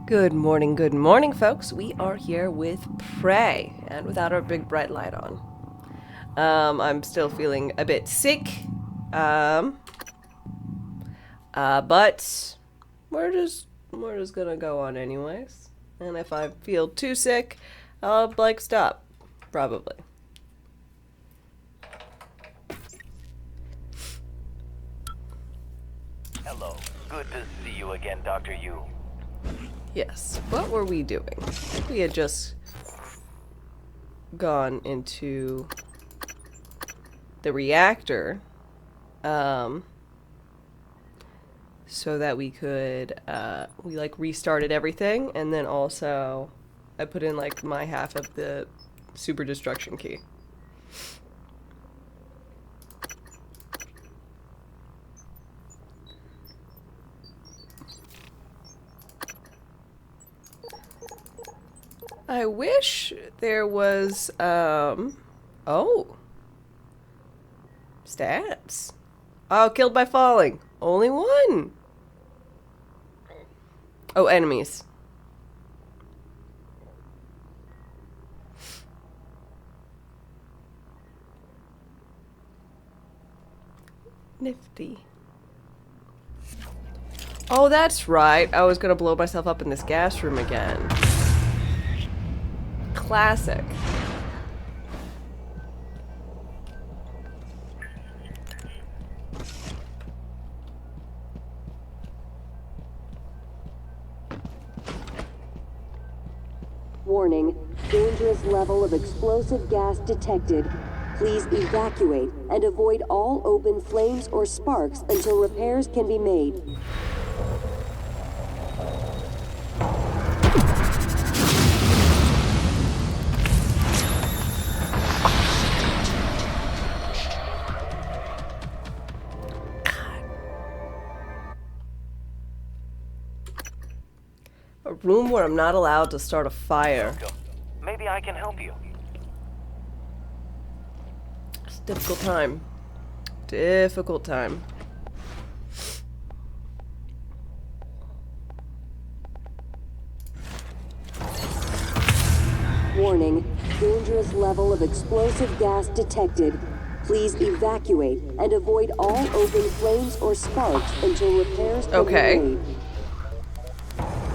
Good morning, folks. We are here with Prey, and without our big bright light on. I'm still feeling a bit sick, um, but we're just gonna go on anyways. And if I feel too sick, I'll stop, probably. Hello. Good to see you again, Dr. Yu. Yes. What were we doing? We had just gone into the reactor, so that we could, we restarted everything, and then also I put in my half of the super destruction key. I wish there was, oh. Stats. Oh, killed by falling. Only one. Oh, enemies. Nifty. Oh, that's right. I was gonna blow myself up in this gas room again. Classic. Warning, dangerous level of explosive gas detected. Please evacuate and avoid all open flames or sparks until repairs can be made. A room where I'm not allowed to start a fire. Welcome. Maybe I can help you. It's a difficult time. Difficult time. Warning, dangerous level of explosive gas detected. Please evacuate and avoid all open flames or sparks until repairs can Okay. be made.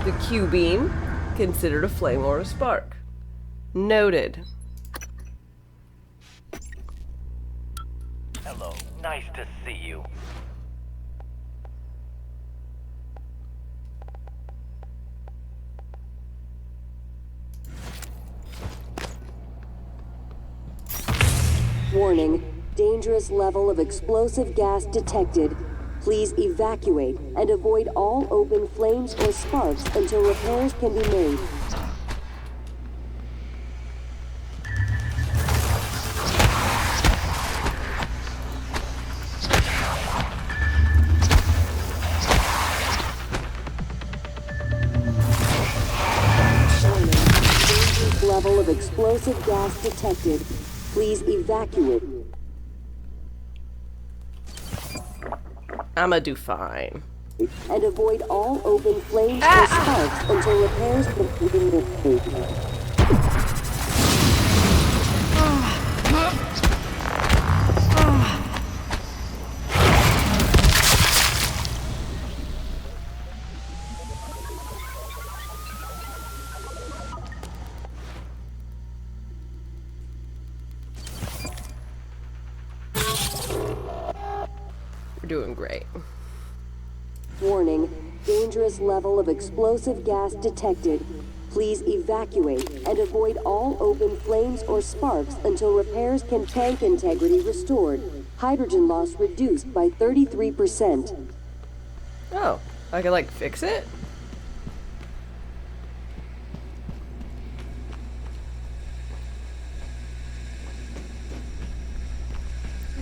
The Q-beam, considered a flame or a spark. Noted. Hello. Nice to see you. Warning, dangerous level of explosive gas detected. Please evacuate and avoid all open flames or sparks until repairs can be made. Warning, dangerous level of explosive gas detected. Please evacuate. I'ma do fine. And avoid all open flames or sparks until repairs can be made. We're doing great. Warning, dangerous level of explosive gas detected. Please evacuate and avoid all open flames or sparks until repairs can tank integrity restored. Hydrogen loss reduced by 33%. Oh, I can fix it?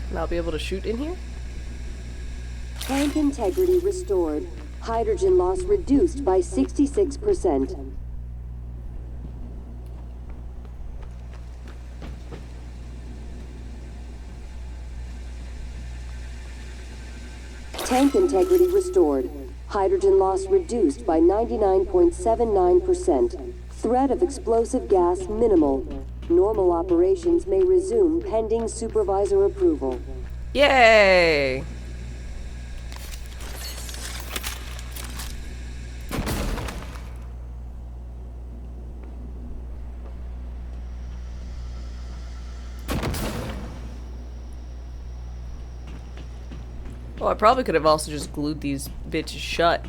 And I'll be able to shoot in here? Tank integrity restored. Hydrogen loss reduced by 66%. Tank integrity restored. Hydrogen loss reduced by 99.79%. Threat of explosive gas minimal. Normal operations may resume pending supervisor approval. Yay! Well, I probably could have also just glued these bitches shut.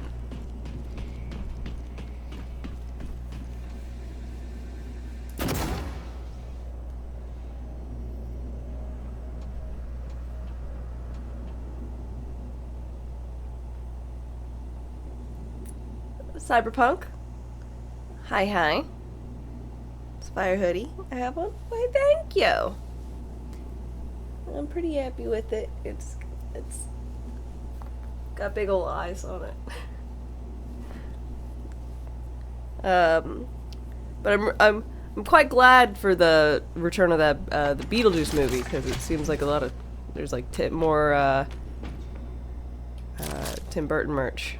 Cyberpunk. Hi, hi. Spire hoodie. I have one. Why, thank you. I'm pretty happy with it. It's got big old eyes on it. But I'm quite glad for the return of that the Beetlejuice movie, because it seems like there's like more Tim Burton merch.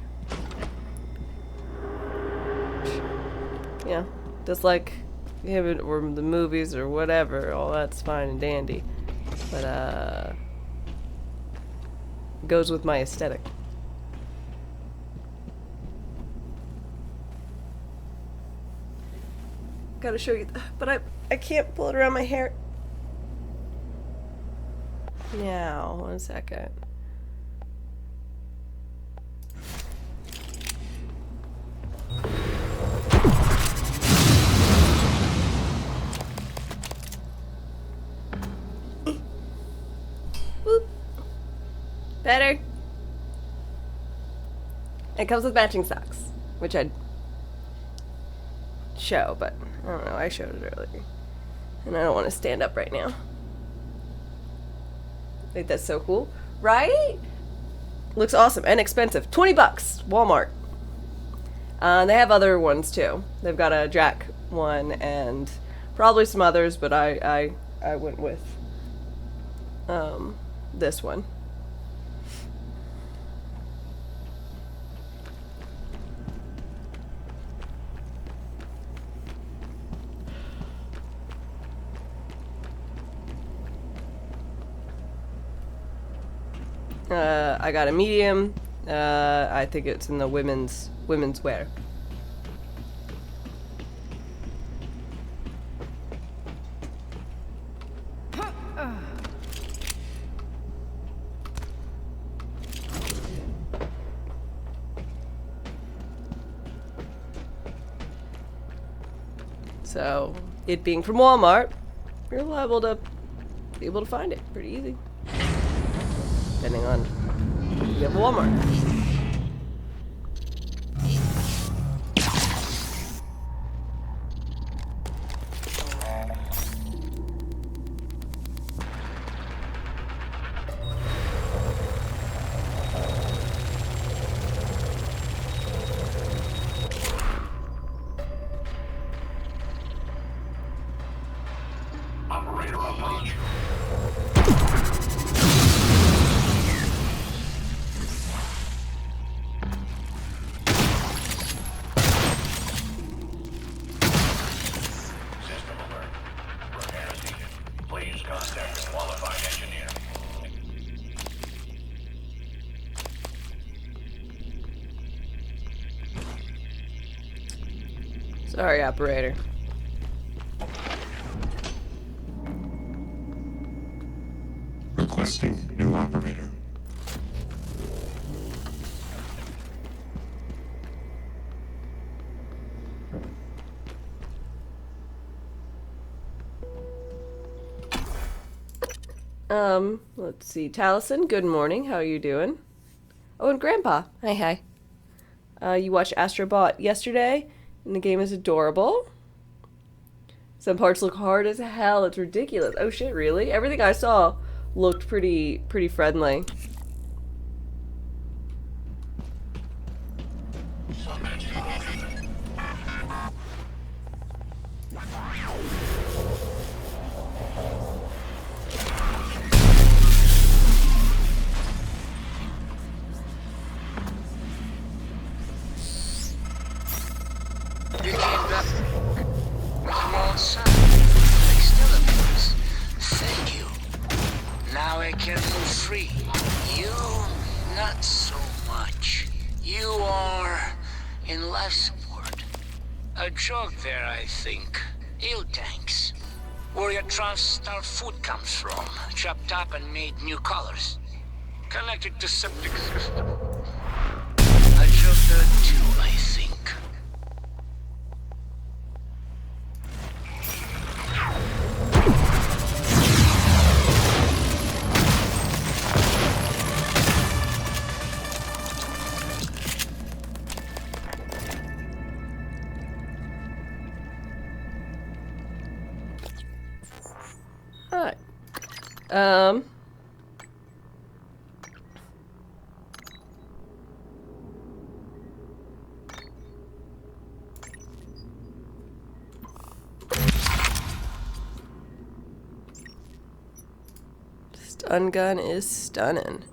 Yeah, just like him or the movies or whatever, all that's fine and dandy, but goes with my aesthetic. Gotta show you, but I can't pull it around my hair. Now, 1 second. Whoop. Better. It comes with matching socks, which I'd show, but I don't know, I showed it earlier. And I don't want to stand up right now. I think that's so cool. Right? Looks awesome and expensive. 20 bucks. Walmart. They have other ones too. They've got a Jack one and probably some others, but I went with this one. I got a medium. I think it's in the women's wear. So, it being from Walmart, you're liable to be able to find it pretty easy. Depending on if you have Walmart. Operator approach. System alert. Repair needed. Please contact a qualified engineer. Sorry, operator. Requesting new operator. Let's see. Taliesin, good morning. How are you doing? Oh, and Grandpa. Hi, hi. You watched Astro Bot yesterday, and the game is adorable. Some parts look hard as hell. It's ridiculous. Oh shit, really? Everything I saw looked pretty friendly. You came back with an old son. They still abuse. Thank you. Now I can move free. You, not so much. You are in life support. A joke there, I think. Ill tanks. Where your trans-star food comes from. Chopped up and made new colors. Connected to septic system. A joke there too, I think. Alright. Stun gun is stunning.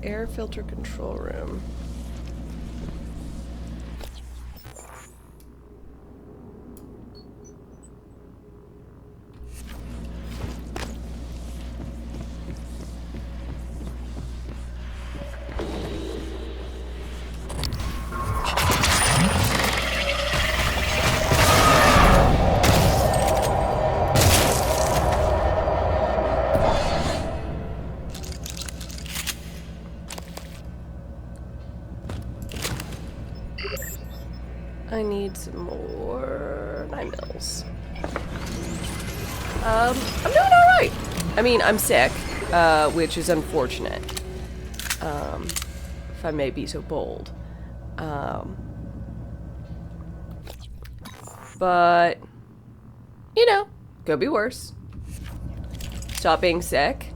Air filter control room. I need some more 9 mils. I'm doing alright. I mean, I'm sick, which is unfortunate. If I may be so bold. But, you know, could be worse. Stop being sick.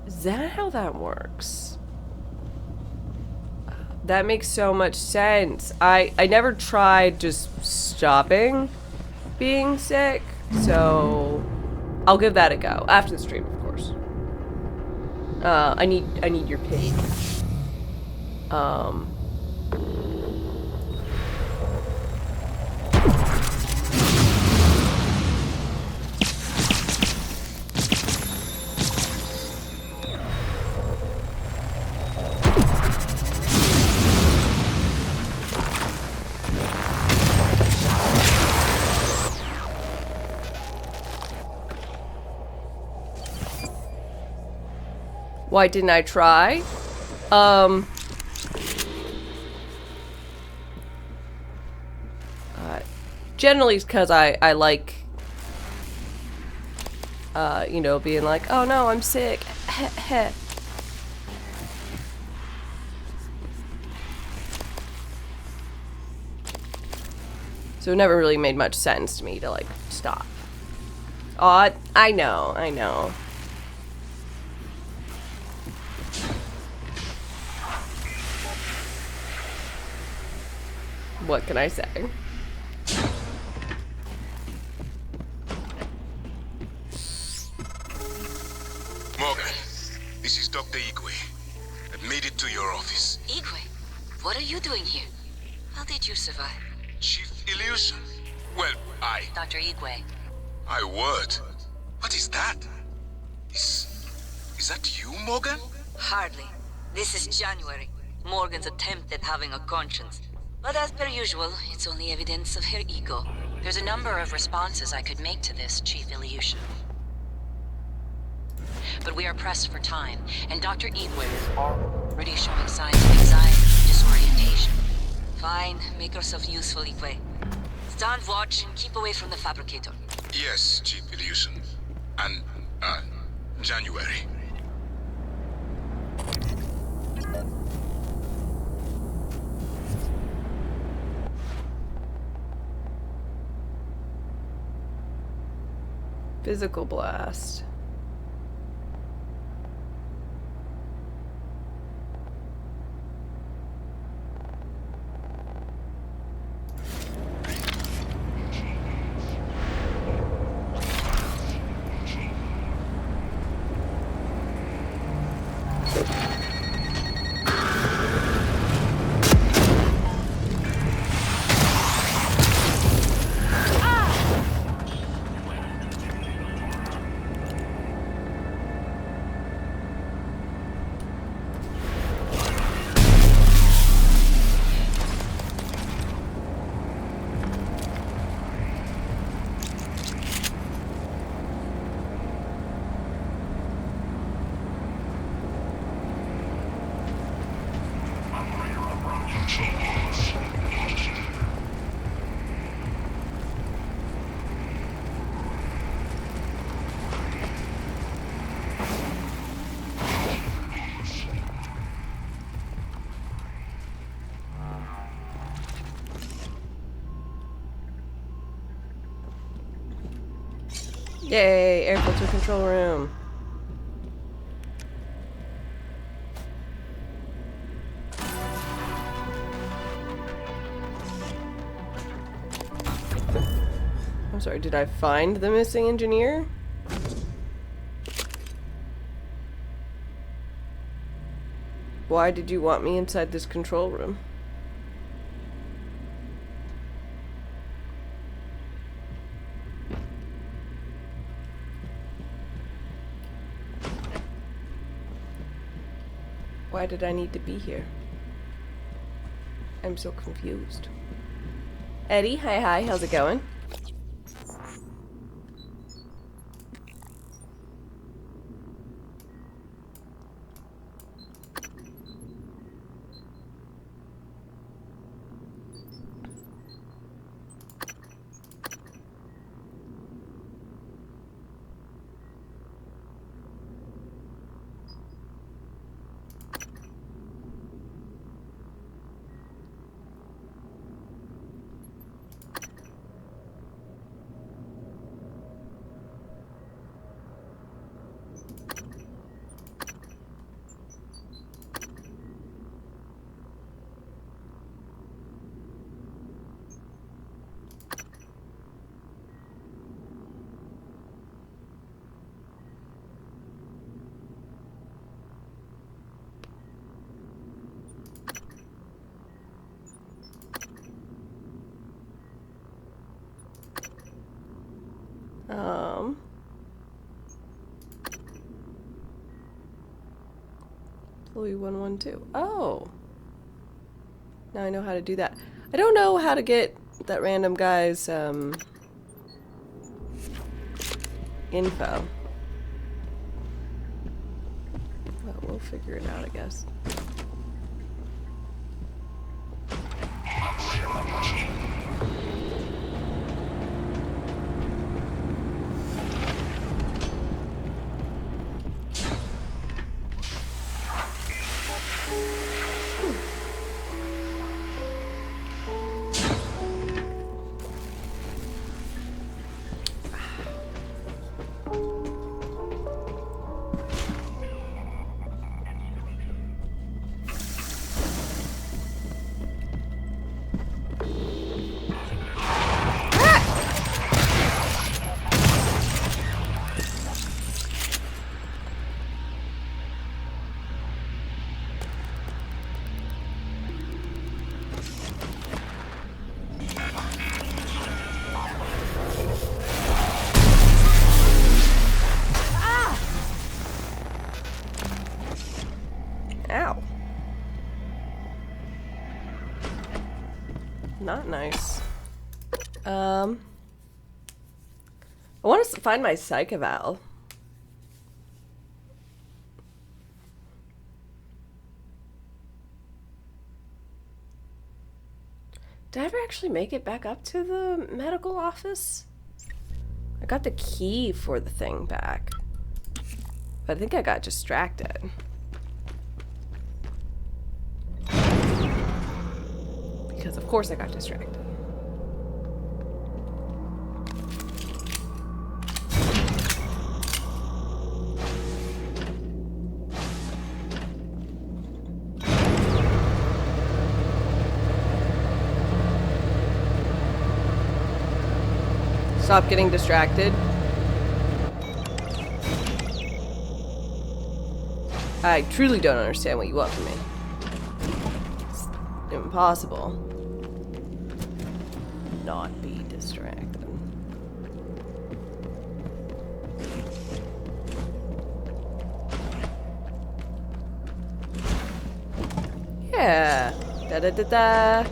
Is that how that works? That makes so much sense. I never tried just stopping being sick, so I'll give that a go after the stream, of course. I need your pity. Why didn't I try? Generally it's because I like, you know, being like, oh no, I'm sick. So it never really made much sense to me to, like, stop. Oh, I know. What can I say? Morgan, this is Dr. Igwe. I've made it to your office. Igwe, what are you doing here? How did you survive? Chief Illusion. Well, Dr. Igwe. I would. What is that? Is that you, Morgan? Hardly. This is January. Morgan's attempt at having a conscience. But as per usual, it's only evidence of her ego. There's a number of responses I could make to this, Chief Ilyusha. But we are pressed for time, and Dr. Igwe is already showing signs of anxiety and disorientation. Fine, make yourself useful, Igwe. Stand watch and keep away from the fabricator. Yes, Chief Illusion. And, January. Physical blast. Yay, air filter control room. I'm sorry, did I find the missing engineer? Why did you want me inside this control room? Why did I need to be here? I'm so confused. Eddie, hi, how's it going? Louis 112. Oh. Now I know how to do that. I don't know how to get that random guy's info. Well, we'll figure it out, I guess. Ow. Not nice. I want to find my psych eval. Did I ever actually make it back up to the medical office? I got the key for the thing back. But I think I got distracted. Because of course I got distracted. Stop getting distracted. I truly don't understand what you want from me. It's impossible. Not be distracted. Yeah. Da da da da.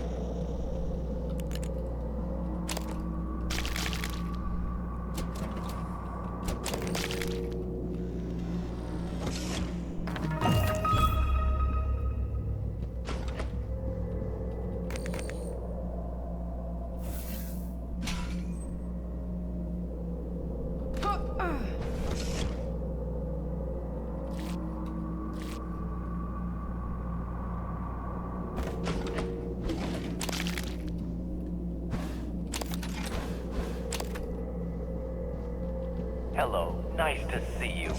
Hello, nice to see you.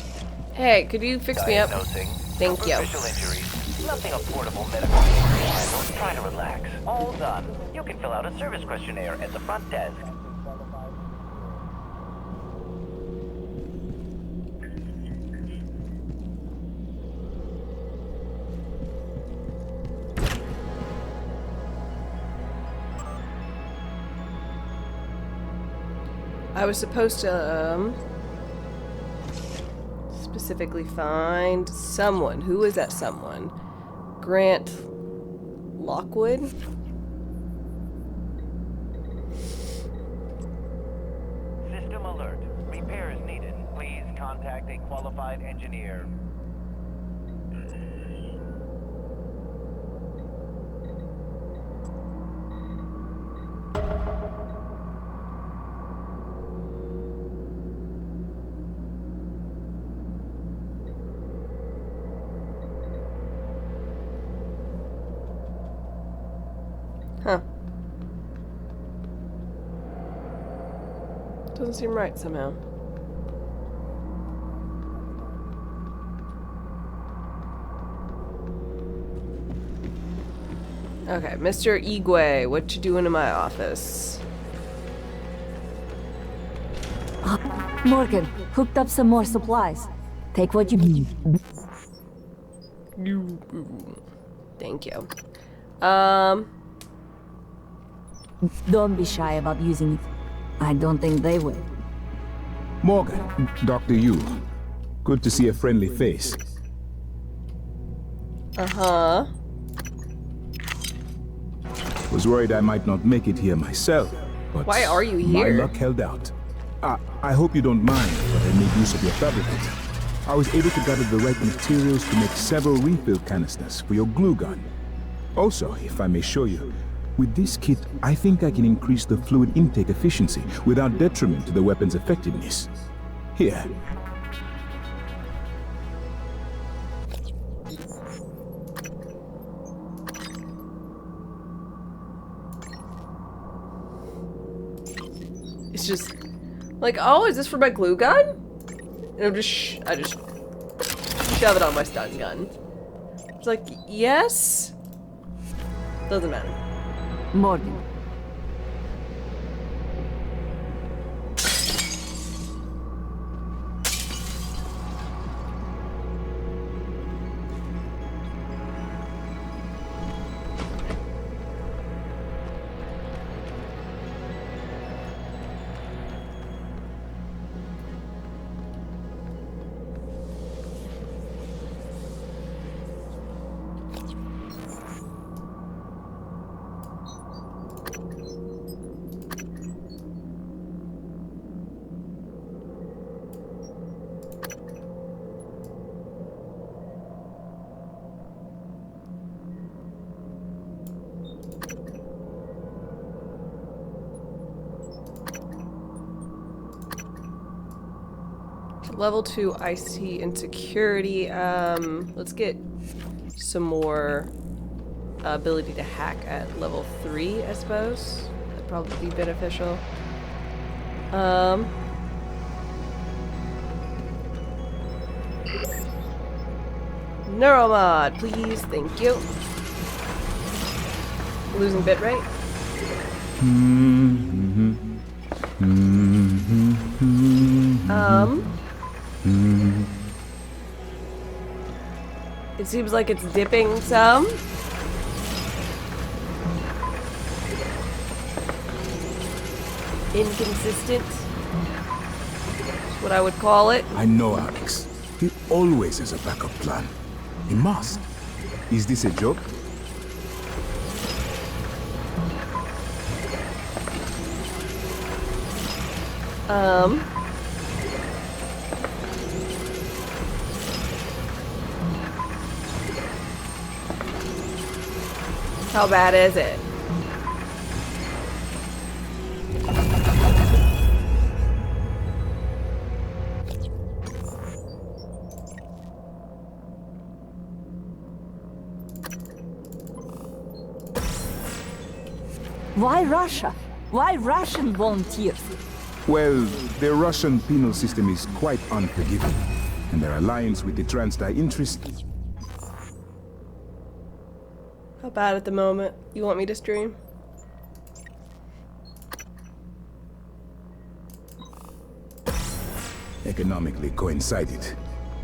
Hey, could you fix me up? Diagnosing. Thank you. Superficial injuries. Nothing a portable medical team can handle. Try to relax. All done. You can fill out a service questionnaire at the front desk. I was supposed to, specifically find someone. Who is that someone? Grant Lockwood? System alert. Repairs needed. Please contact a qualified engineer. Huh. Doesn't seem right somehow. Okay, Mr. Igwe, what you doing in my office? Morgan, hooked up some more supplies. Take what you need. Thank you. Don't be shy about using it. I don't think they will. Morgan, Dr. Yu. Good to see a friendly face. Uh-huh. Was worried I might not make it here myself, but Why are you here? my luck held out. I hope you don't mind, but I made use of your fabricant. I was able to gather the right materials to make several refill canisters for your glue gun. Also, if I may show you, with this kit, I think I can increase the fluid intake efficiency without detriment to the weapon's effectiveness. Here. It's just like, oh, is this for my glue gun? And I just shove it on my stun gun. It's like, yes. Doesn't matter. Morgan. Level 2 IT and security. Let's get some more ability to hack at level 3, I suppose. That'd probably be beneficial. Neuromod, please. Thank you. Losing bitrate. It seems like it's dipping some. Inconsistent. That's what I would call it. I know Alex. He always has a backup plan. He must. Is this a joke? How bad is it? Why Russia? Why Russian volunteers? Well, the Russian penal system is quite unforgiving, and their alliance with the Transdai interests. How bad at the moment? You want me to stream? Economically coincided.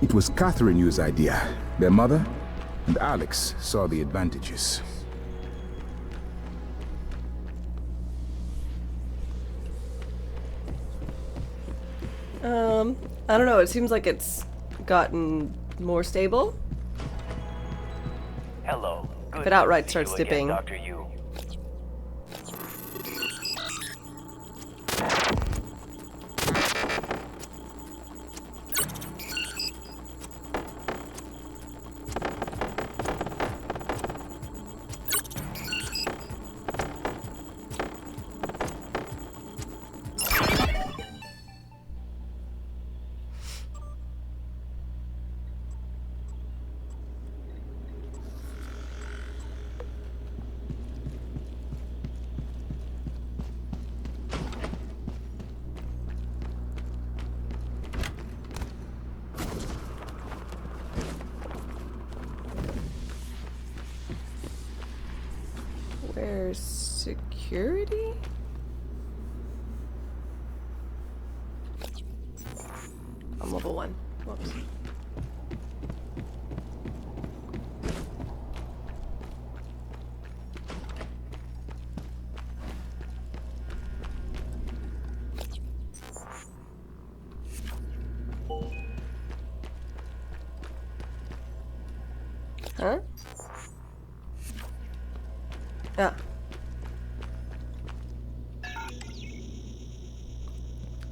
It was Catherine Yu's idea. Their mother and Alex saw the advantages. I don't know, it seems like it's gotten more stable. Hello. Good If it outright to see starts you again, dipping. Dr. Yu. Where's security? I'm level 1. Whoops. Huh? Ah.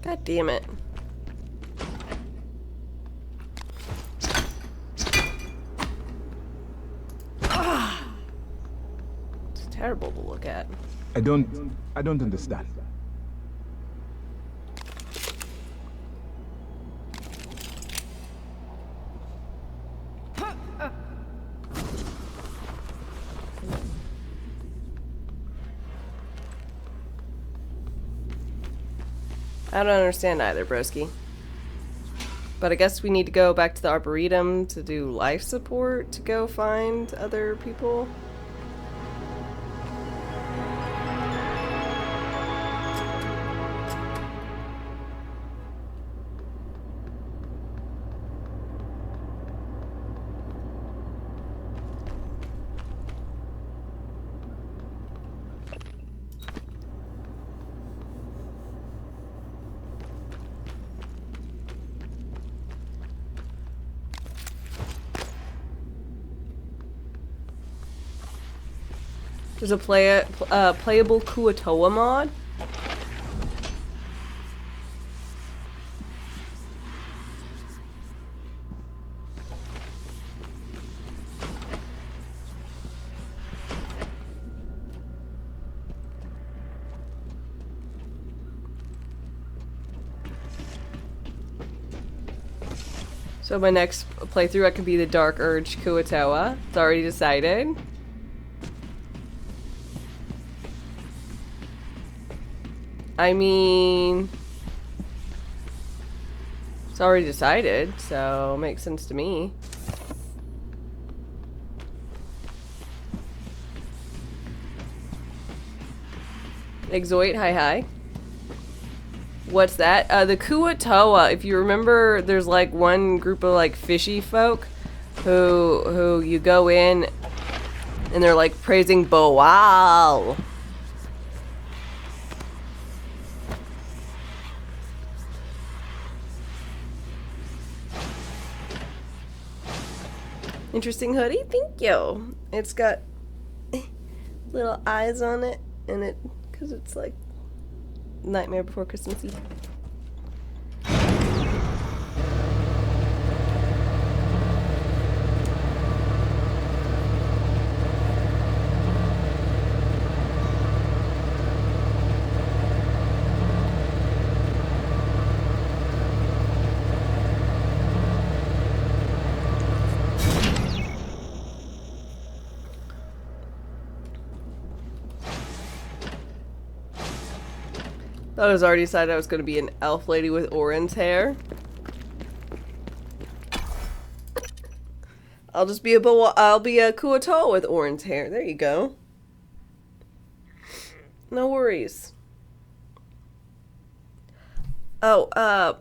God damn it. Ah. It's terrible to look at. I don't understand. I don't understand either, broski. But I guess we need to go back to the Arboretum to do life support to go find other people. There's a playable Kuatoa mod. So my next playthrough, I could be the Dark Urge Kuatoa. It's already decided. I mean, it's already decided, so it makes sense to me. Exoit, hi. What's that? The Kuatoa, if you remember, there's like one group of like fishy folk who you go in and they're like praising Boal. Interesting hoodie, thank you. It's got little eyes on it, and it, because it's like Nightmare Before Christmas Eve. Thought it was already decided I was going to be an elf lady with orange hair. I'll just be I'll be a Kuatal with orange hair. There you go. No worries. Oh,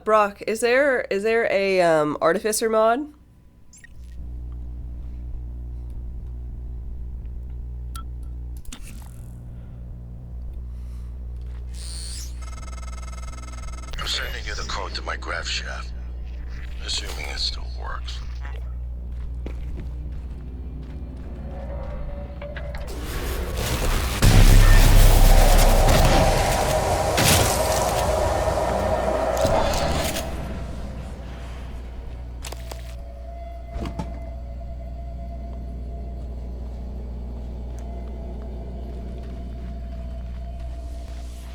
Brock, is there a artificer mod? I'm sending you the code to my grav shaft, assuming it still works.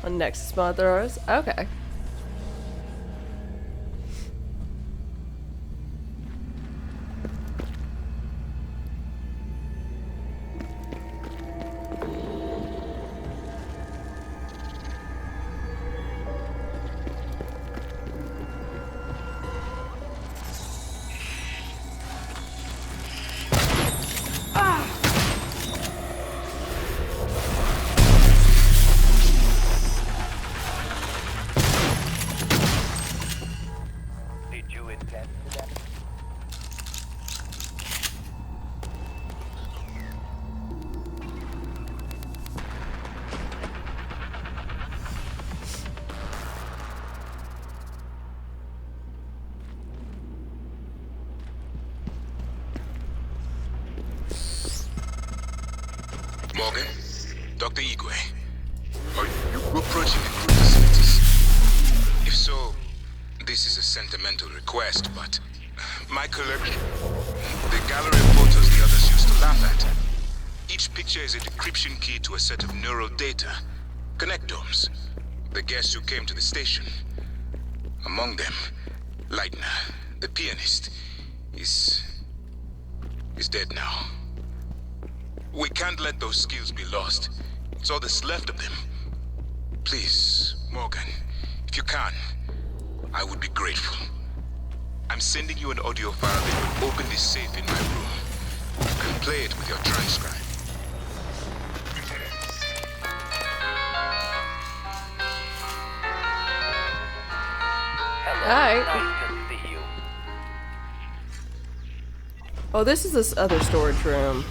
On Nexus mod there is? Okay. Did you intend to that? Morgan? Dr. Igwe? Are you approaching the crew facilities? If so, this is a sentimental request, but my collection, the gallery of photos the others used to laugh at. Each picture is a decryption key to a set of neural data, connectomes. The guests who came to the station. Among them, Leitner, the pianist, is dead now. We can't let those skills be lost. It's all that's left of them. Please, Morgan, if you can, I would be grateful. I'm sending you an audio file that will open this safe in my room. You can play it with your transcribe. Hello. Alright. Nice to see you. Oh, this is this other storage room.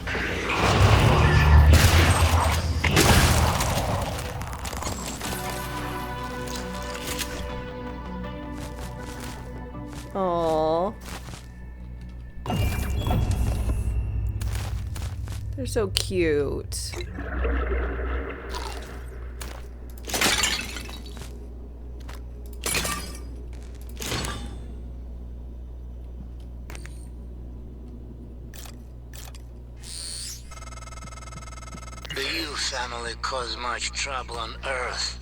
Aww. They're so cute. The Yu family caused much trouble on Earth.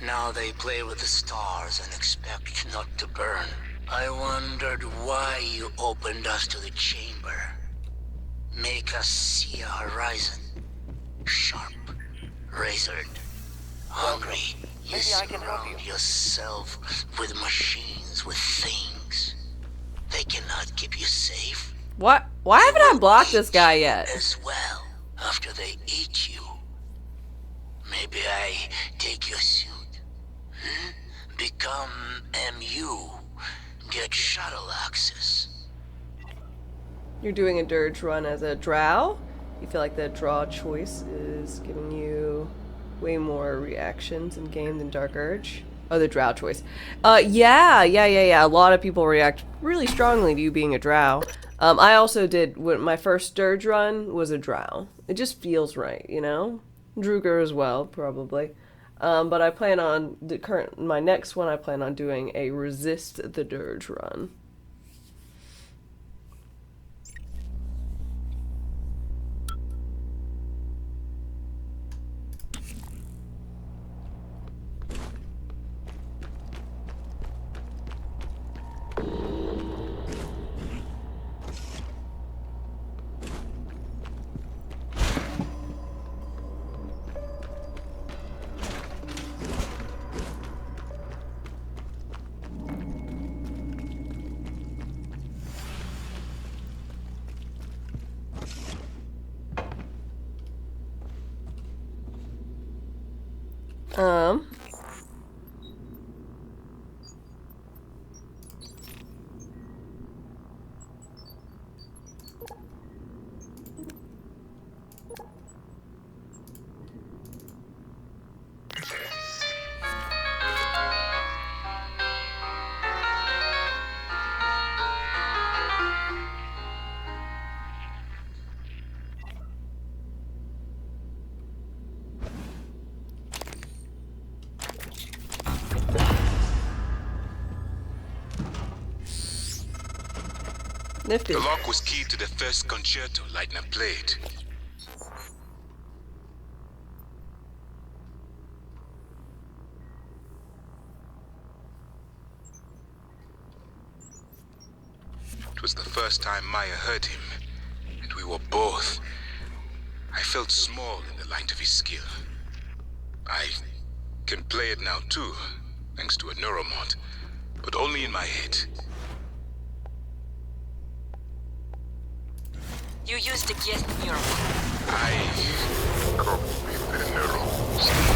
Now they play with the stars and expect not to burn. I wondered why you opened us to the chamber. Make us see a horizon. Sharp, razored, hungry. You maybe I can help surround you. yourself with machines, with things. They cannot keep you safe. What? Why haven't I blocked this guy yet? As well, after they eat you. Maybe I take your suit. Become MU. Get shuttle access. You're doing a dirge run as a drow? You feel like the draw choice is giving you way more reactions in game than Dark Urge? Oh, the drow choice. Yeah. A lot of people react really strongly to you being a drow. I also did, my first dirge run was a drow. It just feels right, you know? Druger as well, probably. But I plan on, my next one I plan on doing a resist the dirge run. Nifty. The lock was key to the first concerto Leitner played. It was the first time Maya heard him, and we were both. I felt small in the light of his skill. I can play it now too, thanks to a neuromod, but only in my head. You used a guest neuron. I copied the neurons in the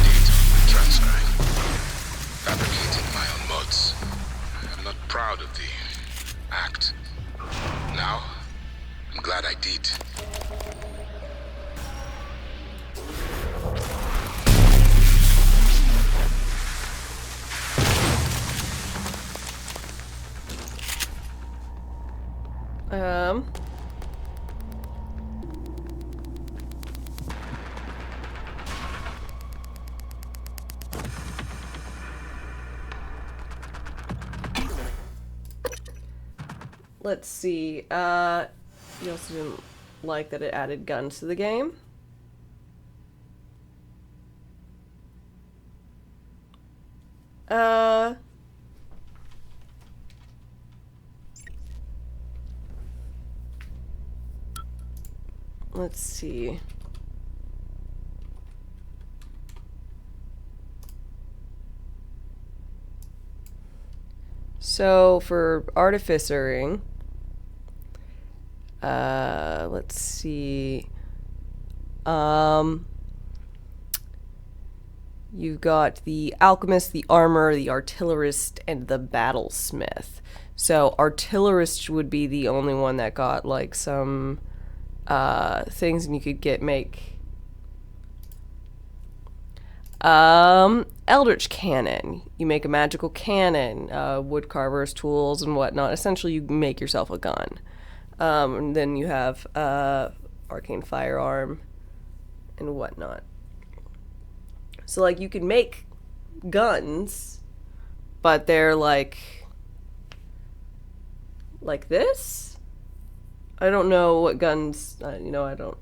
data of my transcribe, fabricating my own mods. I'm not proud of the act. Now, I'm glad I did. Let's see. You also didn't like that it added guns to the game. Let's see. So for artificering, let's see. You've got the alchemist, the armor, the artillerist, and the battlesmith. So artillerist would be the only one that got like some things, and you could make eldritch cannon. You make a magical cannon, woodcarver's tools and whatnot. Essentially, you make yourself a gun. And then you have arcane firearm and whatnot. So like you can make guns, but they're like this. I don't know what guns. I don't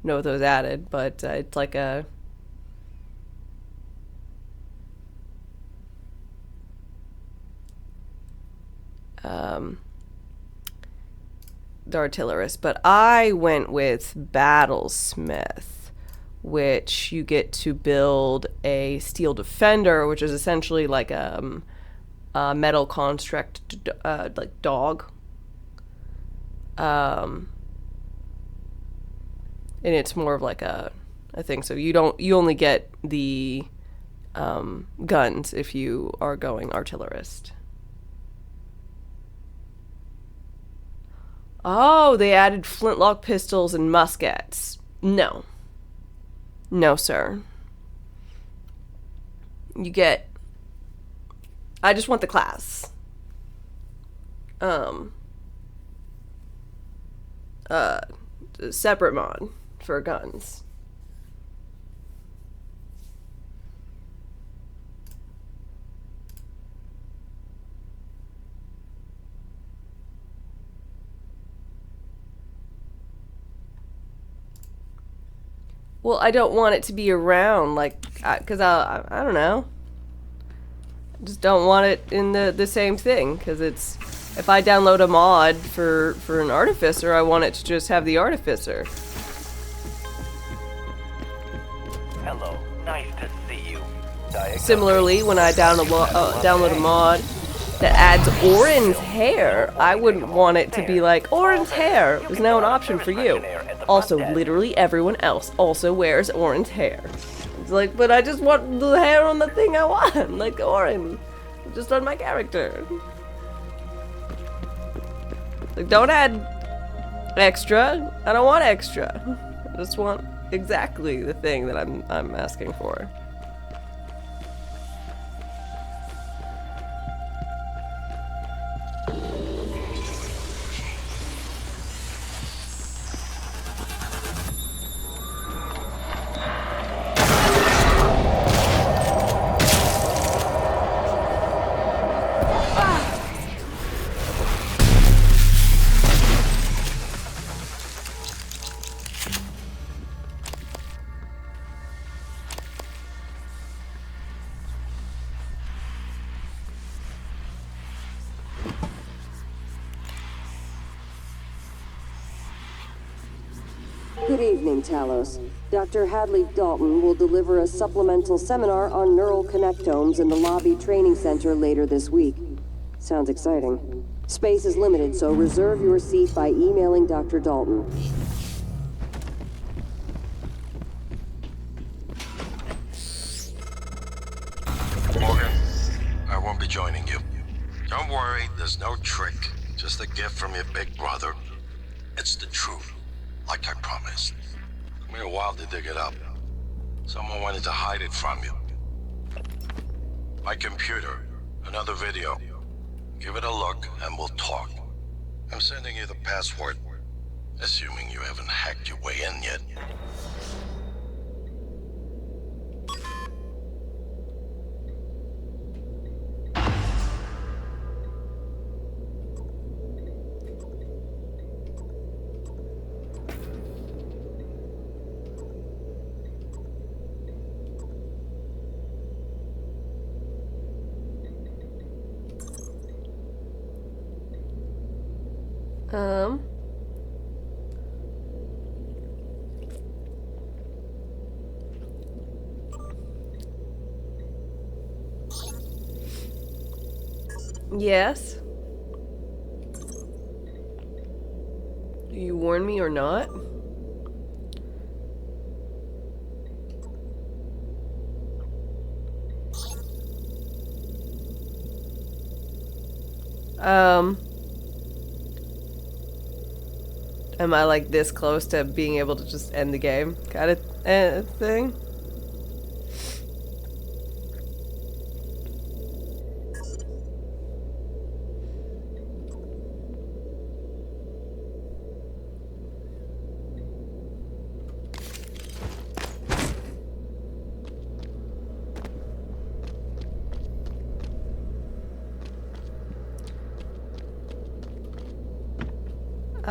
know what those added, but it's like a. The artillerist, but I went with battlesmith, which you get to build a steel defender, which is essentially like a metal construct, like dog. And it's more of like a thing. So you only get the guns if you are going artillerist. Oh, they added flintlock pistols and muskets. No. No, sir. I just want the class. Separate mod for guns. Well, I don't want it to be around, like, because I don't know. I just don't want it in the same thing, because it's, if I download a mod for an artificer, I want it to just have the artificer. Hello, nice to see you. Similarly, when I download a mod that adds orange hair, I wouldn't want it to be like, orange hair is now an option for you. Also, literally everyone else also wears orange hair. It's like, but I just want the hair on the thing I want, like orange, just on my character. Like, don't add extra. I don't want extra. I just want exactly the thing that I'm asking for. Good evening, Talos. Dr. Hadley Dalton will deliver a supplemental seminar on neural connectomes in the lobby training center later this week. Sounds exciting. Space is limited, so reserve your seat by emailing Dr. Dalton. Morgan, I won't be joining you. Don't worry, there's no trick. Just a gift from your big brother. It's the truth, like I promised. Took me a while to dig it up. Someone wanted to hide it from you. My computer, another video. Give it a look and we'll talk. I'm sending you the password, assuming you haven't hacked your way in yet. Yes. Do you warn me or not? Am I like this close to being able to just end the game kind of thing?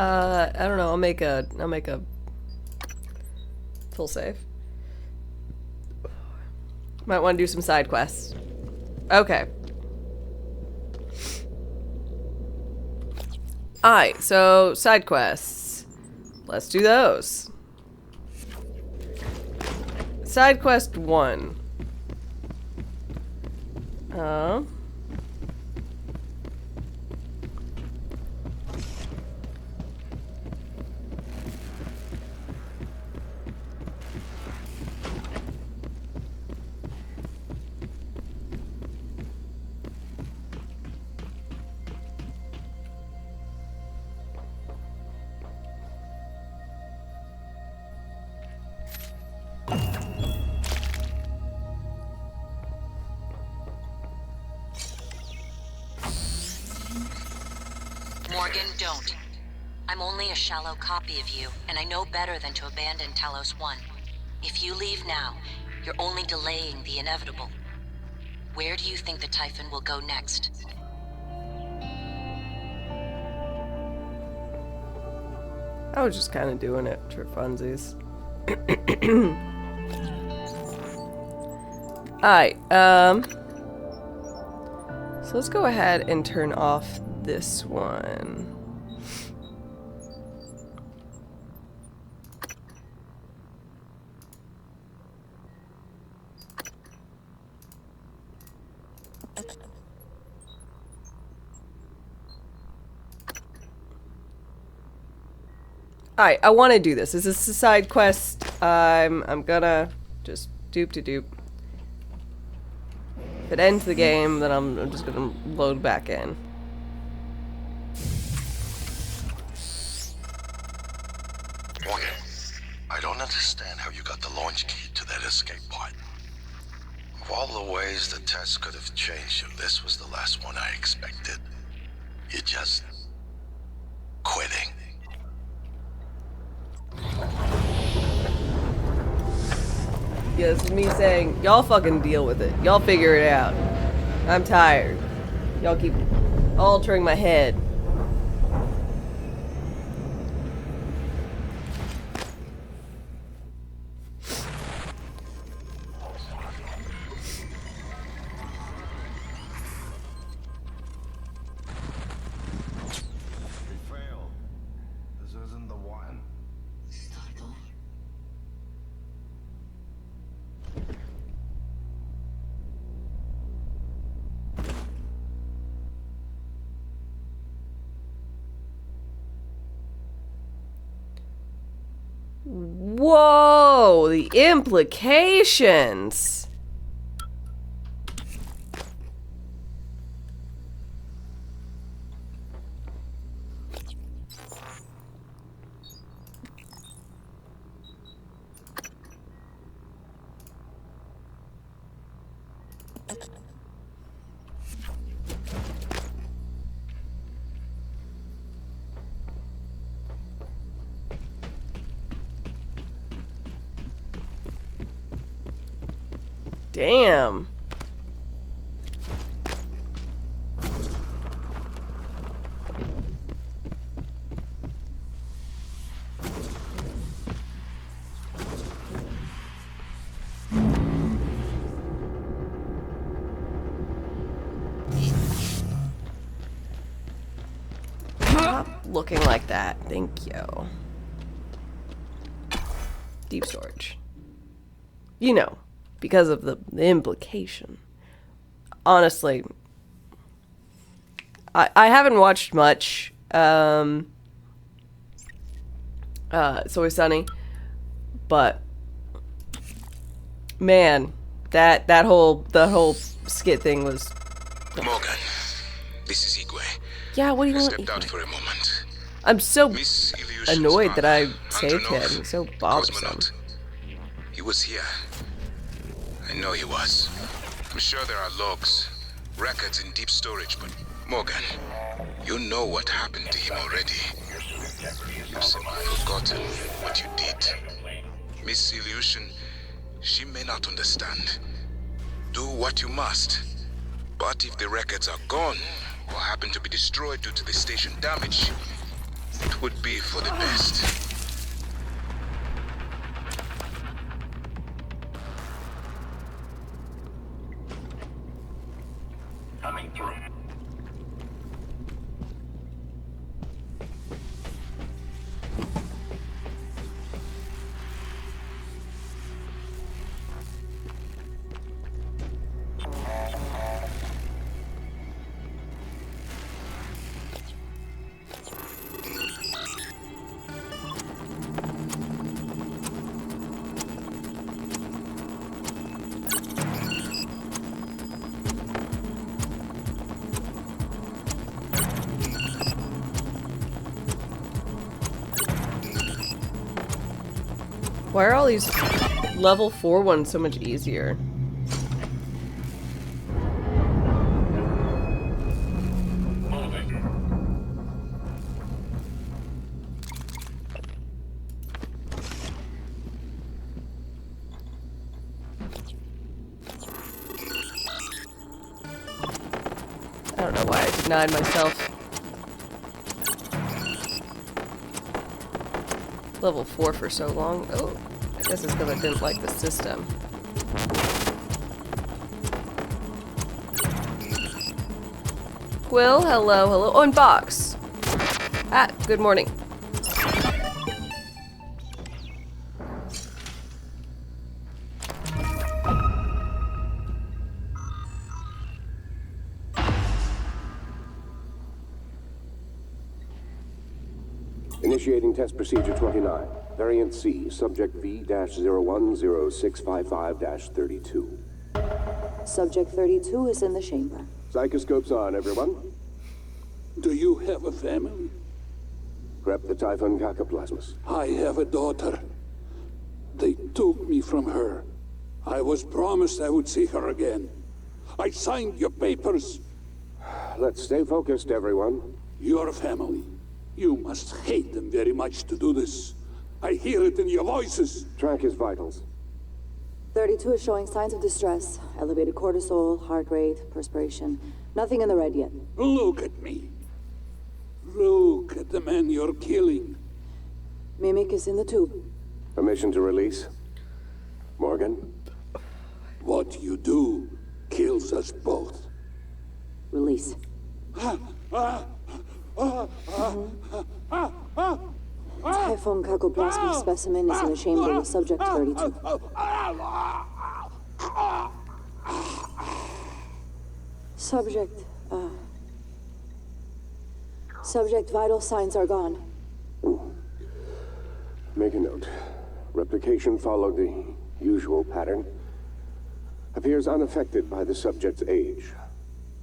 I don't know. I'll make a full save. Might want to do some side quests. Okay. Alright, so side quests. Let's do those. Side quest 1. Morgan, don't. I'm only a shallow copy of you, and I know better than to abandon Talos 1. If you leave now, you're only delaying the inevitable. Where do you think the Typhon will go next? I was just kind of doing it for funsies. Alright, so let's go ahead and turn off this one. Alright, I want to do this. This is a side quest. I'm gonna just dupe. If it ends the game, then I'm just gonna load back in. Morgan, I don't understand how you got the launch key to that escape pod. Of all the ways the test could have changed you, this was the last one I expected. You're just quitting. Yeah, this is me saying, y'all fucking deal with it. Y'all figure it out. I'm tired. Y'all keep altering my head. We failed. This isn't the one. Whoa, the implications. Damn. Stop looking like that. Thank you. Deep storage. You know, because of the implication. Honestly, I haven't watched much It's Always Sunny, but man, the whole skit thing was. Morgan, this is Igwe. Yeah, what do you I want? stepped out for a moment. I'm so Miss Ilyushin's annoyed that I father, saved him. Andronov, He's so the bothersome. cosmonaut. He was here. I know he was. I'm sure there are logs, records in deep storage, but Morgan, you know what happened to him already. You've simply forgotten what you did. Miss Ilyushin, she may not understand. Do what you must. But if the records are gone, or happen to be destroyed due to the station damage, it would be for the best. Coming through. Why are all these level 4 ones so much easier? I don't know why I denied myself. Level 4 for so long. Oh, I guess it's because I didn't like the system. Quill, hello, hello. Oh, and Box. Ah, good morning. Initiating test procedure 29. Variant C, subject V-010655-32. Subject 32 is in the chamber. Psychoscopes on, everyone. Do you have a family? Prep the Typhon Cacoplasmus. I have a daughter. They took me from her. I was promised I would see her again. I signed your papers. Let's stay focused, everyone. Your family. You must hate them very much to do this. I hear it in your voices. Track his vitals. 32 is showing signs of distress. Elevated cortisol, heart rate, perspiration. Nothing in the red yet. Look at me. Look at the man you're killing. Mimic is in the tube. Permission to release. Morgan? What you do kills us both. Release. Typhon Cacoplasma specimen is in the chamber with subject 32. Subject vital signs are gone. Make a note. Replication followed the usual pattern. Appears unaffected by the subject's age.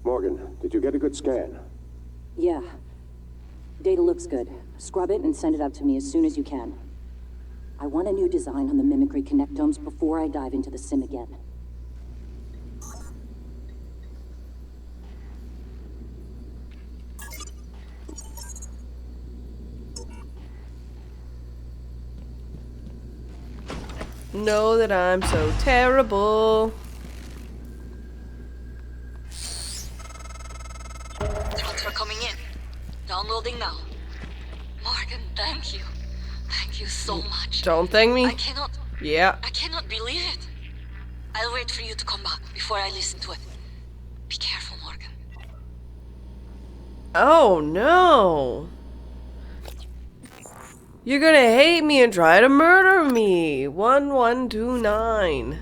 Morgan, did you get a good scan? Yeah. Data looks good. Scrub it and send it out to me as soon as you can. I want a new design on the mimicry connectomes before I dive into the sim again. Know that I'm so terrible. Transfer coming in. Downloading now. Morgan, thank you. Thank you so much. Don't thank me. I cannot believe it. I'll wait for you to come back before I listen to it. Be careful, Morgan. Oh no. You're gonna hate me and try to murder me. 1129.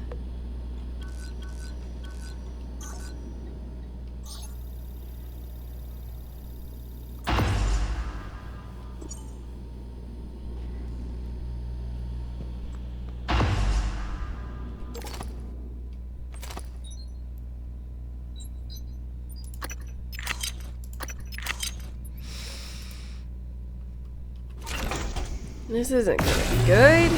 This isn't gonna be good.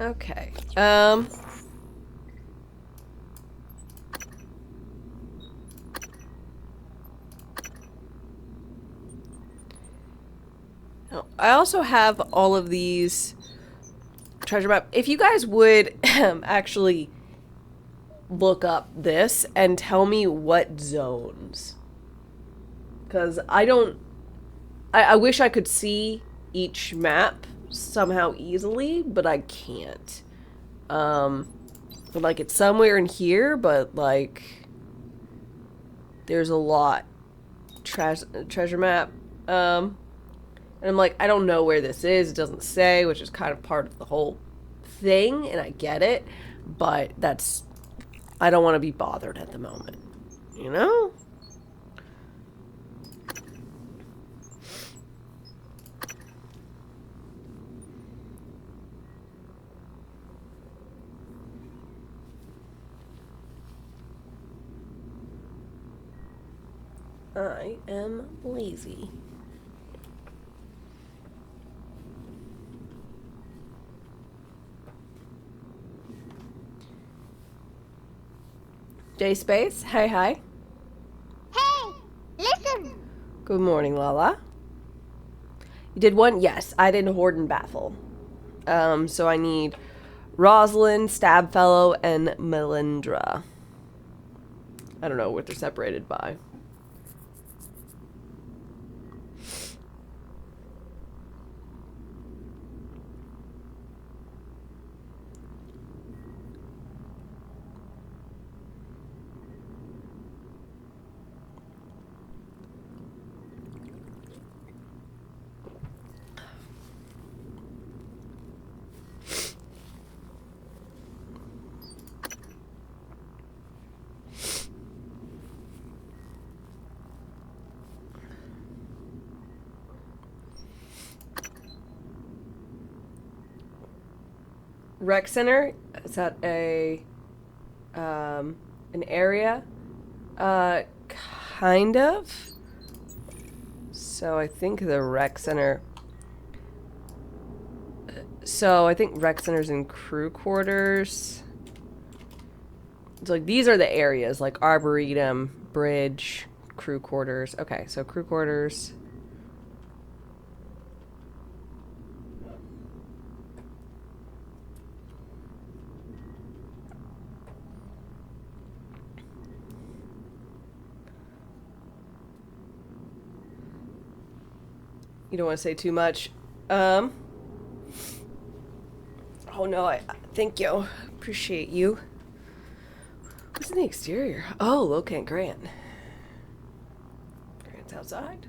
Okay. Oh, I also have all of these treasure map. If you guys would actually look up this and tell me what zones. Because I don't... I wish I could see each map somehow easily, but I can't. But like it's somewhere in here, but like there's a lot treasure map. And I'm like, I don't know where this is. It doesn't say, which is kind of part of the whole thing, and I get it, but that's... I don't want to be bothered at the moment, you know? I am lazy. J-Space, hi. Hey, listen. Good morning, Lala. You did one? Yes, I did Hoard and Baffle. So I need Rosalind, Stabfellow, and Melindra. I don't know what they're separated by. Rec Center is at a an area Kind of. So I think the rec center... So I think rec center's in crew quarters. So like these are the areas, like Arboretum, Bridge, crew quarters. Okay, so crew quarters. You don't want to say too much. Oh no, thank you. Appreciate you. What's in the exterior? Oh, okay, Grant. Grant's outside.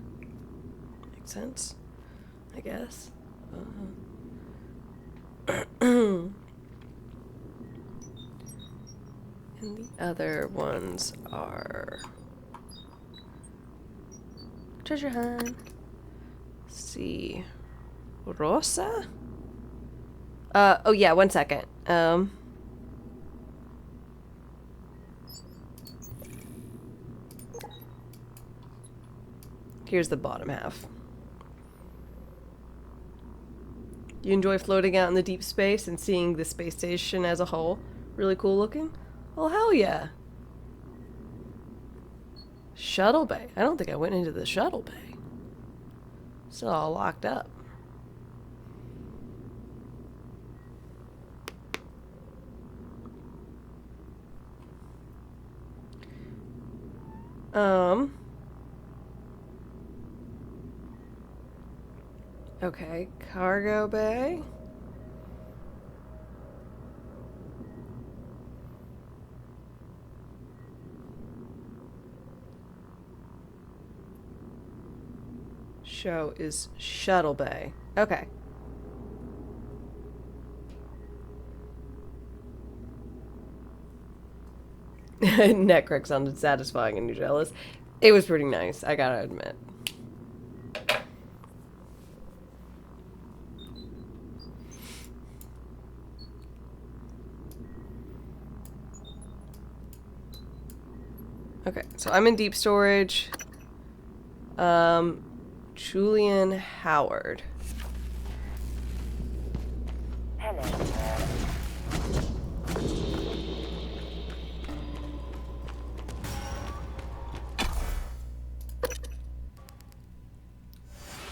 Makes sense, I guess. And the other ones are treasure hunt. Let's see, Rosa. Oh yeah, 1 second. Here's the bottom half. You enjoy floating out in the deep space and seeing the space station as a whole? Really cool looking? Oh, hell yeah. Shuttle bay. I don't think I went into the shuttle bay. It's all locked up. Okay, cargo bay. Show is shuttle bay. Okay. Necrec sounded satisfying and jealous. It was pretty nice, I gotta admit. Okay, so I'm in deep storage. Julian Howard. Hello.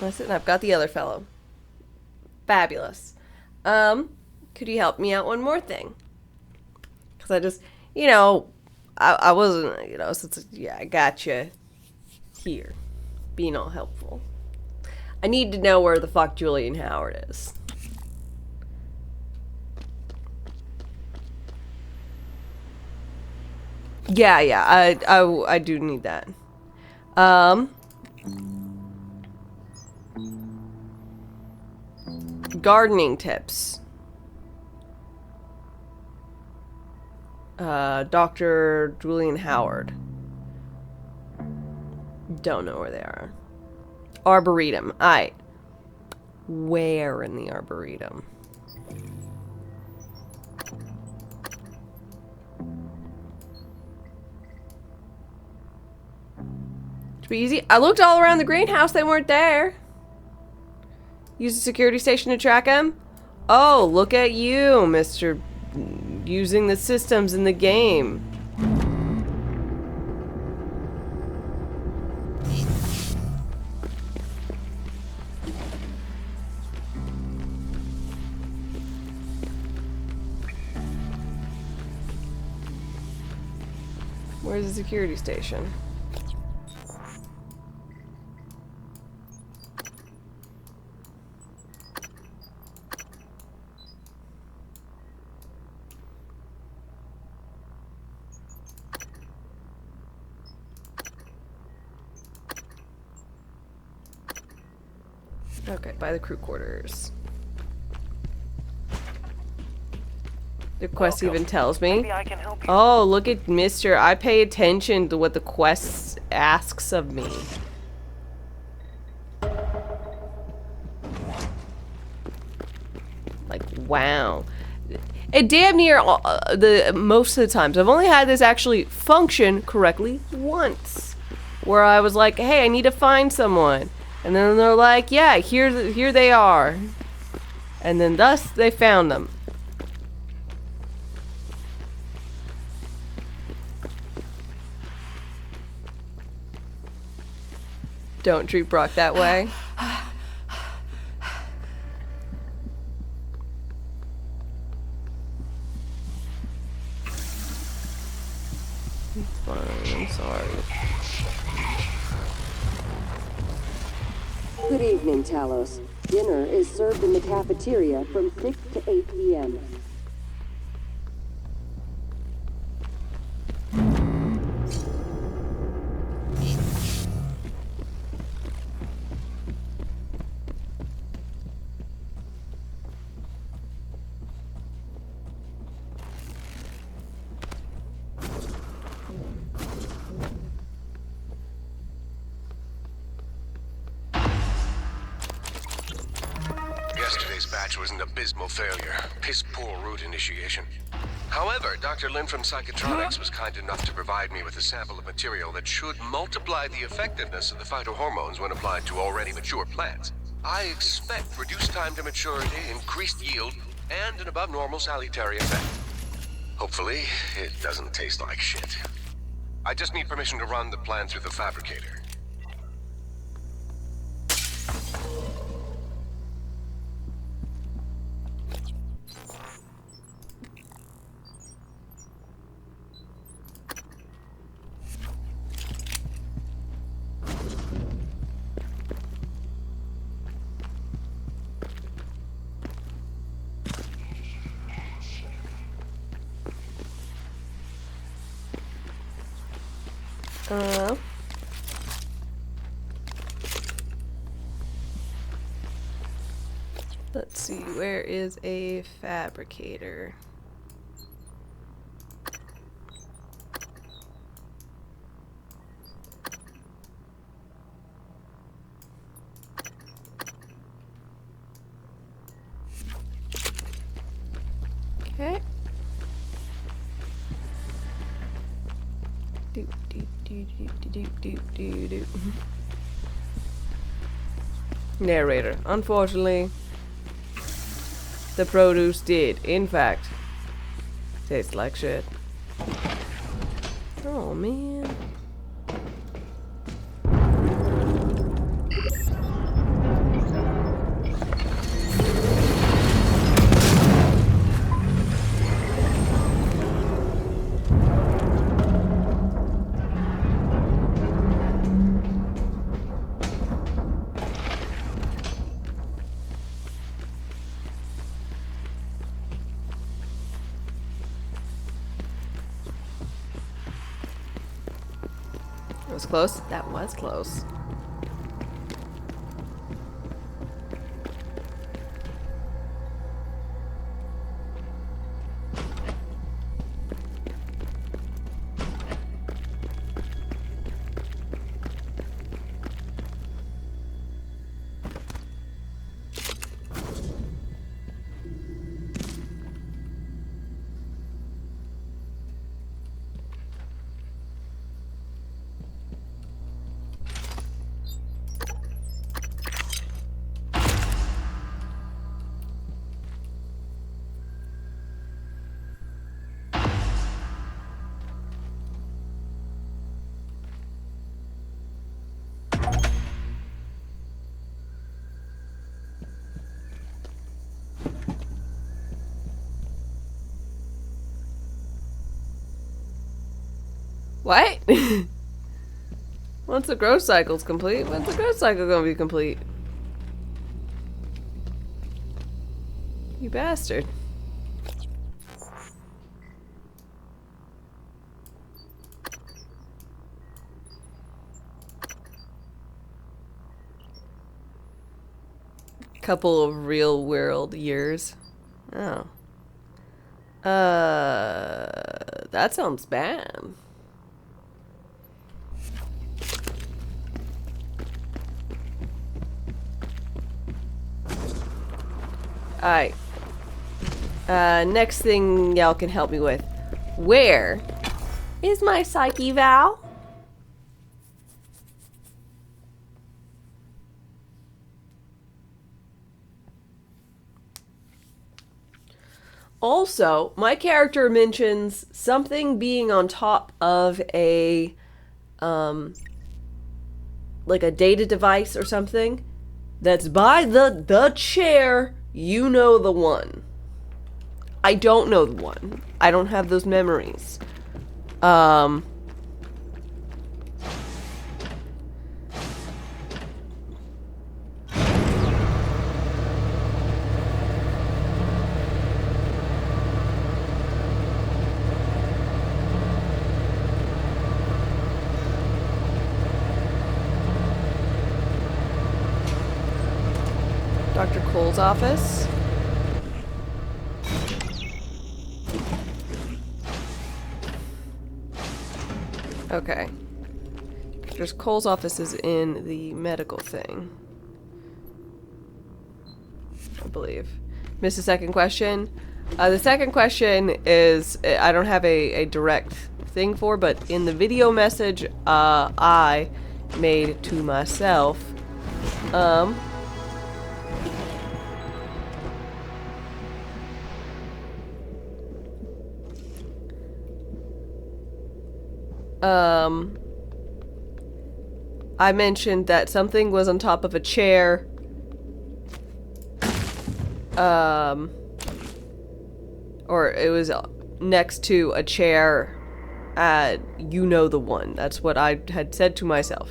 Listen, I've got the other fellow. Fabulous. Could you help me out one more thing? Because I just, you know, I wasn't, you know, so it's, yeah, I got you here. Being all helpful. I need to know where the fuck Julian Howard is. Yeah, I do need that. Gardening tips. Dr. Julian Howard. Don't know where they are. Arboretum. Aight. Where in the Arboretum? Should be easy. I looked all around the greenhouse. They weren't there. Use the security station to track him? Oh, look at you, Mr. Using the systems in the game. Where's the security station? Okay, by the crew quarters. The quest even tells me. Maybe I can help you. Oh, look at Mr. I pay attention to what the quest asks of me. Like, wow. it damn near the most of the times. I've only had this actually function correctly once, where I was like, "Hey, I need to find someone," and then they're like, "Yeah, here they are," and then thus they found them. Don't treat Brock that way. It's fine, I'm sorry. Good evening, Talos. Dinner is served in the cafeteria from 6 to 8 p.m. Yesterday's batch was an abysmal failure. Piss-poor route initiation. However, Dr. Lin from Psychotronics was kind enough to provide me with a sample of material that should multiply the effectiveness of the phytohormones when applied to already mature plants. I expect reduced time to maturity, increased yield, and an above-normal salutary effect. Hopefully, it doesn't taste like shit. I just need permission to run the plan through the fabricator. Let's see, where is a fabricator? Okay. Narrator. Unfortunately, the produce did, in fact, taste like shit. Oh, man. That was close. That was close. What? Once the growth cycle's complete, when's the growth cycle gonna be complete? You bastard. Couple of real world years. Oh. That sounds bad. Alright. Next thing y'all can help me with. Where is my psych eval? Also, my character mentions something being on top of a, like a data device or something that's by the chair. You know the one. I don't know the one. I don't have those memories. Dr. Cole's office. Okay. There's Cole's office is in the medical thing, I believe. Missed the second question. The second question is I don't have a direct thing for, but in the video message I made to myself, I mentioned that something was on top of a chair. Or it was next to a chair. You know the one. That's what I had said to myself.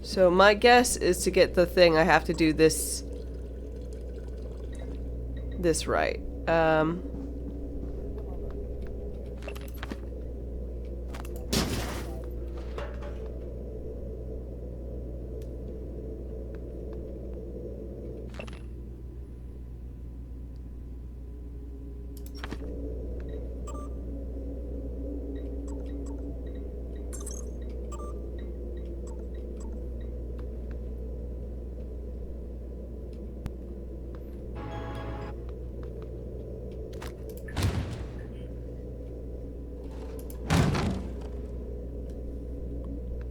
So my guess is to get the thing I have to do this right.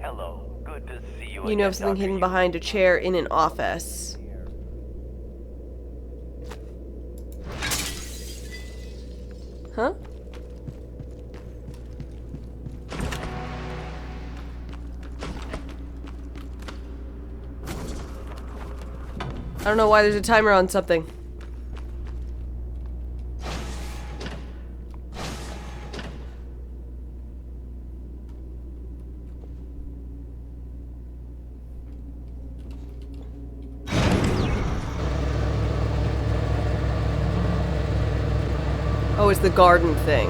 Hello, good to see you. You know of something hidden behind a chair in an office. Huh? I don't know why there's a timer on something. Oh, it's the garden thing.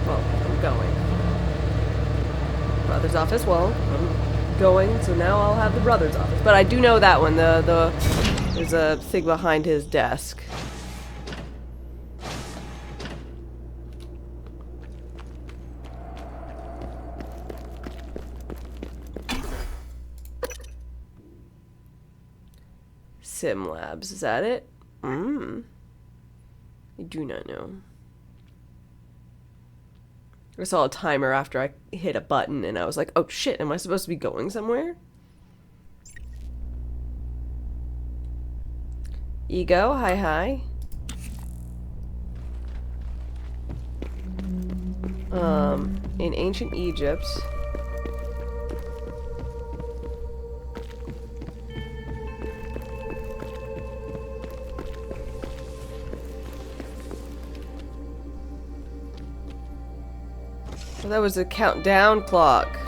Well, I'm going. Brother's office, well, I'm going, so now I'll have the brother's office. But I do know that one, there's a thing behind his desk. Sim Labs, is that it? I do not know. I saw a timer after I hit a button and I was like, oh shit, am I supposed to be going somewhere? Ego, hi. In ancient Egypt. Well, that was a countdown clock.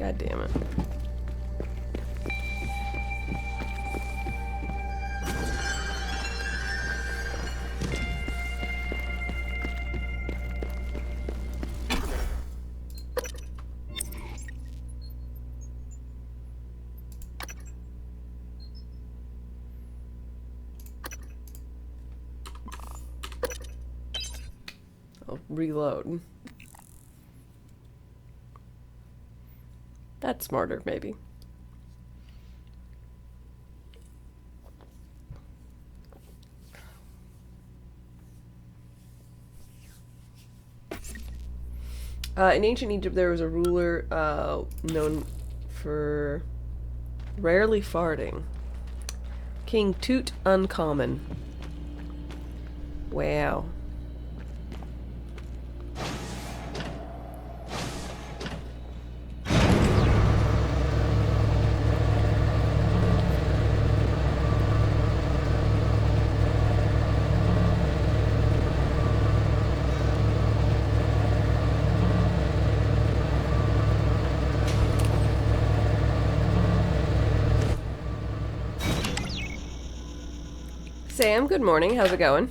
God damn it. I'll reload. That's smarter, maybe. In ancient Egypt, there was a ruler known for rarely farting. King Tut Uncommon. Wow. Sam, good morning. How's it going?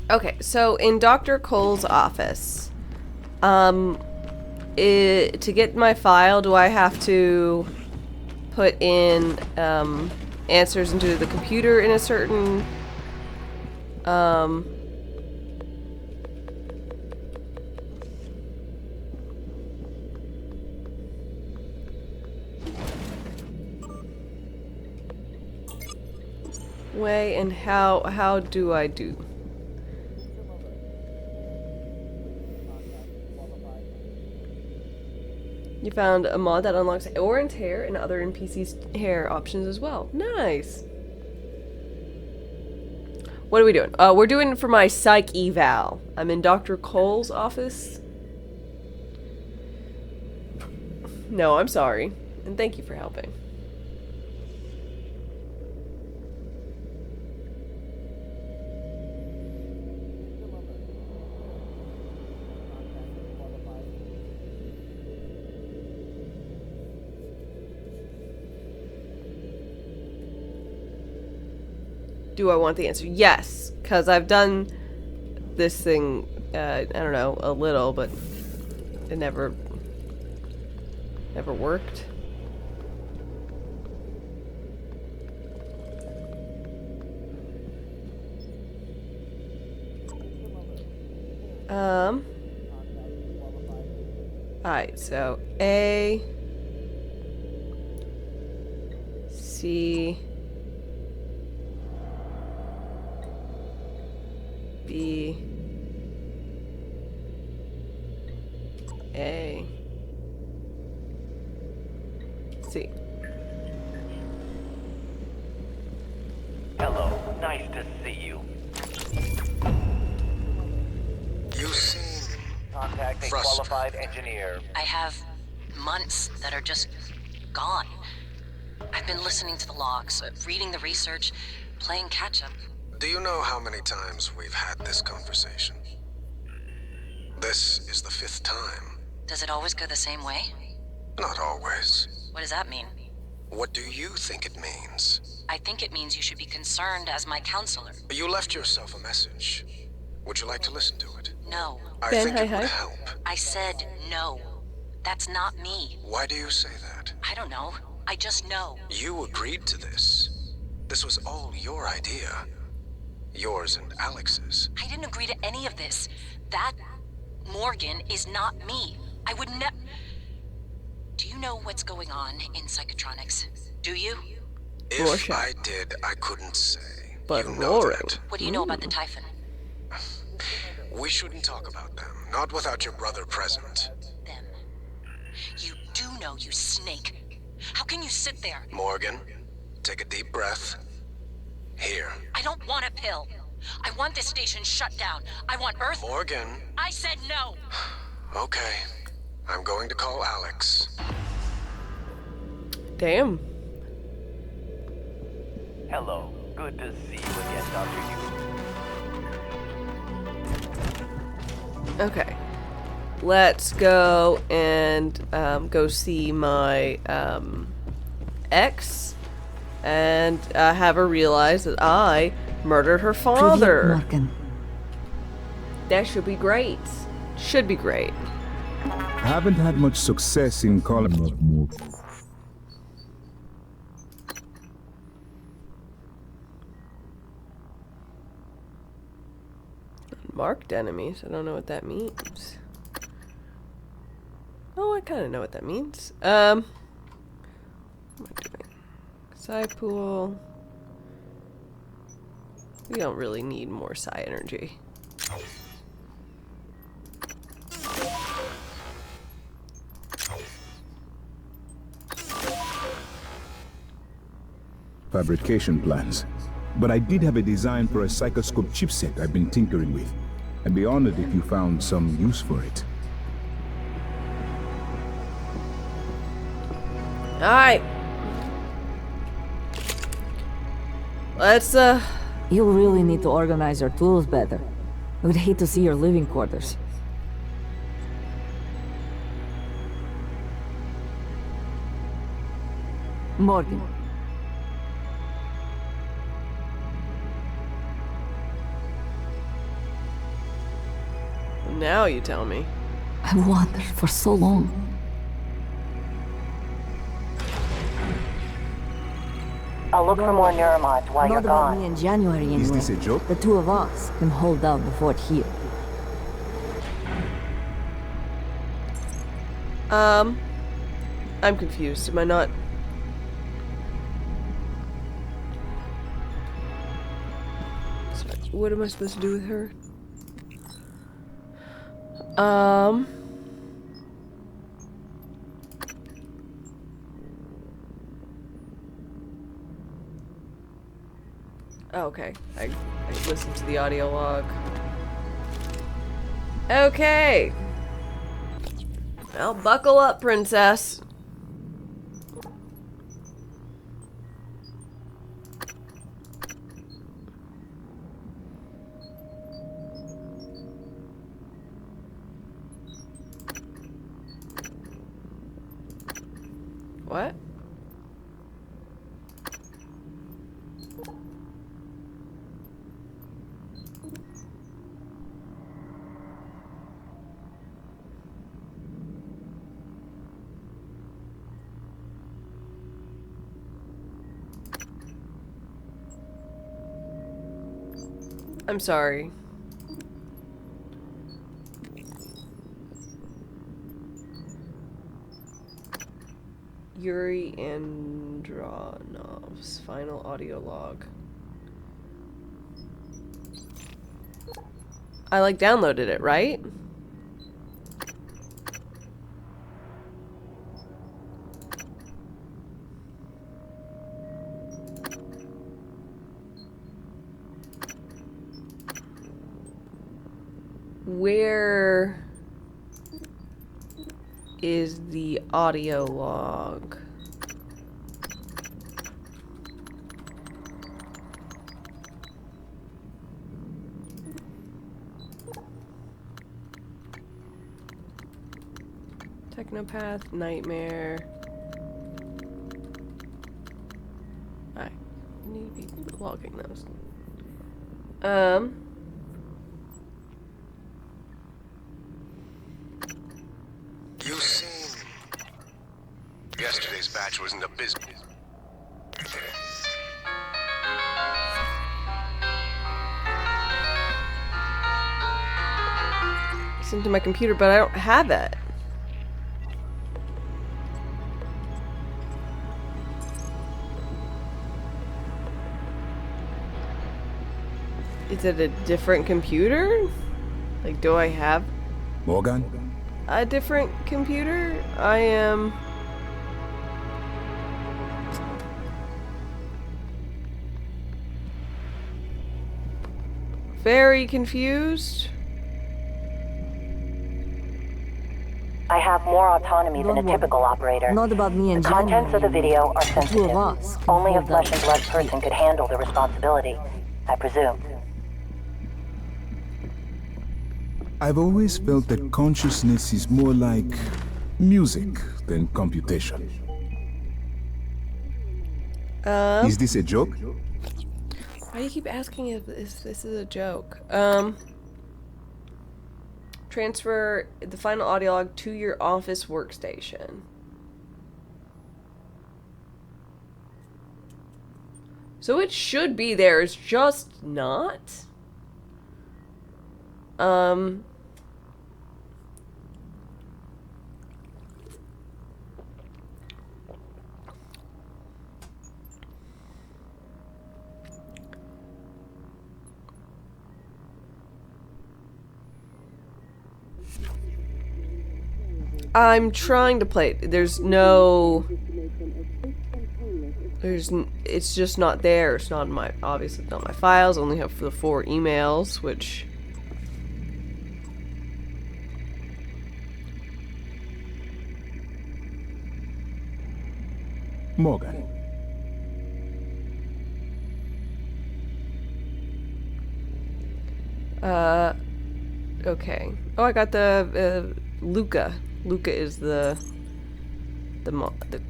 Okay, so in Dr. Cole's office, to get my file, do I have to put in answers into the computer in a certain way, and how do I do? You found a mod that unlocks Oren's hair and other NPC's hair options as well. Nice. What are we doing? We're doing it for my psych eval. I'm in Dr. Cole's office. No, I'm sorry. And thank you for helping. Do I want the answer? Yes, because I've done this thing, I don't know, a little, but it never worked. Alright, so A, C, B, A, C. Hello, nice to see you. You seem Contacting qualified engineer. I have months that are just gone. I've been listening to the logs, reading the research, playing catch-up. Do you know how many times we've had this conversation? This is the 5th time. Does it always go the same way? Not always. What does that mean? What do you think it means? I think it means you should be concerned as my counselor. You left yourself a message. Would you like to listen to it? No. I Ben, think hi, it would hi. help. I said no. That's not me. Why do you say that? I don't know. I just know. You agreed to this. This was all your idea. Yours and Alex's. I didn't agree to any of this. That Morgan is not me. I would never... Do you know what's going on in psychotronics? Do you? If Rorschach. I did, I couldn't say. But you know roaring. that. What do you know about the Typhon? We shouldn't talk about them. Not without your brother present. Them. You do know, you snake. How can you sit there? Morgan, take a deep breath. Here. I don't want a pill. I want this station shut down. I want Earth... Morgan. I said no! Okay. I'm going to call Alex. Damn. Hello, good to see you again, Dr. Hughes. Okay. Let's go and go see my ex and have her realize that I murdered her father. Morgan. That should be great. Should be great. I haven't had much success in calling up more. Marked enemies. I don't know what that means. Oh, I kind of know what that means. What am I doing? Psi pool. We don't really need more psi energy. Fabrication plans. But I did have a design for a psychoscope chipset I've been tinkering with. I'd be honored if you found some use for it. Alright. Let's, You really need to organize your tools better. I would hate to see your living quarters. Morgan. Now you tell me. I wandered for so long. I'll look for more neuromods while you're Not about gone. me in January anyway. Is this a joke? The two of us can hold out the fort here. I'm confused. Am I not... Sorry, what am I supposed to do with her? Oh, okay. I listened to the audio log. Okay. Well, buckle up, princess. What? I'm sorry. Yuri Andronov's final audio log. I like downloaded it, right? Where is the audio log? Technopath, Nightmare. I need to be logging those. You seem... Yesterday's batch was an abysmal. It's into my computer, but I don't have it. Is it a different computer? Like, do I have Morgan? a different computer? I am... very confused. I have more autonomy than a typical operator. Not about me and The contents of the January. video are The two sensitive. of us can Only a hold flesh out. and blood person could handle the responsibility, I presume. I've always felt that consciousness is more like music than computation. Is this a joke? Why do you keep asking if this is a joke? Transfer the final audio log to your office workstation. So it should be there, it's just not. I'm trying to play it. It's just not there. It's not in my, obviously not my files. I only have the 4 emails, which... Morgan. Okay. Oh, I got the, Luca. Luca is the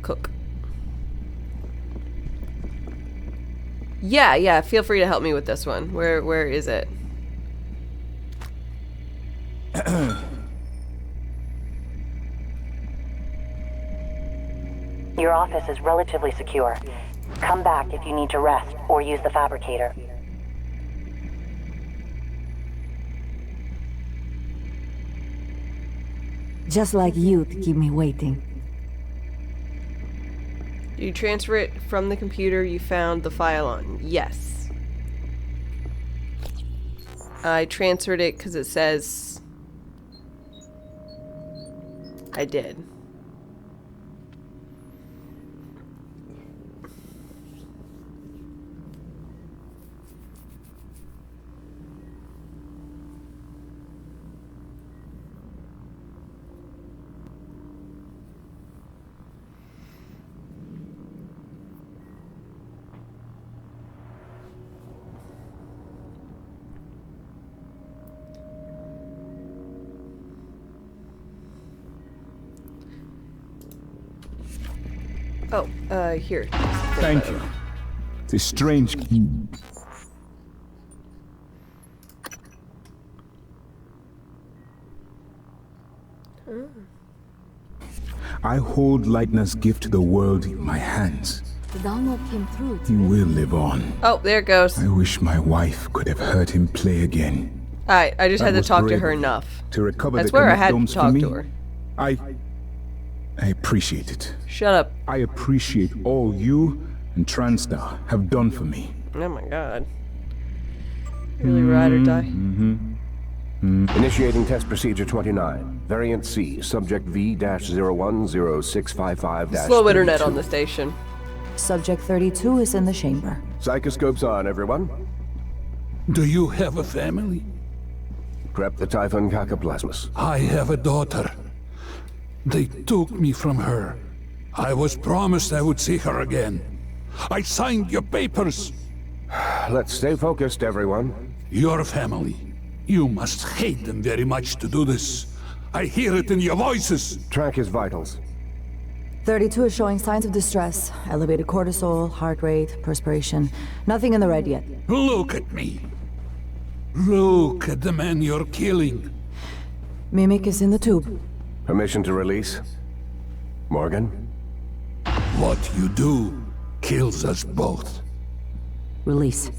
cook. Yeah, feel free to help me with this one. Where is it? Your office is relatively secure. Come back if you need to rest or use the fabricator. Just like you to keep me waiting. You transfer it from the computer you found the file on. Yes. I transferred it because it says I did. Oh, here. Thank you. It's a strange key. I hold Leitner's gift to the world in my hands. The download came through. He will live on. Oh, there it goes. I wish my wife could have heard him play again. Alright, I just had to talk to brave her of you. enough. To recover I the swear I had to connectomes for talk me, to her. I appreciate it. Shut up. I appreciate all you and TranStar have done for me. Oh my god. Really ride or die. Initiating test procedure 29. Variant C, subject V-010655-. Slow internet on the station. Subject 32 is in the chamber. Psychoscopes on, everyone. Do you have a family? Prep the Typhon Cacoplasmus. I have a daughter. They took me from her. I was promised I would see her again. I signed your papers. Let's stay focused, everyone. Your family. You must hate them very much to do this. I hear it in your voices. Track his vitals. 32 is showing signs of distress. Elevated cortisol, heart rate, perspiration. Nothing in the red yet. Look at me. Look at the man you're killing. Mimic is in the tube. Permission to release? Morgan? What you do kills us both. Release.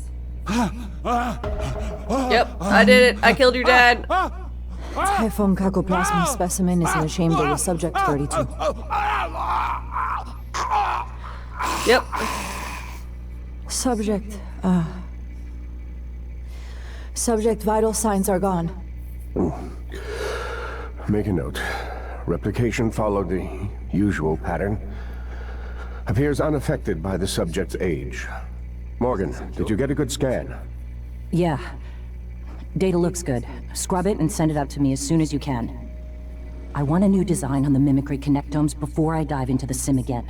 Yep, I did it. I killed your dad. Typhon Cacoplasma specimen is in the chamber with subject 32. Yep. Subject vital signs are gone. Make a note. Replication followed the usual pattern. Appears unaffected by the subject's age. Morgan, did you get a good scan? Yeah. Data looks good. Scrub it and send it out to me as soon as you can. I want a new design on the mimicry connectomes before I dive into the sim again.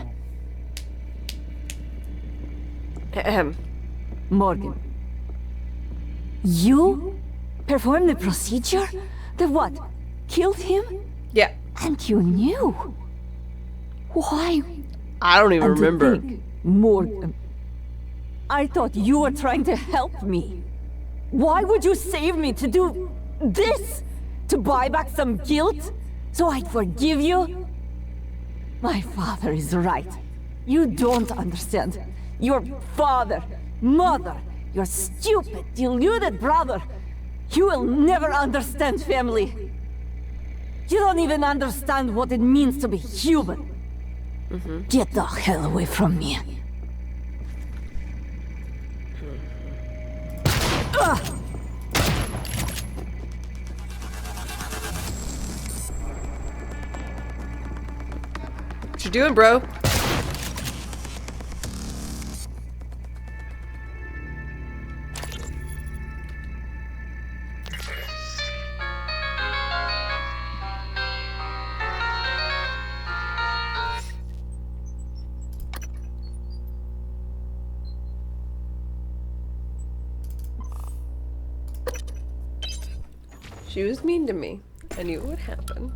Ahem. Morgan. You performed the procedure? The what? Killed him? Yeah. And you knew? Why? I don't even And to remember. think, Morgan, I thought you were trying to help me. Why would you save me to do this? To buy back some guilt? So I'd forgive you? My father is right. You don't understand. Your father, mother, your stupid, deluded brother. You will never understand family. You don't even understand what it means to be human. Get the hell away from me. Ugh. What you doing, bro? She was mean to me. I knew it would happen.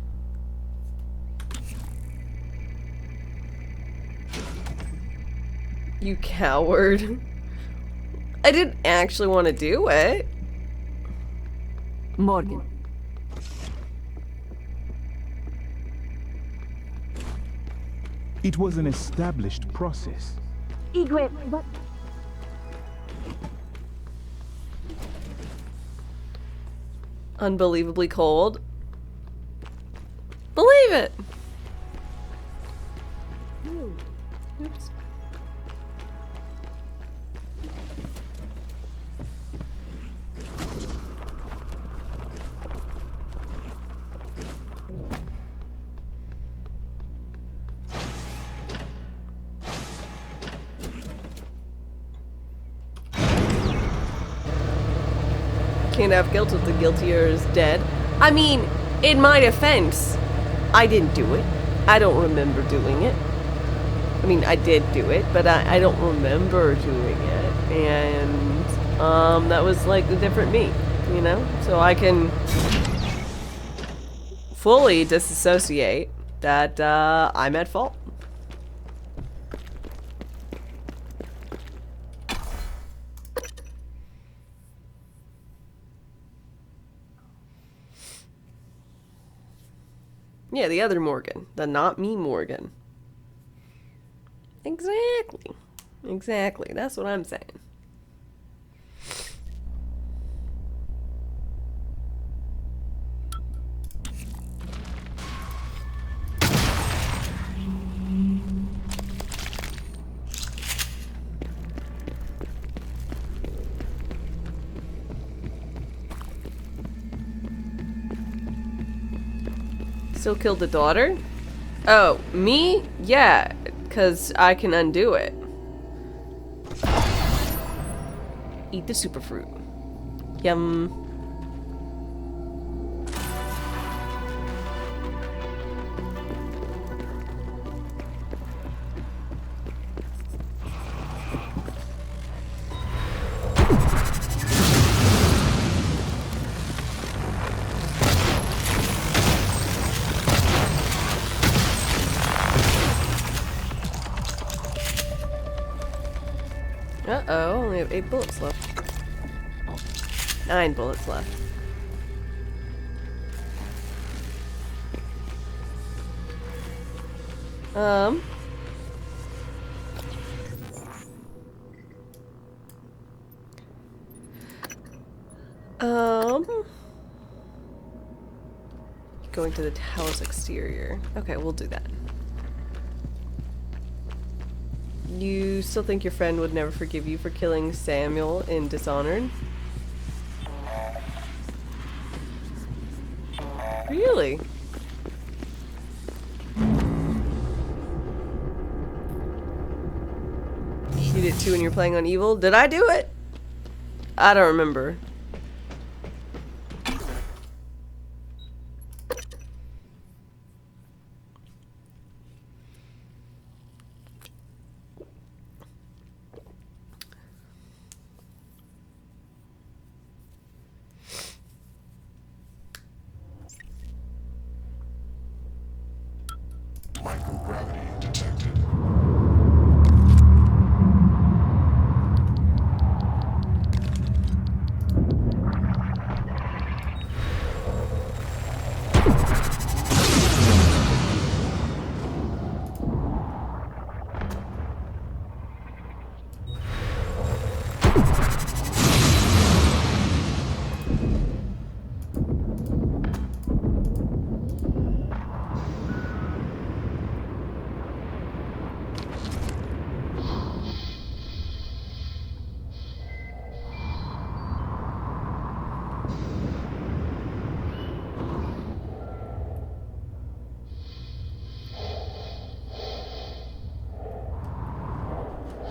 You coward. I didn't actually want to do it. Morgan. It was an established process. Igwe, but... Unbelievably cold. Believe it. Oops. Can't have guilt if the guiltier is dead. I mean, in my defense, I didn't do it. I don't remember doing it. I mean, I did do it, but I don't remember doing it. And that was like the different me, you know? So I can fully disassociate that I'm at fault. Yeah, the other Morgan. The not me Morgan. Exactly. Exactly. That's what I'm saying. Still killed the daughter? Oh, me? Yeah, because I can undo it. Eat the superfruit. Yum. Uh-oh, only have 8 bullets left. 9 bullets left. Going to the tower's exterior. Okay, we'll do that. You still think your friend would never forgive you for killing Samuel in Dishonored? Really? You did too when you're playing on Evil? Did I do it? I don't remember. Microgravity detected.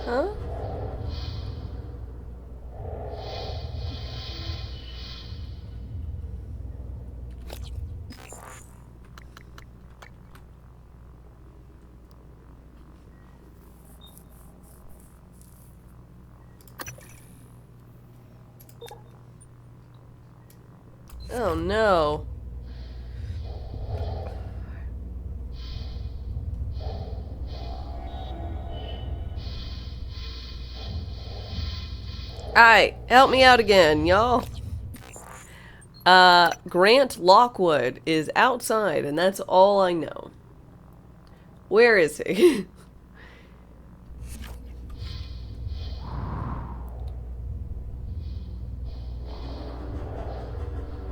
Huh? Oh no. Alright, help me out again, y'all. Grant Lockwood is outside, and that's all I know. Where is he?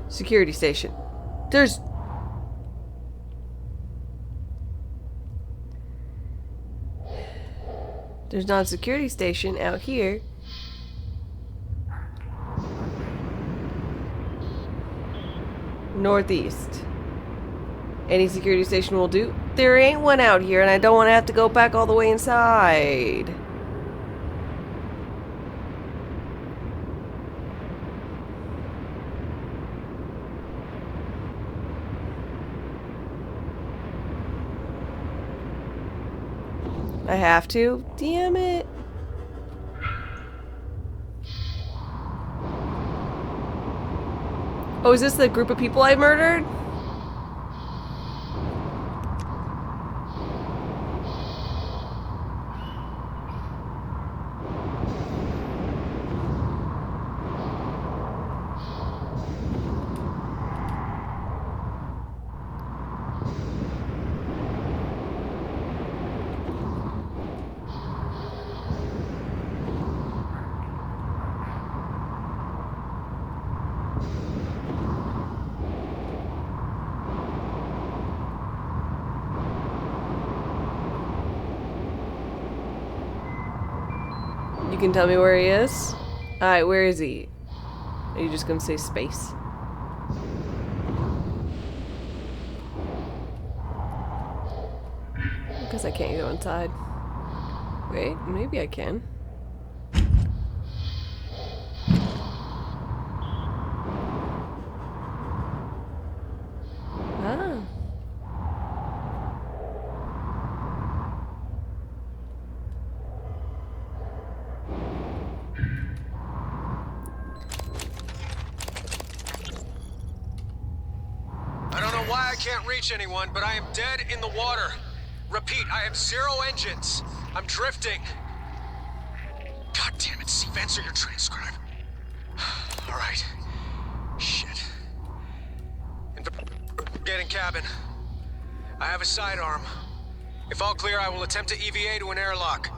Security station. There's not a security station out here. Northeast. Any security station will do. There ain't one out here, and I don't want to have to go back all the way inside. I have to? Damn it. Oh, is this the group of people I murdered? You can tell me where he is? Alright, where is he? Are you just gonna say space? Because I can't go inside. Wait, maybe I can. Ah. I don't know why I can't reach anyone, but I am dead in the water. Repeat, I have 0 engines. I'm drifting. God damn it, Steve, answer your transcribe. All right. Shit. Investigating cabin. I have a sidearm. If all clear, I will attempt to EVA to an airlock.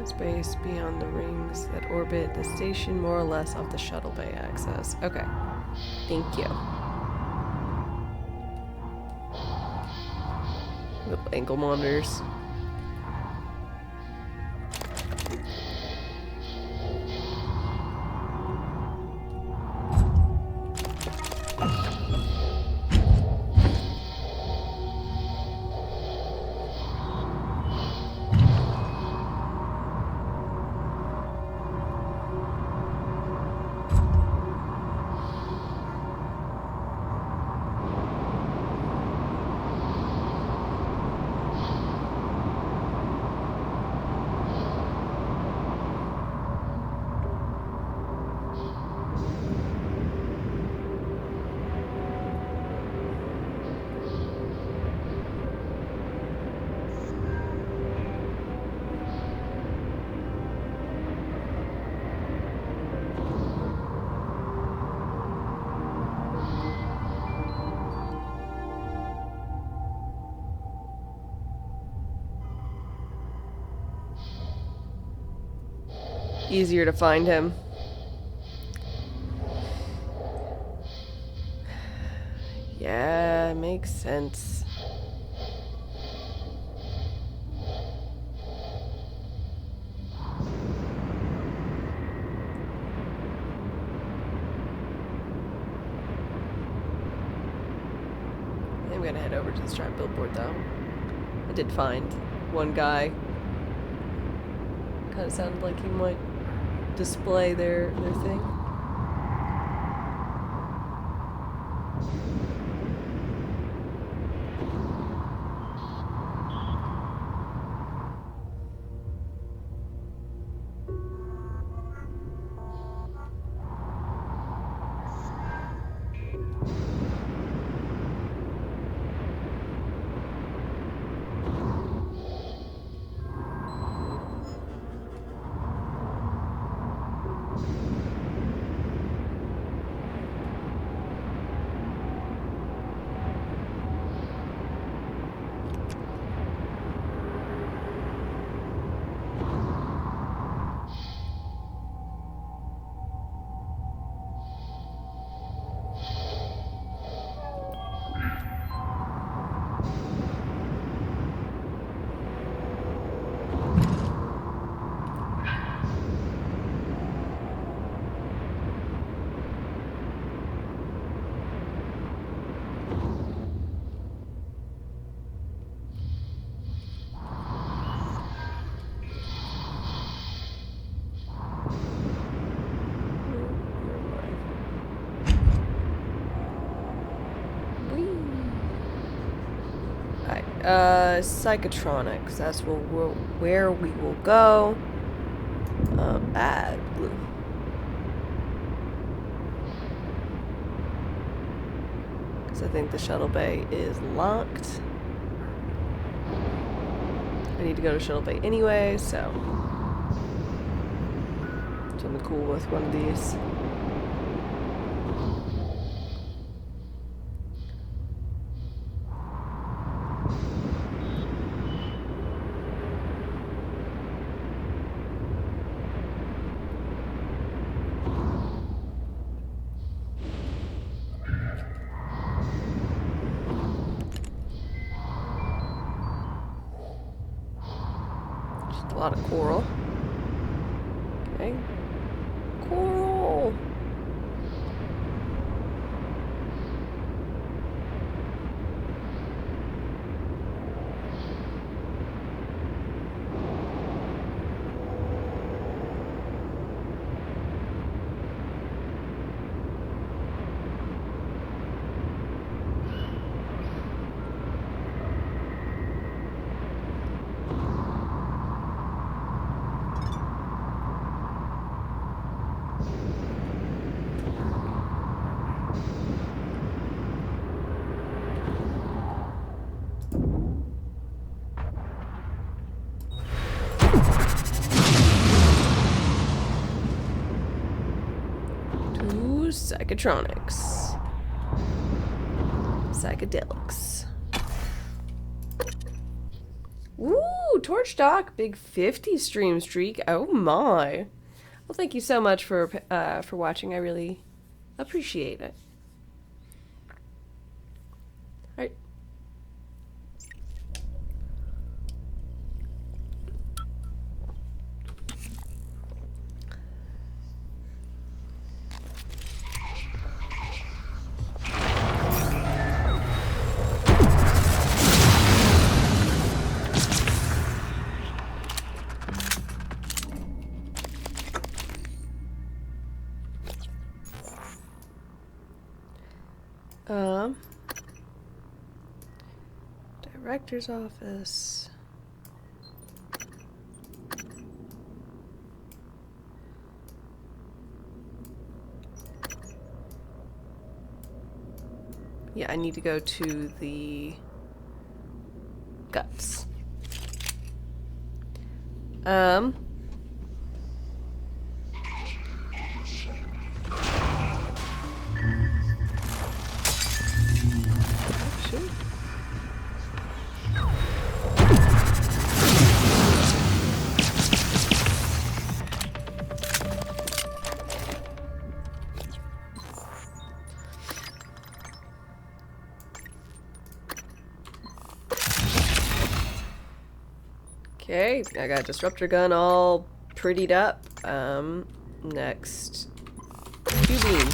Space beyond the rings that orbit the station, more or less off the shuttle bay access. Okay. Thank you. Little ankle monitors. easier to find him. Yeah, makes sense. I'm gonna head over to this giant billboard though. I did find one guy. Kind of sounded like he might display their thing. Psychotronics. That's where we will go. Blue. Because I think the shuttle bay is locked. I need to go to shuttle bay anyway, so something cool with one of these. A lot of coral. Okay. Coral! Psychotronics. Psychedelics. Woo! Torch Doc, big 50 stream streak. Oh my. Well, thank you so much for watching. I really appreciate it. Alright. Director's office. Yeah, I need to go to the guts. Okay, I got disruptor gun all prettied up. Next. Q-beam.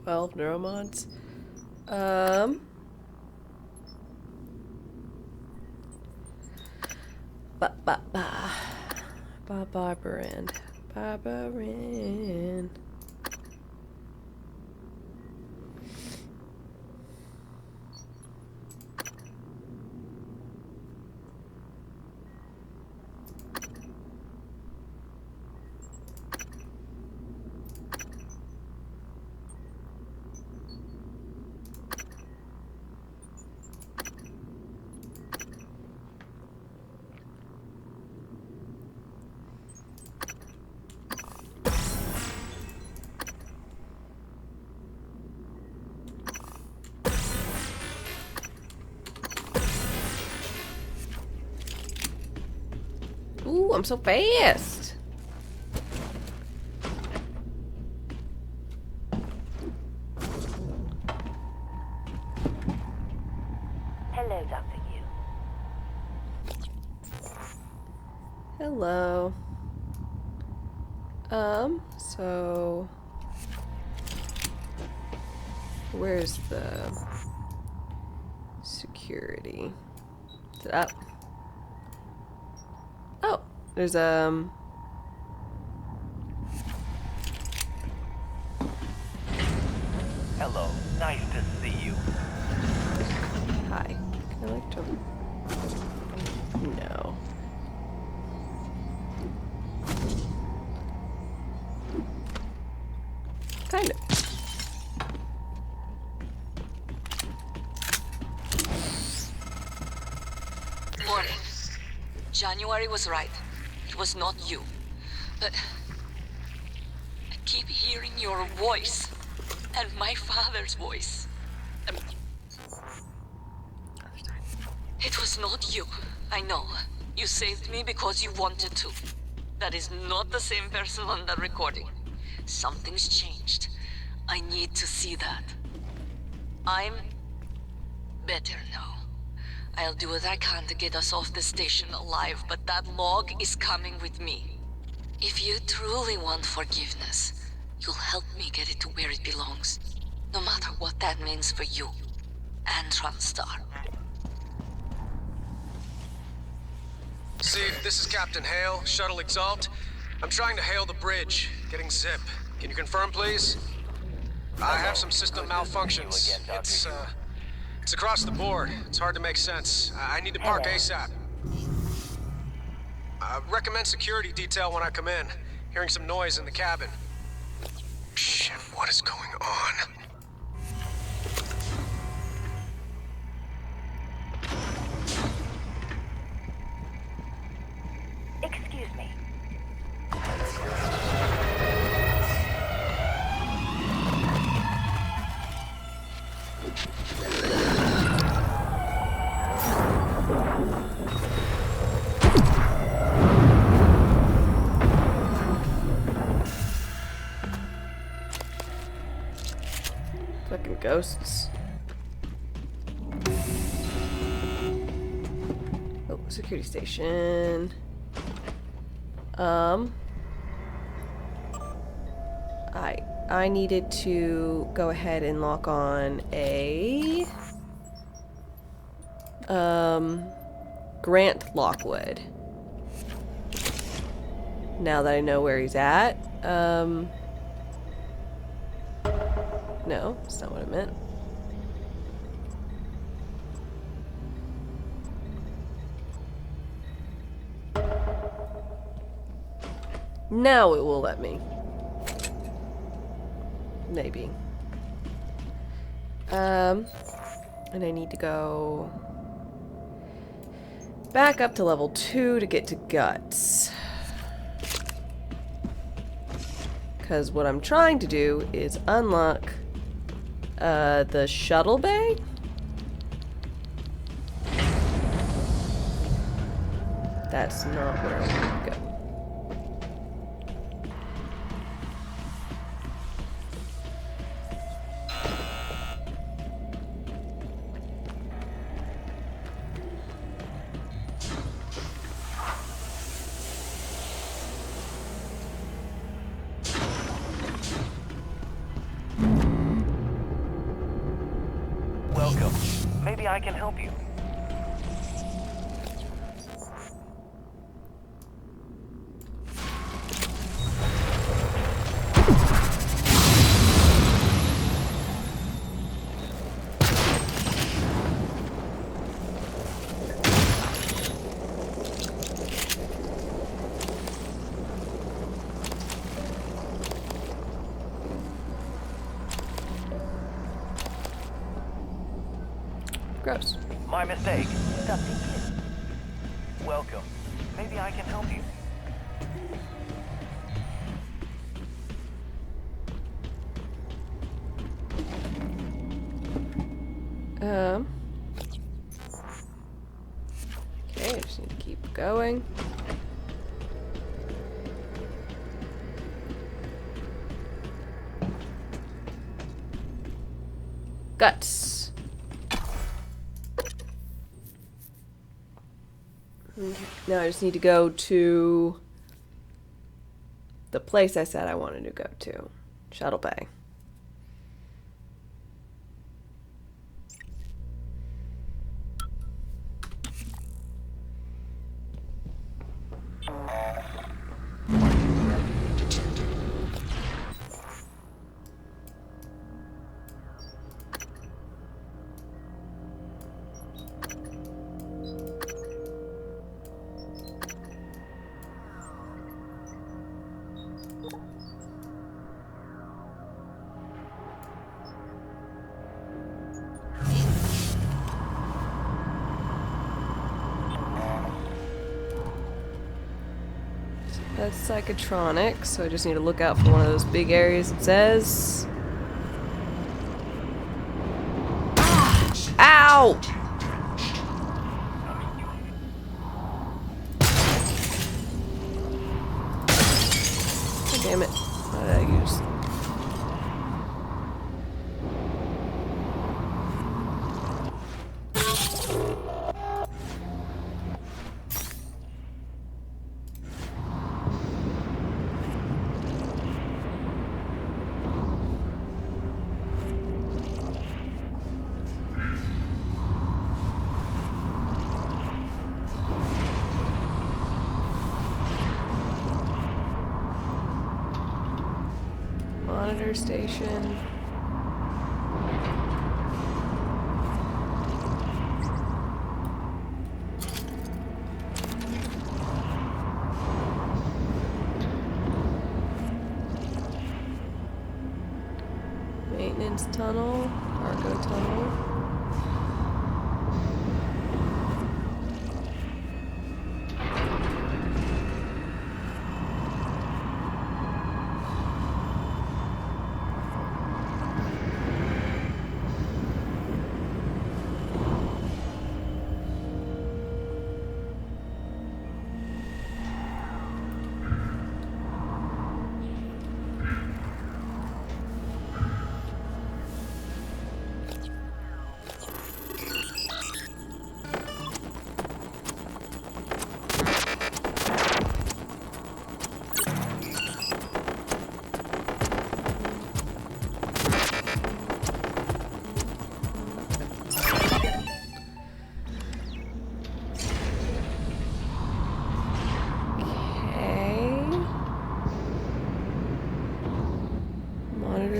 Neuromods. Barbarand. Ooh, I'm so fast. Hello, Dr. Yu. Hello. So where's the security? Is it up? Oh, there's Hello, nice to see you. Hi. Can I like to? No. Kind of. Morning. January was right. It was not you. But I keep hearing your voice. And my father's voice. It was not you. I know. You saved me because you wanted to. That is not the same person on the recording. Something's changed. I need to see that. I'm better now. I'll do what I can to get us off the station alive, but that log is coming with me. If you truly want forgiveness, you'll help me get it to where it belongs. No matter what that means for you and Transtar. See, this is Captain Hale, Shuttle Exalt. I'm trying to hail the bridge, getting zip. Can you confirm, please? I have some system malfunctions. It's across the board. It's hard to make sense. I need to park ASAP. Recommend security detail when I come in. Hearing some noise in the cabin. Shit, what is going on? Excuse me. Fucking ghosts. Oh, security station. I needed to go ahead and lock on a Grant Lockwood. Now that I know where he's at. No, that's not what I meant. Now it will let me. Maybe. And I need to go back up to level 2 to get to Guts. Because what I'm trying to do is unlock the shuttle bay. That's not where I want to go. Maybe I can help you. Gross. My mistake. Welcome. Maybe I can help you. Okay, I just need to keep going. Guts. Now I just need to go to the place I said I wanted to go to. Shuttle Bay. That's psychotronic, so I just need to look out for one of those big areas it says. Ow! Oh, damn it. What did I use? Monitor station. Maintenance tunnel, cargo tunnel.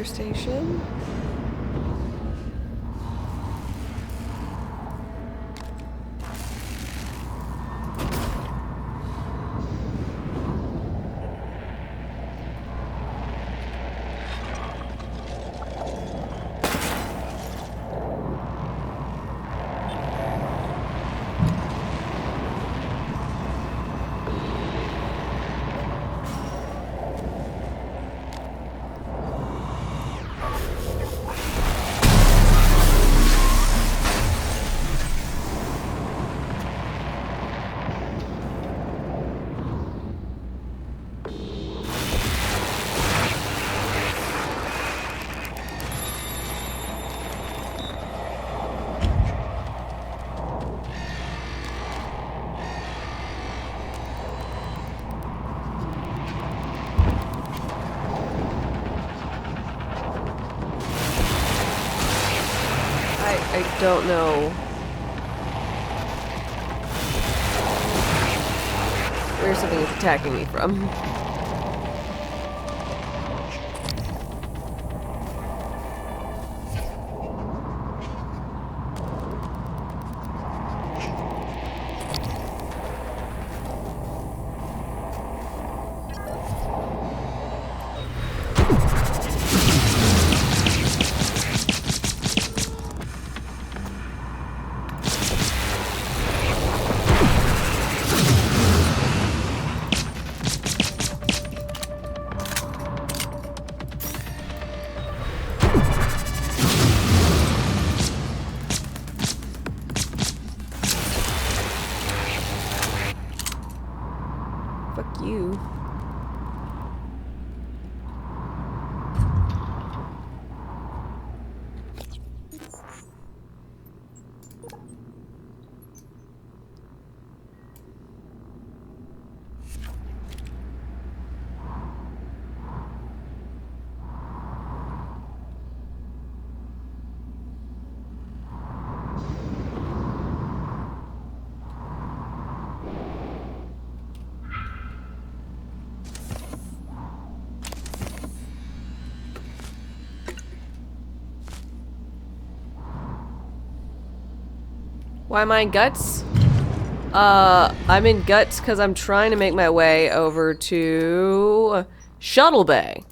Station. I don't know where something is attacking me from. Fuck you. Why am I in Guts? I'm in Guts because I'm trying to make my way over to Shuttle Bay.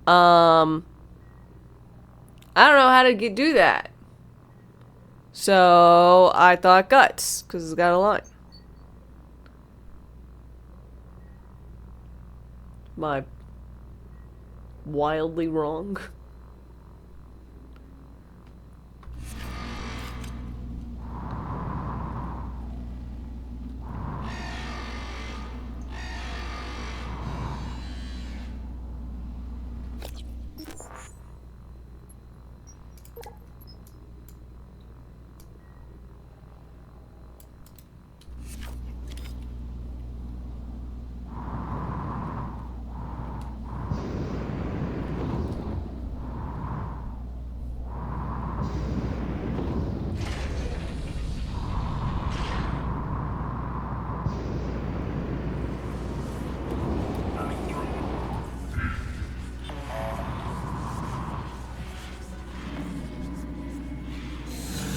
I don't know how to do that. So I thought Guts, because it's got a line. Am I wildly wrong?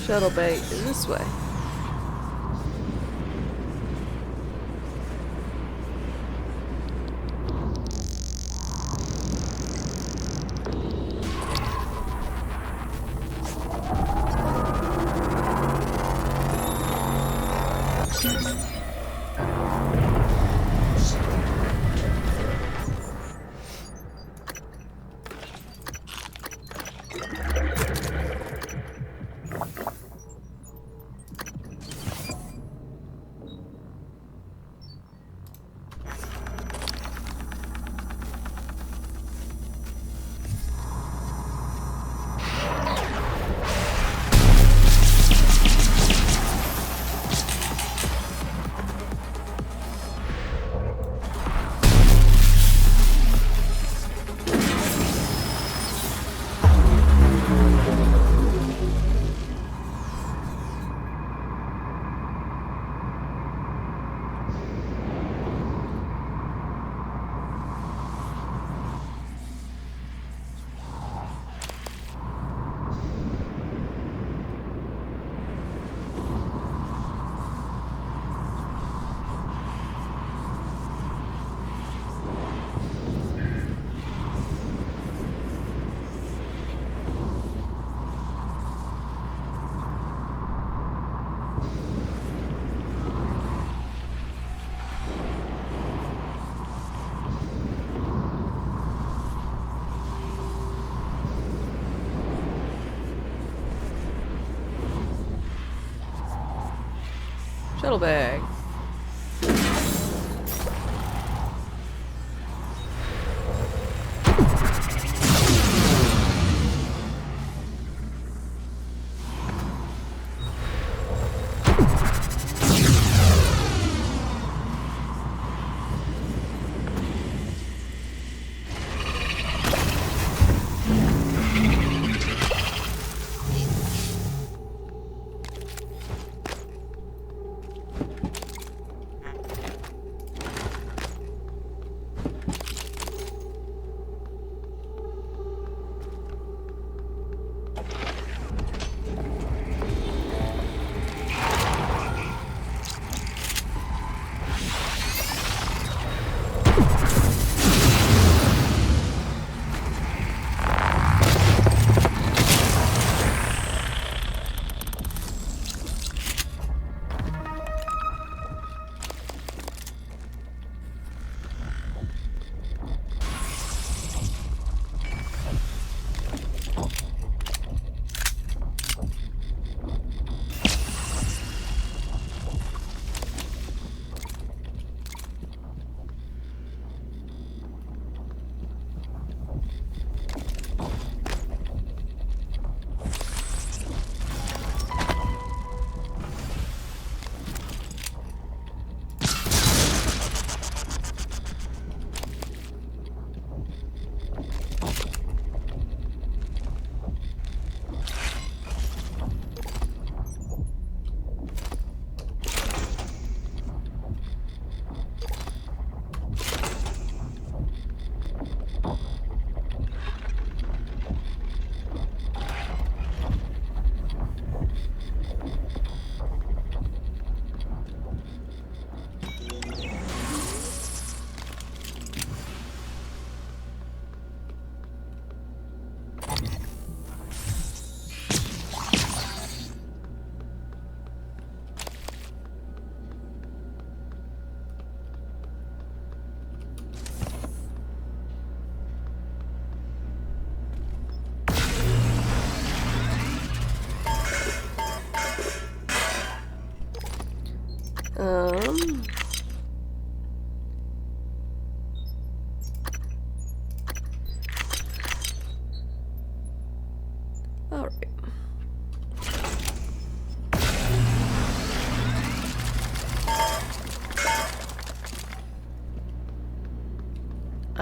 Shuttle Bay is this way. Shuttle bag.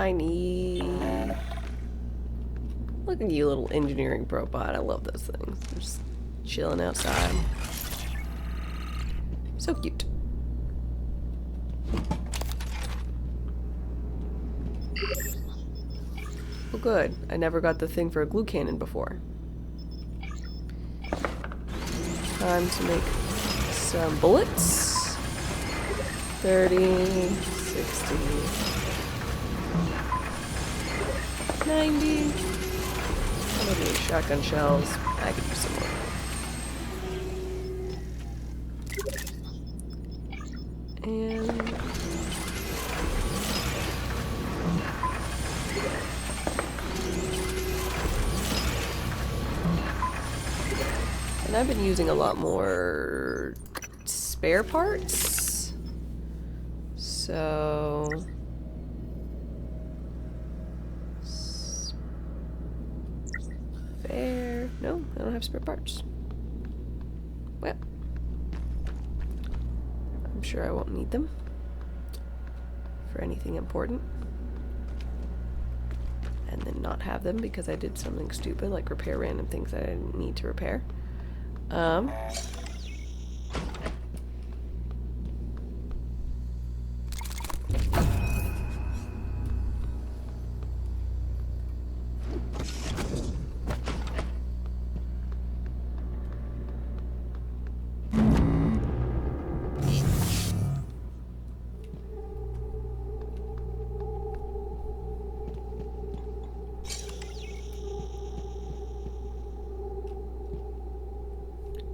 I need... Look at you, little engineering robot. I love those things. They're just chilling outside. So cute. Oh good. I never got the thing for a glue cannon before. Time to make some bullets. 30, 60, 90. I'm gonna need shotgun shells. I could use some more. And I've been using a lot more spare parts. So... Spare... No, I don't have spare parts. Well... I'm sure I won't need them for anything important. And then not have them because I did something stupid, like repair random things that I didn't need to repair.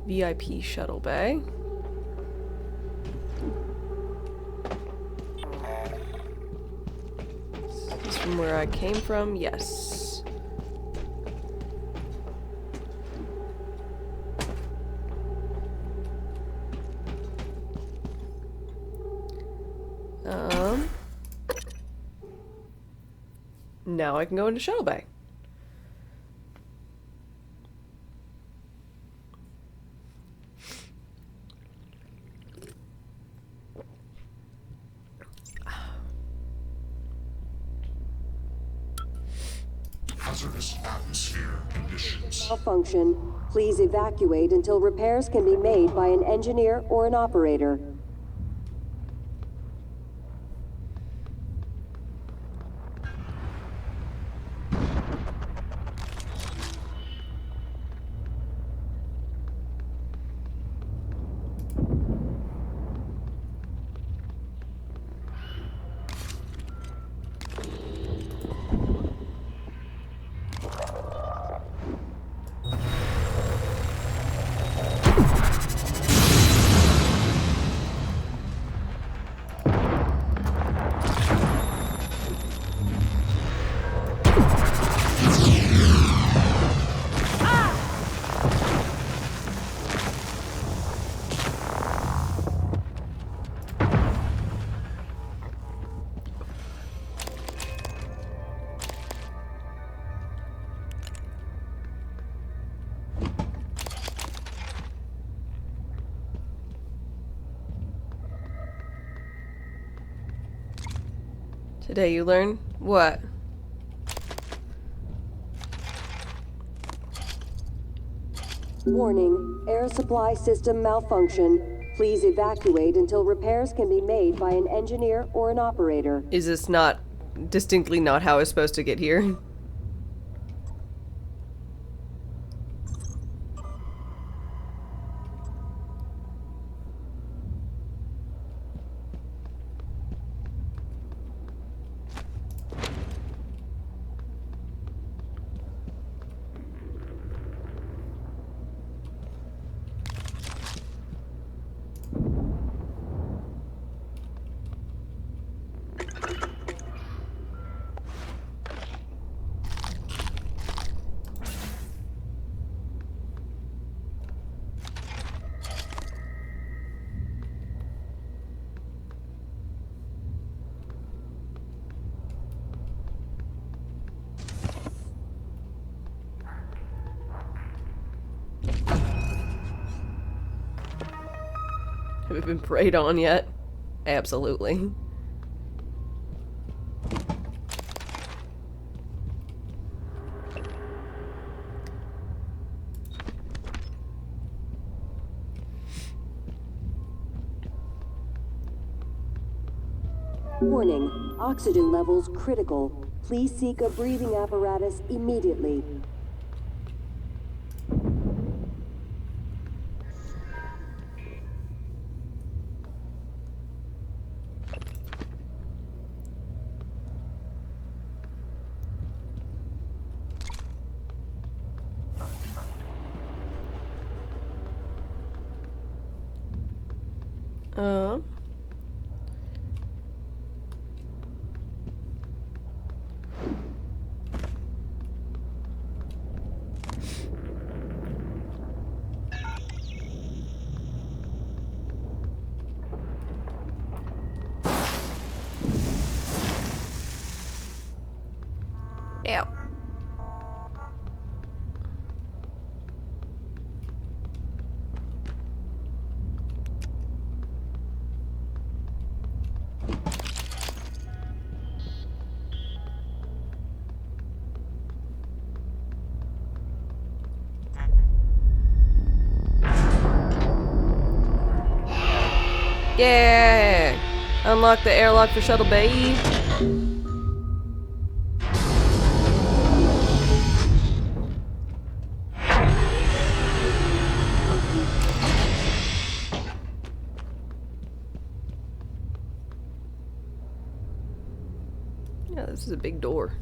VIP shuttle bay. Is this from where I came from? Yes. Now I can go into shuttle bay. Hazardous atmosphere conditions. Malfunction. Please evacuate until repairs can be made by an engineer or an operator. Today you learn what? Warning, air supply system malfunction. Please evacuate until repairs can be made by an engineer or an operator. Is this not distinctly not how I was supposed to get here? Have we been preyed on yet? Absolutely. Warning, oxygen levels critical. Please seek a breathing apparatus immediately. Ow. Yeah! Unlock the airlock for Shuttle Bay. Yeah, this is a big door.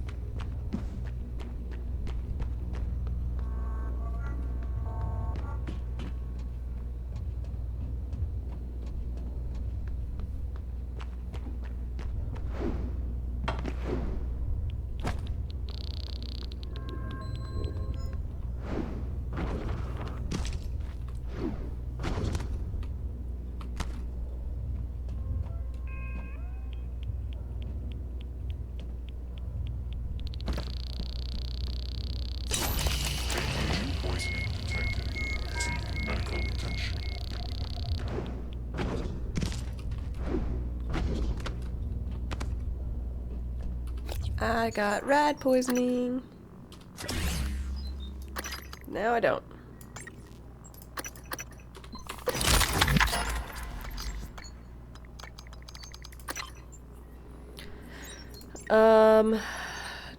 Poisoning detected. Seek medical attention. I got rat poisoning. No, I don't.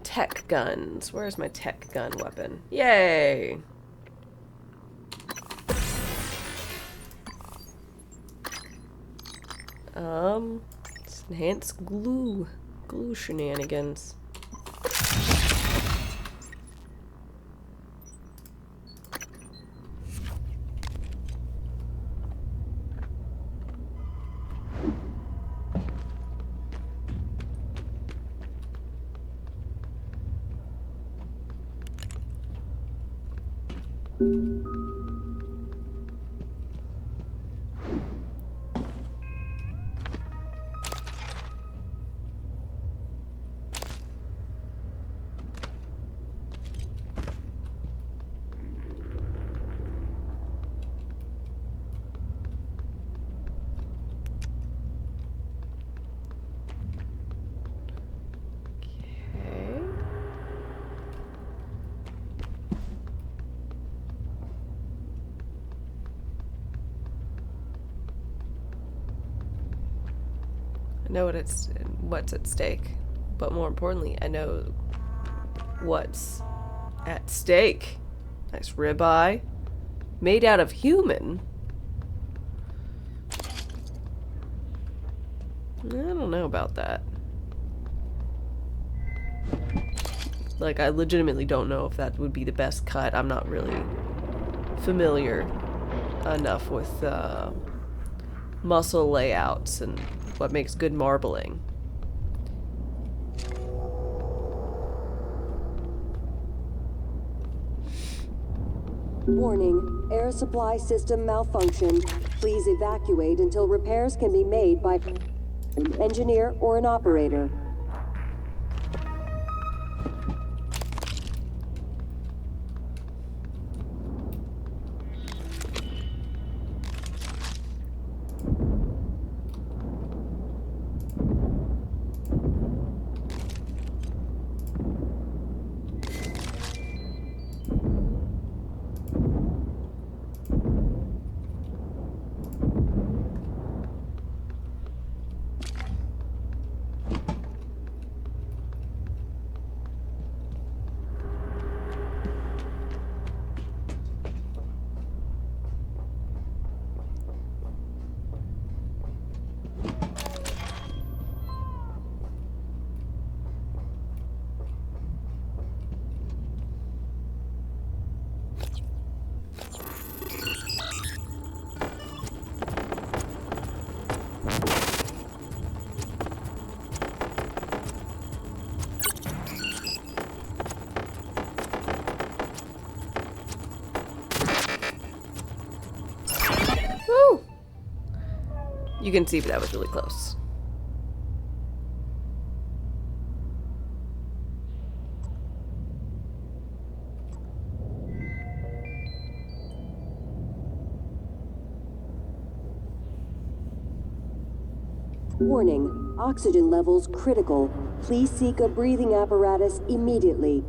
Tech guns. Where's my tech gun weapon? Yay! It's enhanced glue. Glue shenanigans. I know what's at stake, but more importantly, I know what's at stake. Nice ribeye, made out of human. I don't know about that. Like, I legitimately don't know if that would be the best cut. I'm not really familiar enough with muscle layouts and what makes good marbling. Warning, air supply system malfunctioned. Please evacuate until repairs can be made by an engineer or an operator. You can see that was really close. Warning, oxygen levels critical. Please seek a breathing apparatus immediately.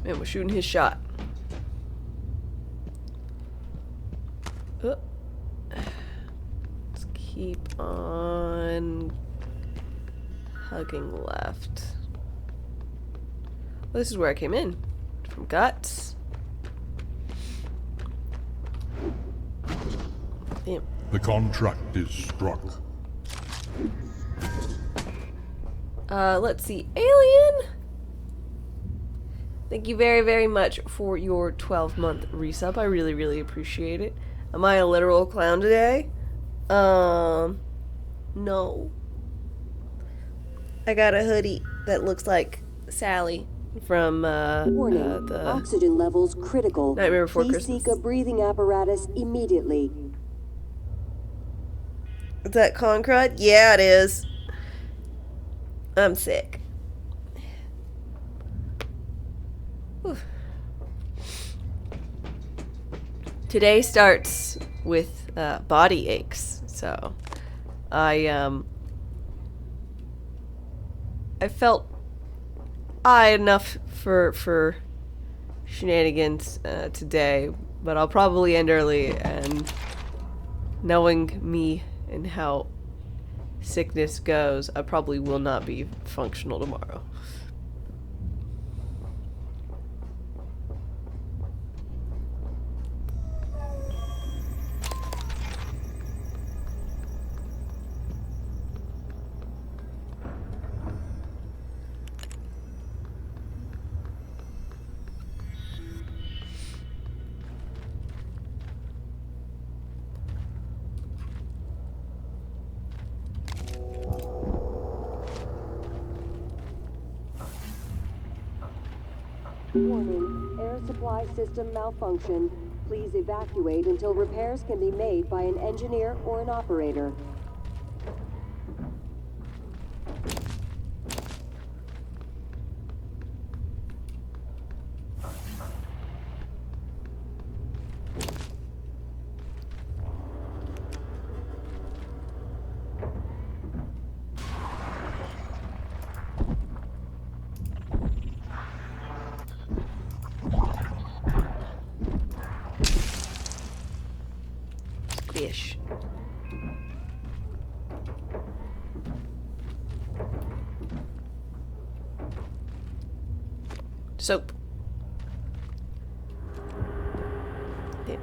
Man, we're shooting his shot. Let's keep on hugging left. Well, this is where I came in. From guts. Damn. The contract is struck. Let's see. Alien? Thank you very, very much for your 12-month resub. I really, really appreciate it. Am I a literal clown today? No. I got a hoodie that looks like Sally from Warning, the oxygen levels critical. Nightmare Before Please Christmas. seek a breathing apparatus immediately. Is that Concrud? Yeah, it is. I'm sick. Whew. Today starts with body aches, so I felt enough for shenanigans today, but I'll probably end early, and knowing me and how sickness goes, I probably will not be functional tomorrow. Warning, air supply system malfunction. Please evacuate until repairs can be made by an engineer or an operator. Fish. Soap. Yeah.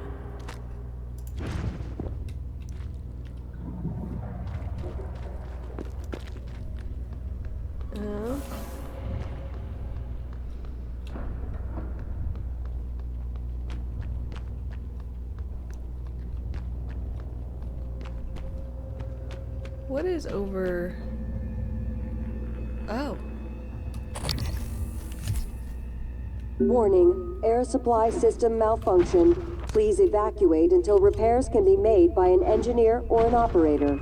What is over? Oh. Warning, air supply system malfunction. Please evacuate until repairs can be made by an engineer or an operator.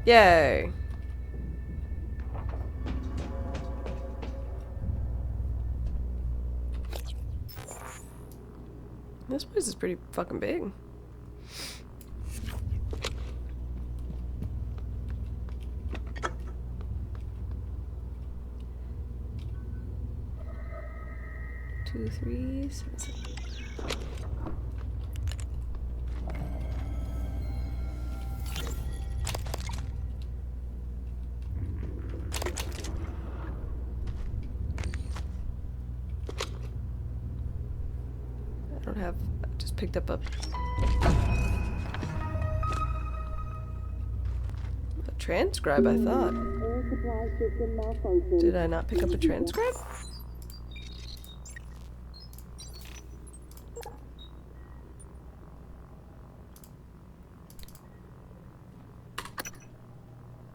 Yay. This place is pretty fucking big. 2, 3, 7, 7. I don't have. I just picked up a transcribe, I thought. Did I not pick up a transcribe?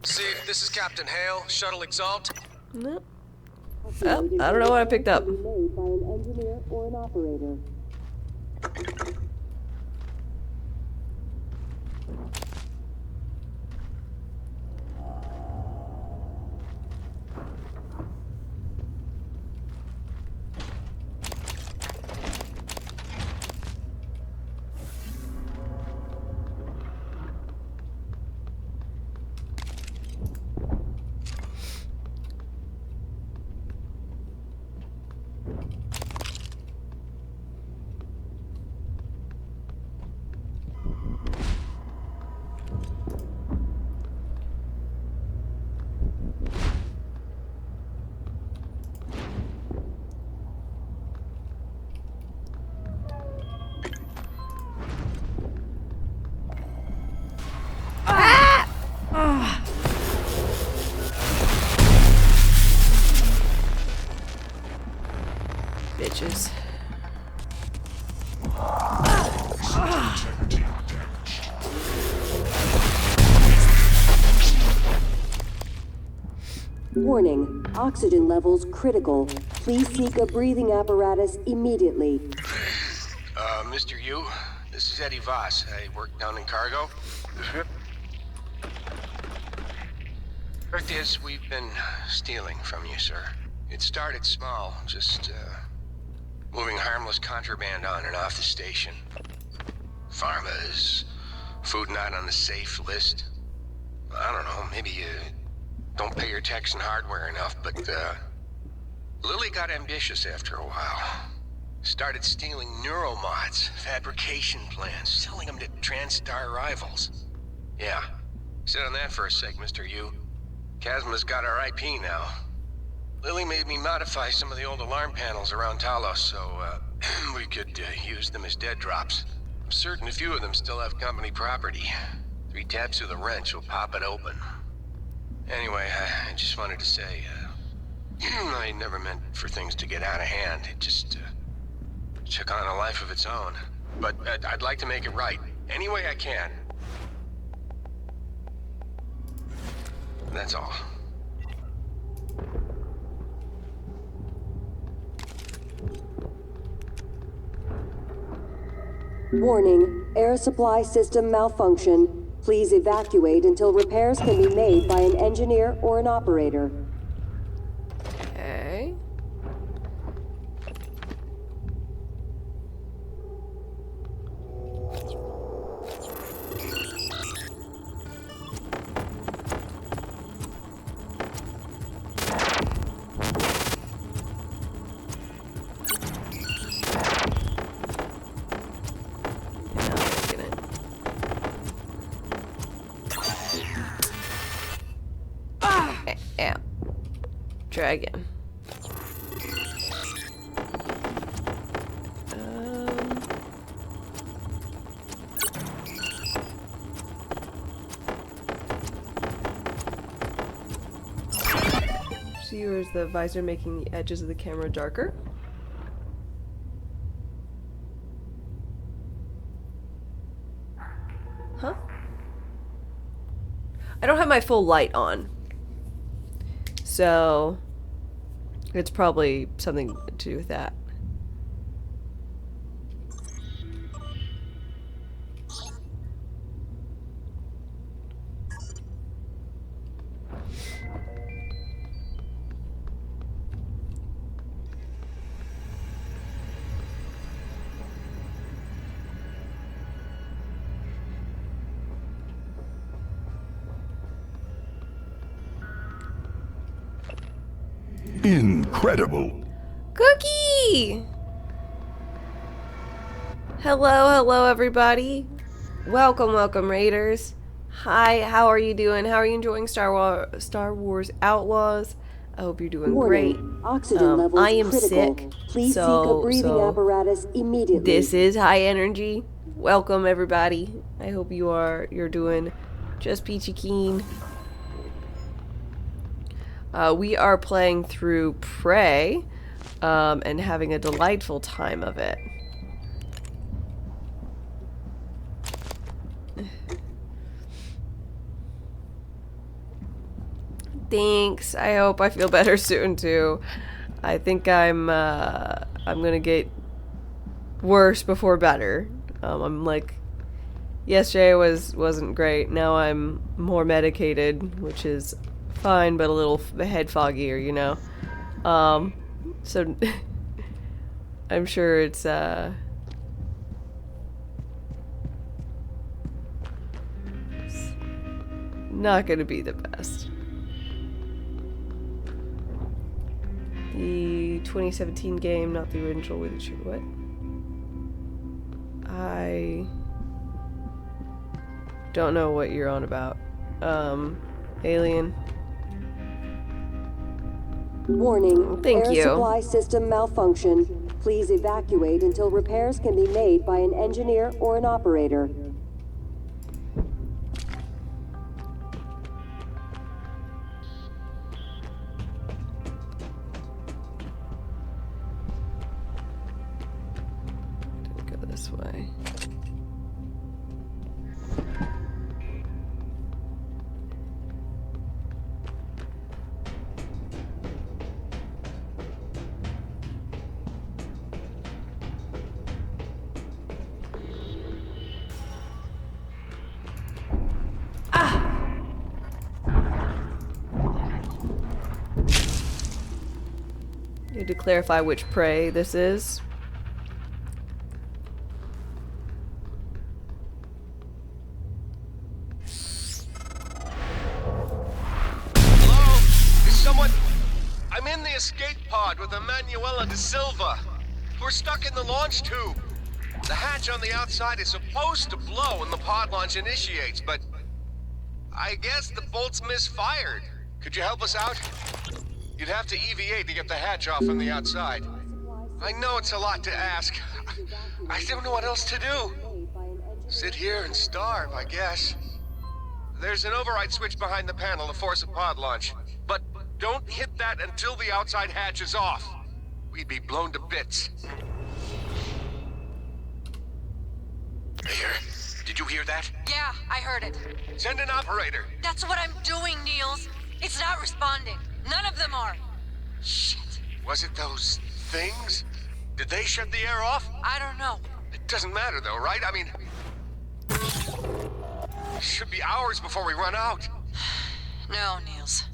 See, this is Captain Hale, Shuttle Exalt. Nope. Oh, I don't know what I picked up. Made by an engineer or an operator. Bitches. Warning, oxygen levels critical. Please seek a breathing apparatus immediately. Mr. Yu, this is Eddie Voss. I work down in cargo. Fact is, we've been stealing from you, sir. It started small, just, moving harmless contraband on and off the station. Pharmas, food not on the safe list. I don't know, maybe you don't pay your techs and hardware enough, but, Lily got ambitious after a while. Started stealing neuromods, fabrication plans, selling them to TranStar rivals. Yeah, sit on that for a sec, Mr. Yu. Chasma's got our IP now. Lily made me modify some of the old alarm panels around Talos so, we could use them as dead drops. I'm certain a few of them still have company property. 3 taps with a wrench will pop it open. Anyway, I just wanted to say, I never meant for things to get out of hand. It just, took on a life of its own. But I'd like to make it right, any way I can. That's all. Warning, air supply system malfunction. Please evacuate until repairs can be made by an engineer or an operator. Okay. Yeah. Try again. See, or is the visor making the edges of the camera darker? Huh? I don't have my full light on. So, it's probably something to do with that. Incredible. Cookie! Hello everybody. Welcome Raiders. Hi, how are you doing? How are you enjoying Star Wars Outlaws? I hope you're doing great. Oxygen levels I am critical. sick, Please seek a breathing apparatus immediately. This is high energy. Welcome everybody. I hope you're doing just peachy keen. We are playing through Prey and having a delightful time of it. Thanks. I hope I feel better soon too. I think I'm gonna get worse before better. I'm like, yesterday wasn't great. Now I'm more medicated, which is fine, but a little head foggier, you know. So I'm sure it's not gonna be the best. The 2017 game, not the original with the what? I don't know what you're on about. Alien. Warning. Thank Air you. supply system malfunction. Please evacuate until repairs can be made by an engineer or an operator. Didn't go this way. Need to clarify which prey this is. Hello? Is someone... I'm in the escape pod with Emanuela de Silva. We're stuck in the launch tube. The hatch on the outside is supposed to blow when the pod launch initiates, but... I guess the bolt's misfired. Could you help us out? You'd have to EVA to get the hatch off from the outside. I know it's a lot to ask. I don't know what else to do. Sit here and starve, I guess. There's an override switch behind the panel to force a pod launch. But don't hit that until the outside hatch is off. We'd be blown to bits. Here. Did you hear that? Yeah, I heard it. Send an operator. That's what I'm doing, Niels. It's not responding. None of them are. Shit. Was it those things? Did they shut the air off? I don't know. It doesn't matter though, right? I mean... It should be hours before we run out. No, Niels.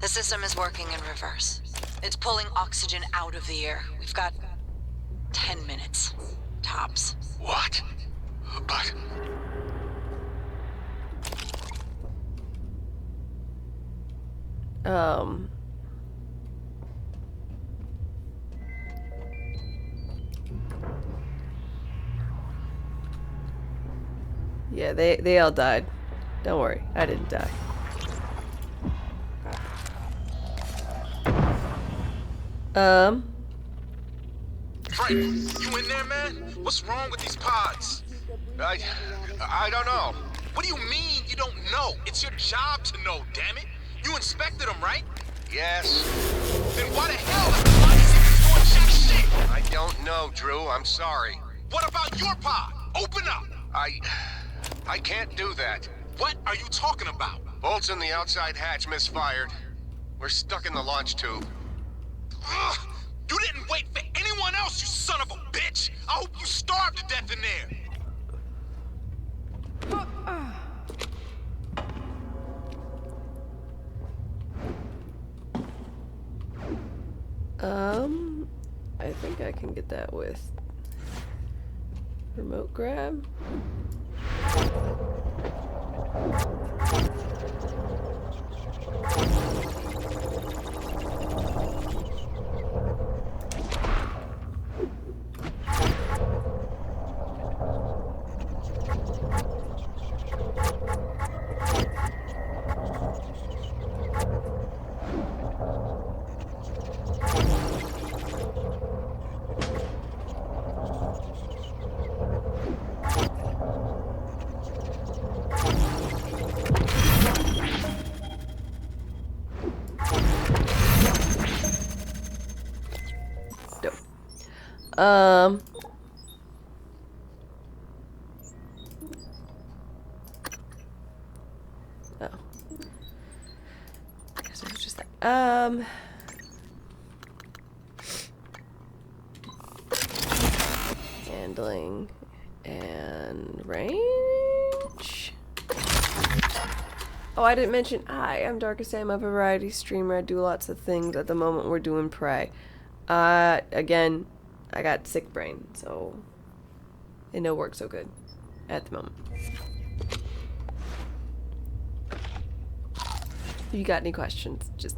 The system is working in reverse. It's pulling oxygen out of the air. We've got 10 minutes. Tops. What? But... Yeah, they all died. Don't worry, I didn't die. Frank, you in there, man? What's wrong with these pods? I don't know. What do you mean you don't know? It's your job to know, damn it. You inspected them, right? Yes. Then why the hell is the pod doing jack shit? I don't know, Drew. I'm sorry. What about your pod? Open up. I can't do that. What are you talking about? Bolts in the outside hatch misfired. We're stuck in the launch tube. Ugh! You didn't wait for anyone else, you son of a bitch! I hope you starve to death in there! I think I can get that with remote grab. Oh. I guess it was just that. Handling and range. Oh, I didn't mention. Hi, I'm Darkest Dame. I'm a variety streamer. I do lots of things. At the moment, we're doing Prey. Again, I got sick brain, so it no work so good at the moment. If you got any questions, just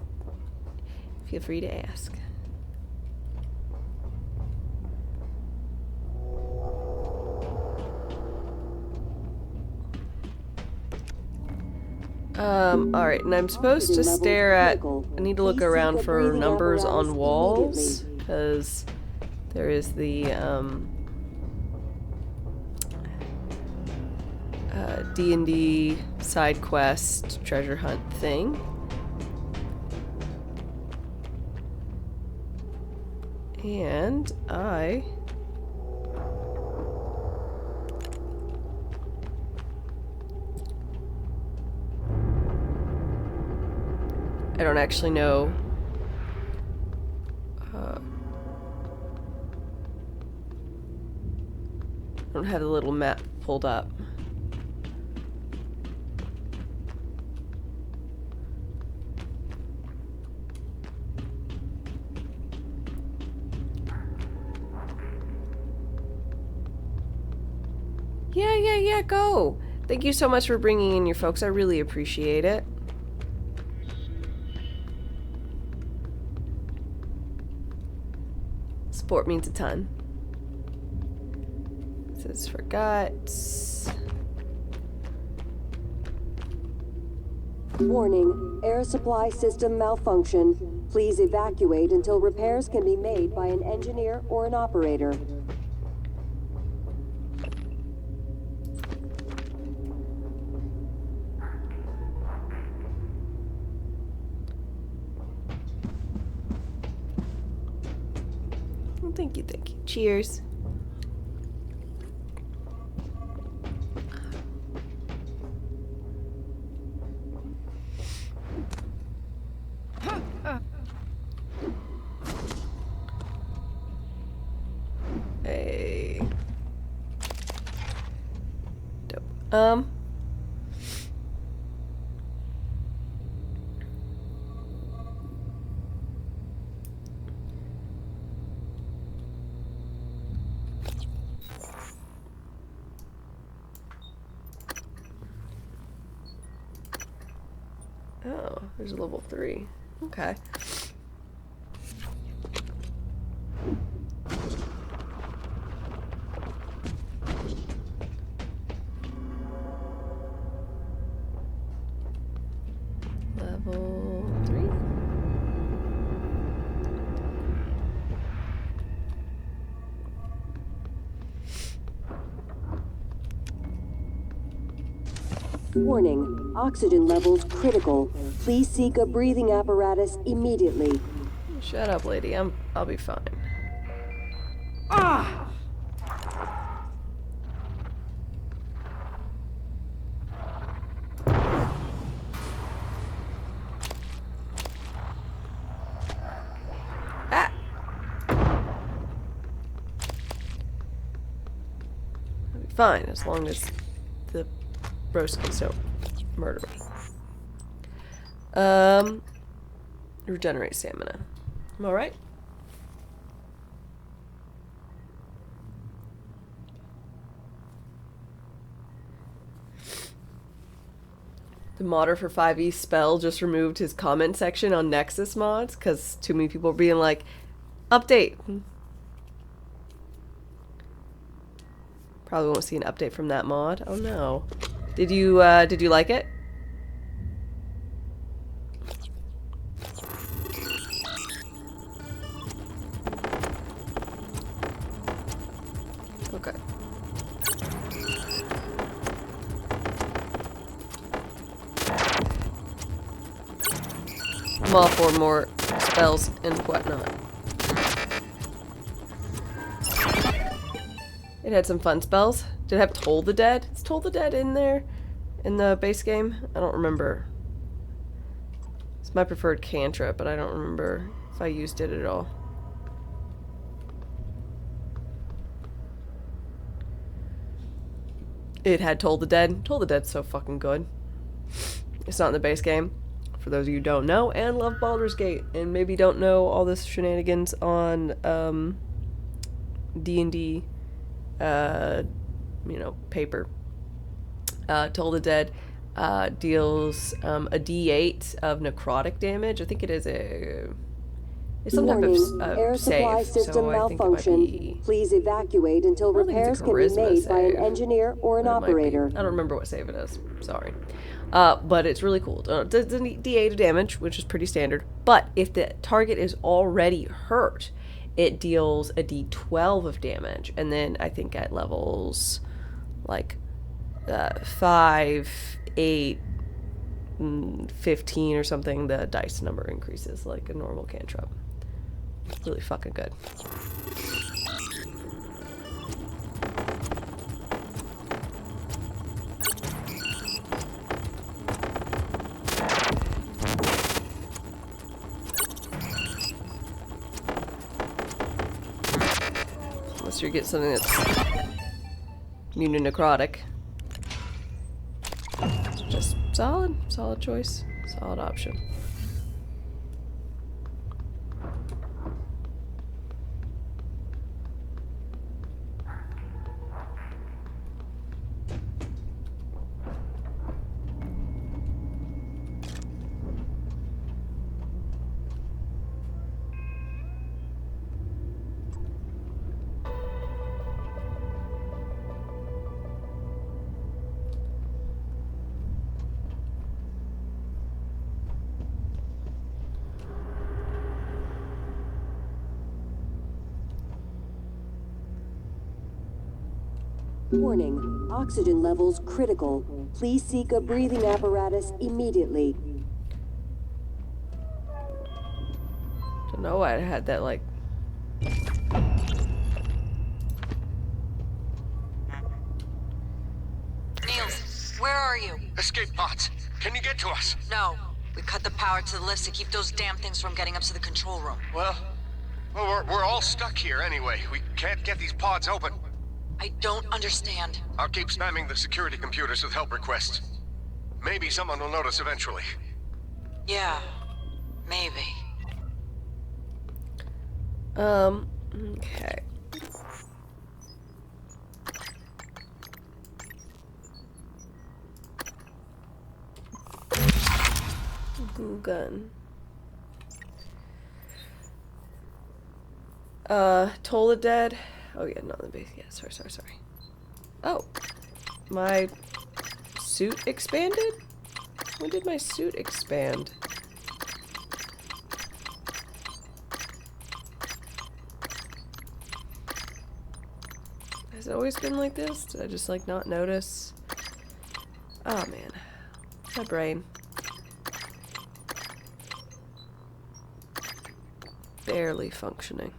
feel free to ask. Alright, and I'm supposed to stare at... I need to look around for numbers on walls, because there is the, D&D side quest treasure hunt thing. And I don't actually know. I don't have the little map pulled up. Yeah, go! Thank you so much for bringing in your folks. I really appreciate it. Support means a ton. This forgot. Warning, air supply system malfunction. Please evacuate until repairs can be made by an engineer or an operator. Thank you. Cheers. Hey. Dope. Oh, there's a level 3. Okay. Level 3. Warning, oxygen levels critical. Please seek a breathing apparatus immediately. Shut up, lady. I'll be fine. Ah! I'll be fine as long as the broskies don't murder me. Regenerate stamina. I'm alright. The modder for 5e spell just removed his comment section on Nexus mods because too many people were being like, update. Probably won't see an update from that mod. Oh no. Did you like it? Okay. I'm all for more spells and whatnot. It had some fun spells. Did it have Toll the Dead? Is Toll the Dead in there? In the base game? I don't remember. It's my preferred cantrip, but I don't remember if I used it at all. It had Toll the Dead. Toll the Dead's so fucking good. It's not in the base game. For those of you who don't know and love Baldur's Gate and maybe don't know all this shenanigans on D&D, you know, paper. Toll the Dead deals a D8 of necrotic damage. I think it is it's some Warning, type of air supply save. system So I think it might malfunction. be. Please evacuate until I don't think it's repairs a can be charisma made by an save. engineer or an It might be. operator. I don't remember what save it is. Sorry. But it's really cool. It's a D8 of damage, which is pretty standard. But if the target is already hurt, it deals a D12 of damage. And then I think at levels like 5, 8, 15 or something, the dice number increases like a normal cantrip. Really fucking good. Unless you get something that's immune to necrotic. It's just solid choice, solid option. Warning, oxygen levels critical. Please seek a breathing apparatus immediately. Don't know why I had that like. Niels, where are you? Escape pods. Can you get to us? No. We cut the power to the lifts to keep those damn things from getting up to the control room. Well, we're all stuck here anyway. We can't get these pods open. I don't understand. I'll keep spamming the security computers with help requests. Maybe someone will notice eventually. Yeah, maybe. Okay. Glue gun. Toll the Dead. Oh yeah, not in the base. Yeah, sorry. Oh, my suit expanded? When did my suit expand? Has it always been like this? Did I just like not notice? Oh man, my brain. Barely functioning.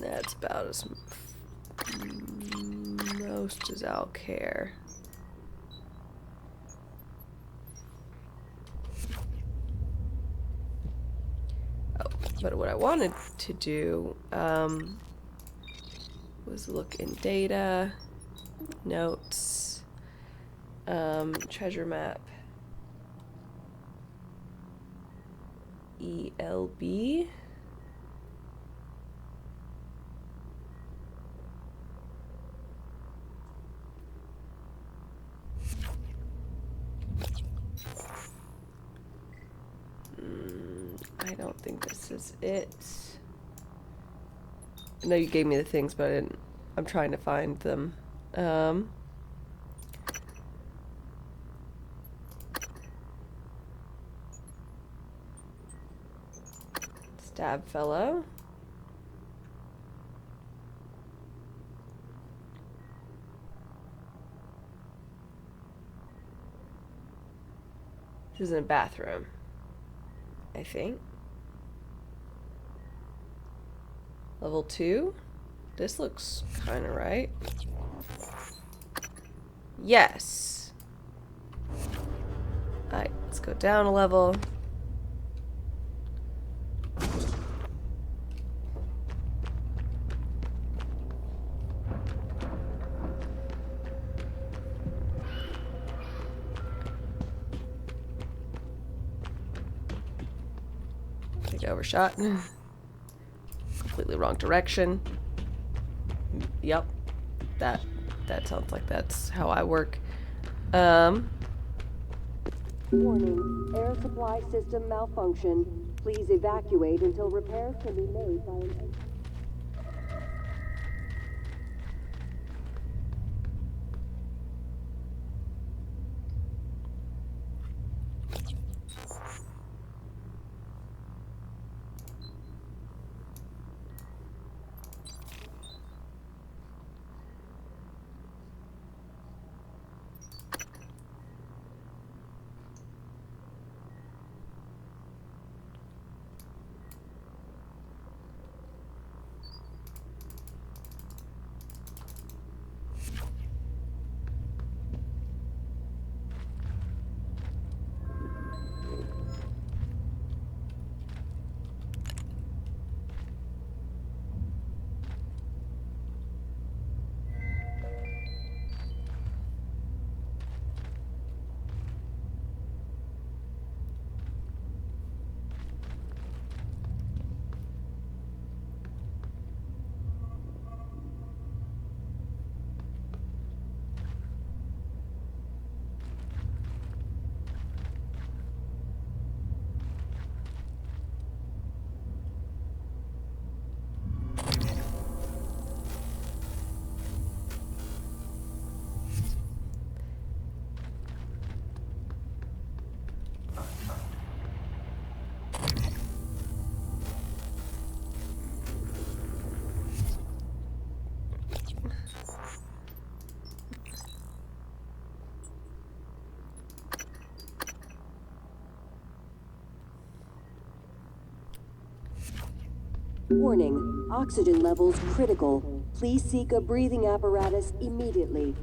That's about as most as I'll care. Oh, but what I wanted to do was look in data, notes, treasure map, ELB. I don't think this is it. I know you gave me the things, but I didn't. I'm trying to find them. Stab fellow. This is a bathroom, I think. Level 2? This looks kind of right. Yes. Alright, let's go down a level. I think I overshot. Completely wrong direction. Yep. That sounds like that's how I work. Warning, air supply system malfunction. Please evacuate until repairs can be made by an... Warning, oxygen levels critical. Please seek a breathing apparatus immediately.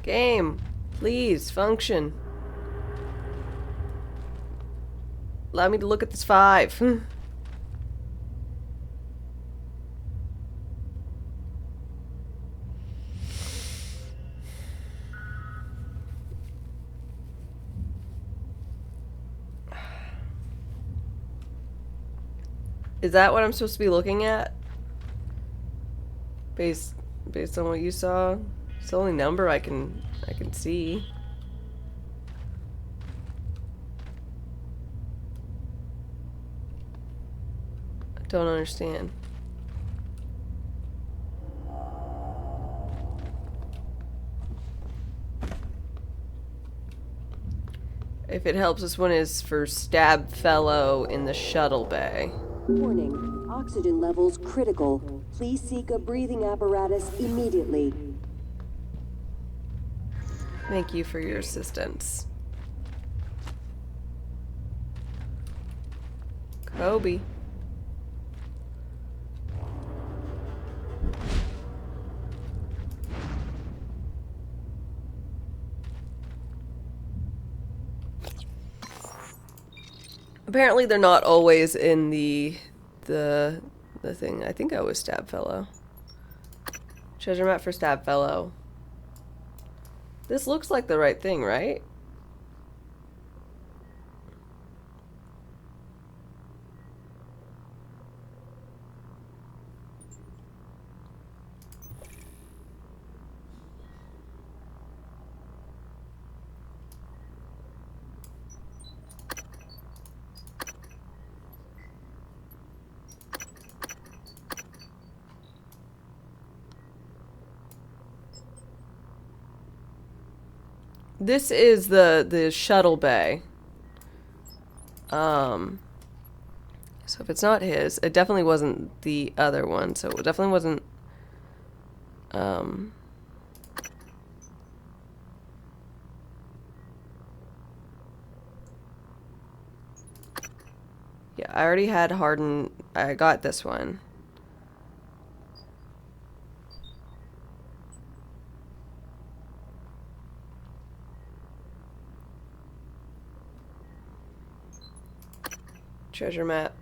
Game, please function. Allow me to look at this 5. Is that what I'm supposed to be looking at? Based on what you saw? It's the only number I can see. I don't understand. If it helps, this one is for Stab Fellow in the shuttle bay. Warning, oxygen levels critical. Please seek a breathing apparatus immediately. Thank you for your assistance. Kobe. Apparently they're not always in the thing. I think I was Stab Fellow. Treasure map for Stab Fellow. This looks like the right thing, right? This is the shuttle bay. So if it's not his, it definitely wasn't the other one. So it definitely wasn't. Yeah, I already had Harden. I got this one. Treasure map.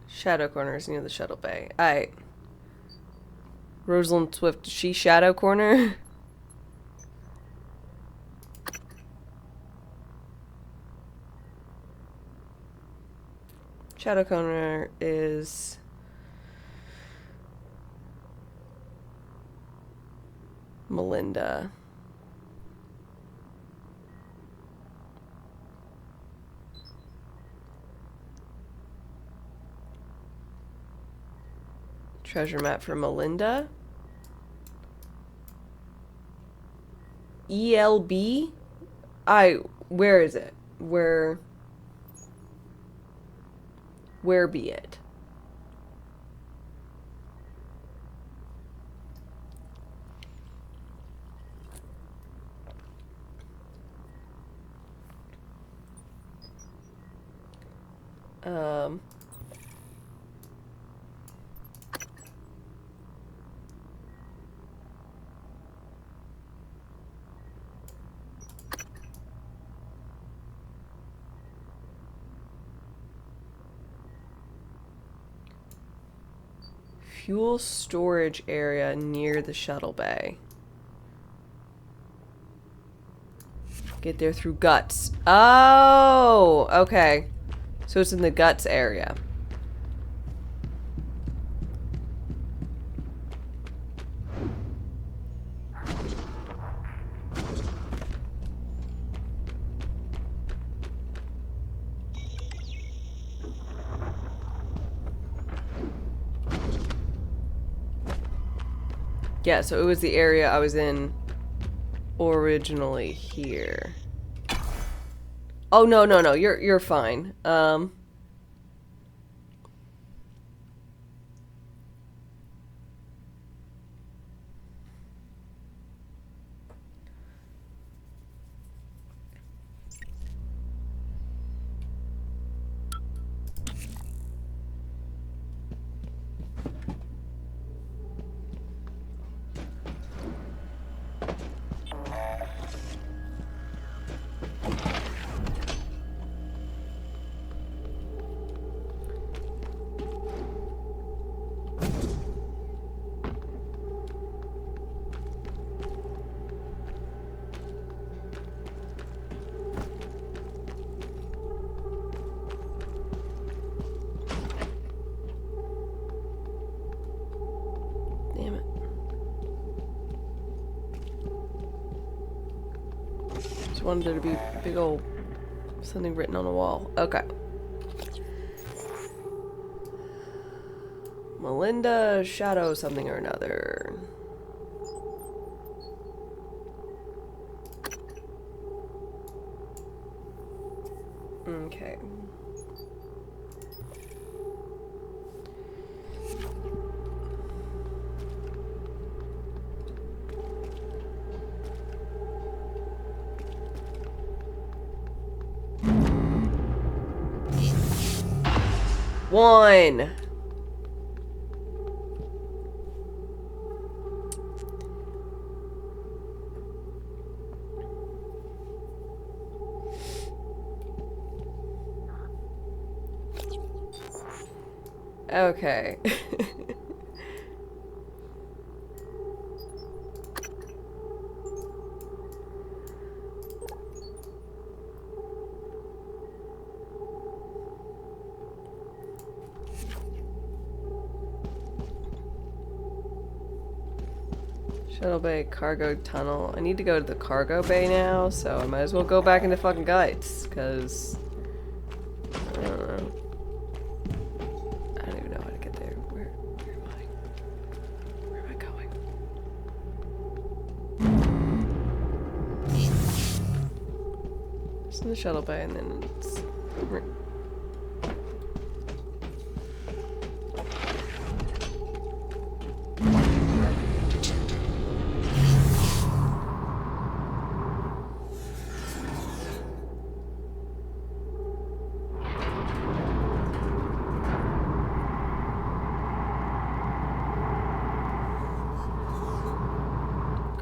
Shadow corner is near the shuttle bay. Alright. Rosalind Swift, she shadow corner? Shadow corner is... Melinda. Treasure map for Melinda. ELB? Where is it? Where be it? Fuel storage area near the shuttle bay. Get there through guts. Oh, okay. So it's in the guts area. Yeah, so it was the area I was in originally here. Oh, no, no, no, you're fine. Damn it. Just wanted there to be big old something written on the wall. Okay. Melinda Shadow something or another. Okay. One. Okay. Shuttle bay, cargo tunnel. I need to go to the cargo bay now, so I might as well go back into fucking guides, because I don't know. I don't even know how to get there. Where am I? Where am I going? It's in the shuttle bay, and then it's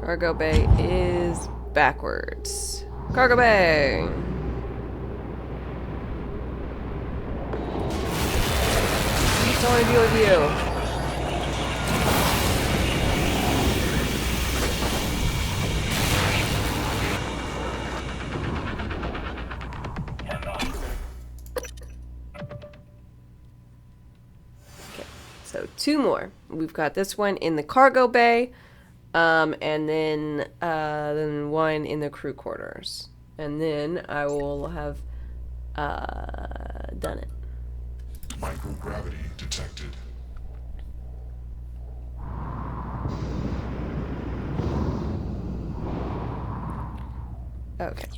cargo bay is backwards. Cargo bay! I don't want to deal with you. Okay, so 2 more. We've got this one in the cargo bay. And then 1 in the crew quarters. And then I will have, done it. Microgravity detected. Okay.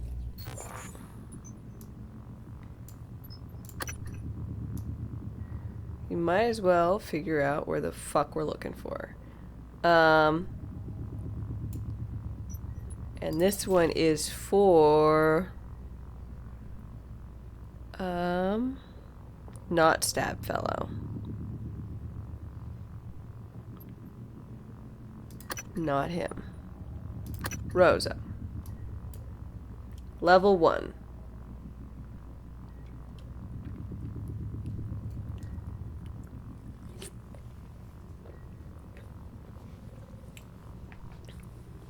You might as well figure out where the fuck we're looking for. And this one is for not Stab Fellow. Not him. Rosa. Level 1.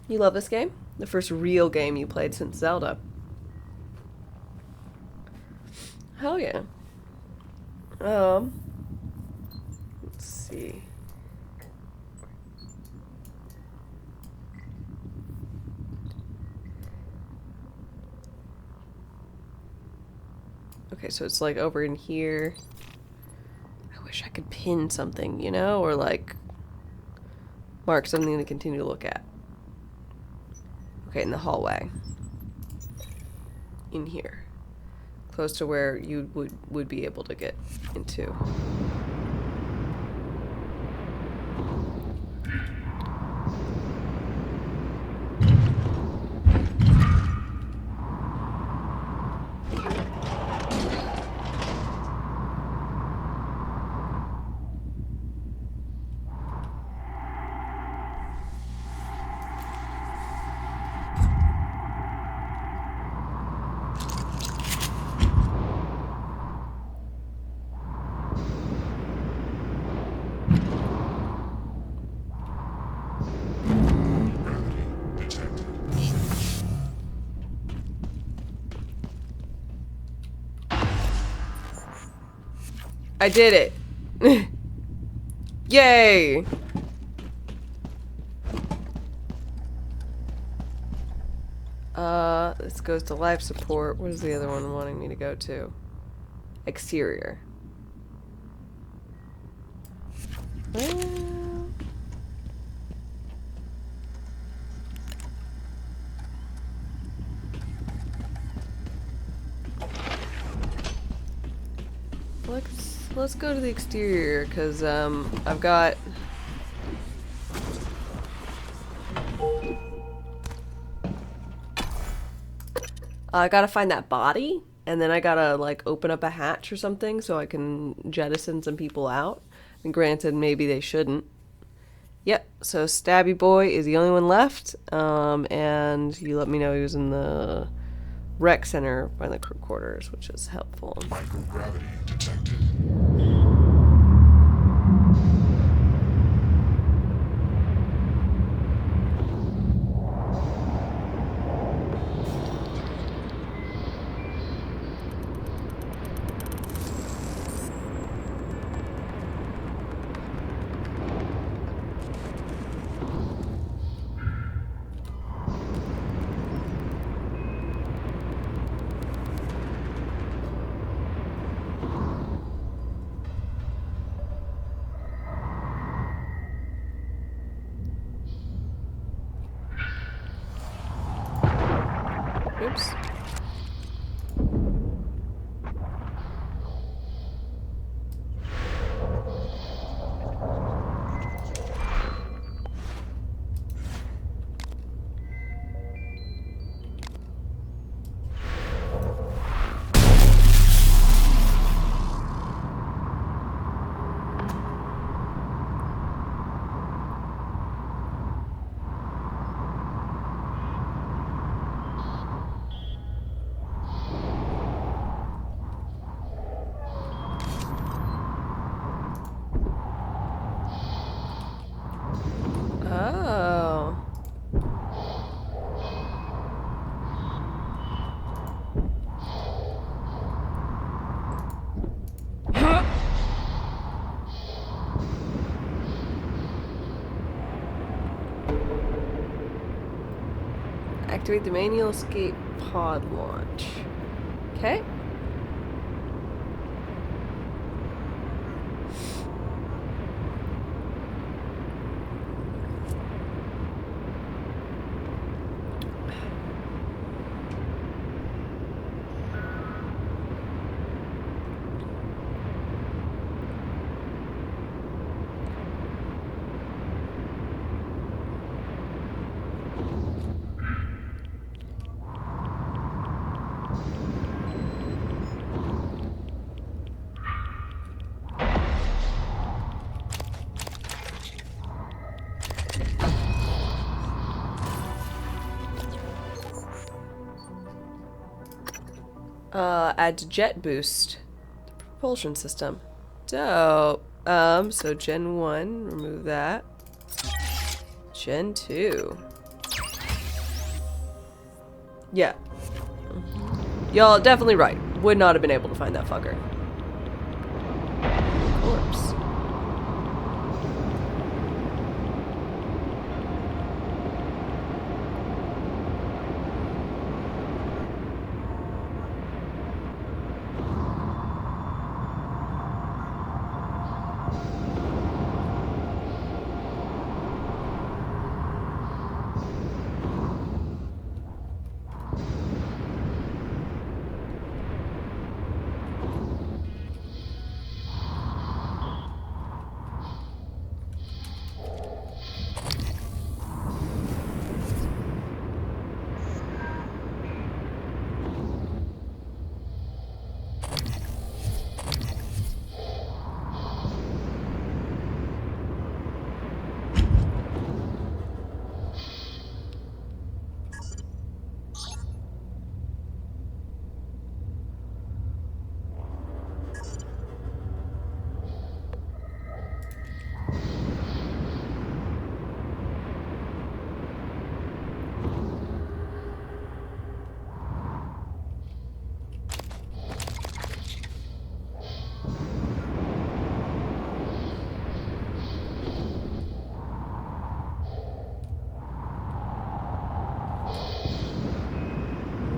You love this game? The first real game you played since Zelda. Hell yeah. Let's see. Okay, so it's like over in here. I wish I could pin something, you know, or like mark something to continue to look at. Okay, in the hallway. In here. Close to where you would be able to get into. I did it! Yay! This goes to life support. What is the other one wanting me to go to? Exterior. Let's go to the exterior, because I've got I gotta find that body, and then I gotta like open up a hatch or something so I can jettison some people out. And granted, maybe they shouldn't. Yep, so Stabby Boy is the only one left, and you let me know he was in the rec center by the crew quarters, which is helpful. Microgravity detected. Oops. Oh. Activate the manual escape pod launch. Okay. Add to jet boost. The propulsion system. Dope. So Gen 1, remove that. Gen 2. Yeah. Y'all definitely right. Would not have been able to find that fucker. Of course.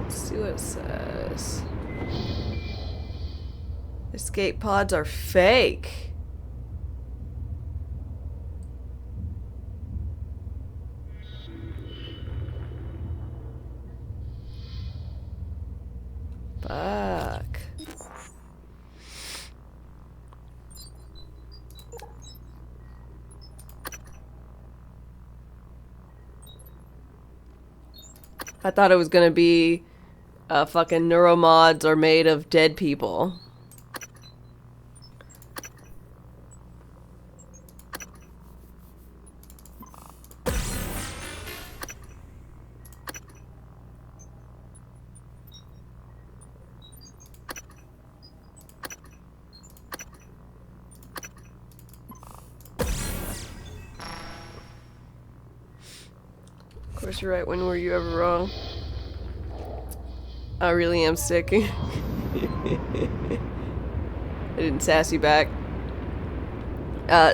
See what it says. Escape pods are fake. Fuck. I thought it was gonna be fucking neuromods are made of dead people. Of course you're right. When were you ever wrong? I really am sick. I didn't sass you back.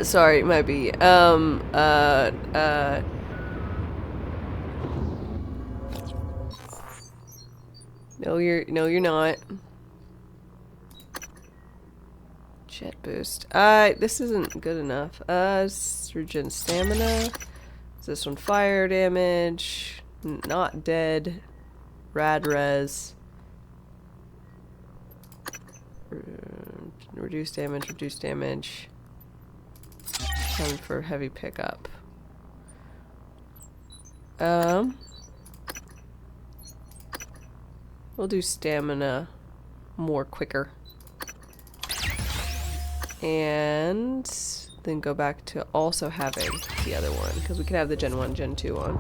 Sorry, it might be. No, you're not. Jet boost. This isn't good enough. Regen stamina. Is this one fire damage? Not dead. Rad res. Reduce damage, reduce damage. Time for heavy pickup. We'll do stamina more quicker. And then go back to also having the other one, because we can have the Gen 1, Gen 2 on.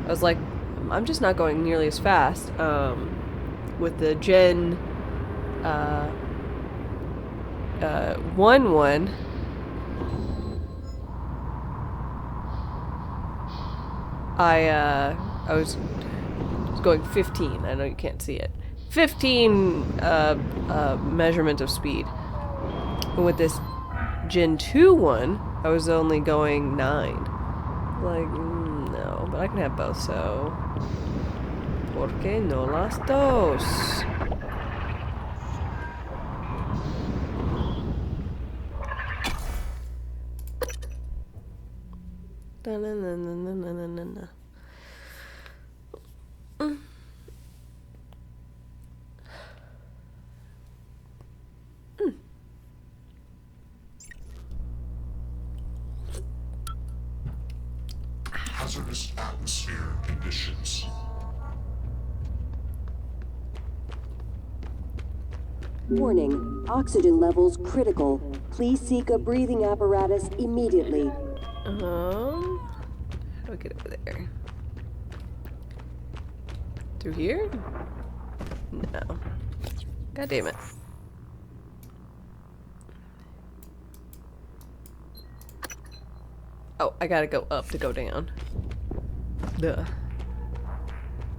I was like, I'm just not going nearly as fast with the Gen 1. I was going 15. I know you can't see it. 15 measurement of speed. And with this Gen 2 one, I was only going 9. Like, no, but I can have both, so... ¿Por qué no las dos? Da na na na na na na na. Hazardous atmosphere conditions. Warning, oxygen levels critical. Please seek a breathing apparatus immediately. How do I get over there? Through here? No. God damn it. Oh, I gotta go up to go down. Duh.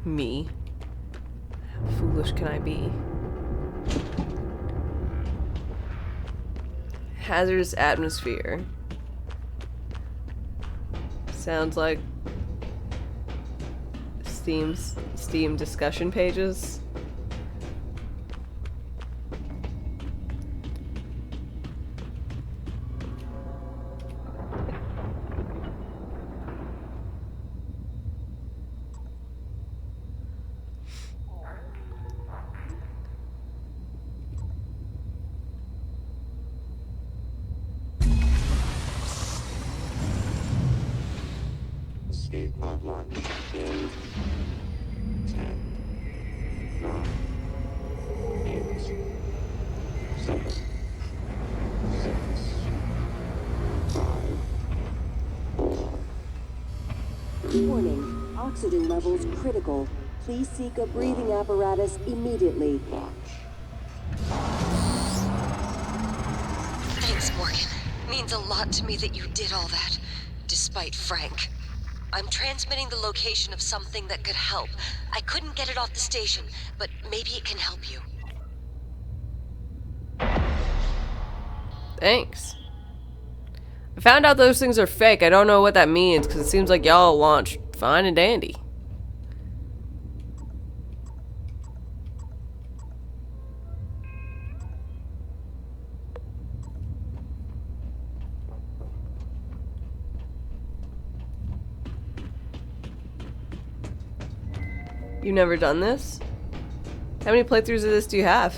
Me. How foolish can I be? Hazardous atmosphere. Sounds like Steam discussion pages. Escape pod launch in 10, 9, 8, 7, 6, 5, 4. Warning, oxygen levels critical. Please seek a breathing apparatus immediately. Thanks, Morgan. Means a lot to me that you did all that, despite Frank. I'm transmitting the location of something that could help. I couldn't get it off the station, but maybe it can help you. Thanks. I found out those things are fake. I don't know what that means, because it seems like y'all launched fine and dandy. You've never done this? How many playthroughs of this do you have?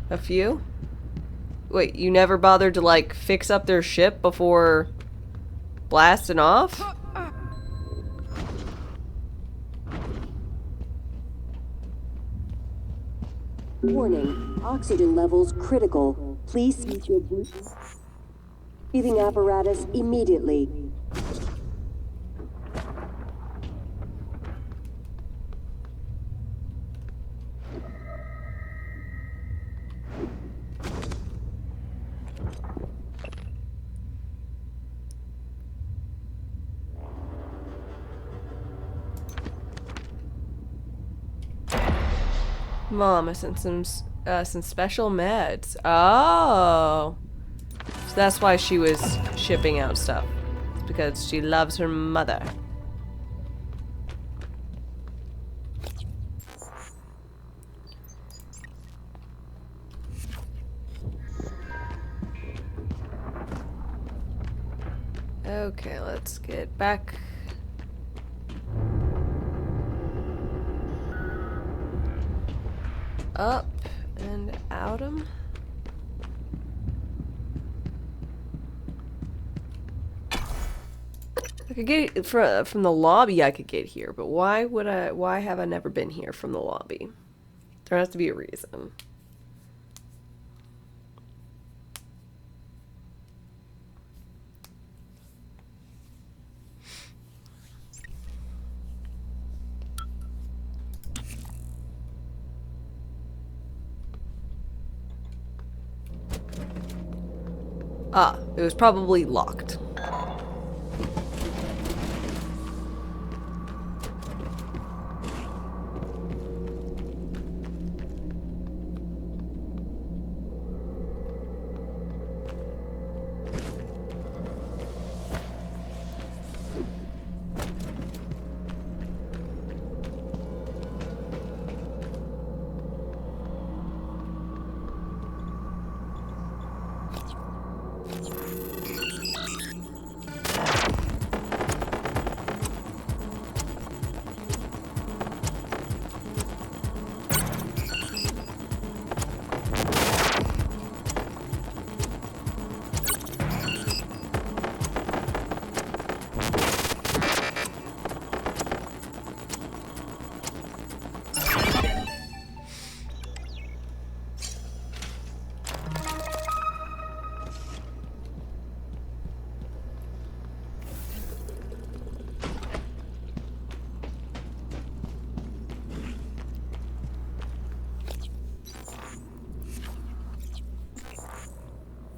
A few? Wait, you never bothered to, like, fix up their ship before blasting off? Warning, oxygen levels critical. Please seek your breathing apparatus immediately. Mom, I sent some special meds. Oh. So that's why she was shipping out stuff. It's because she loves her mother. Okay, let's get back. Up and out 'em. I could get from the lobby. I could get here, but why would I? Why have I never been here from the lobby? There has to be a reason. Ah, it was probably locked.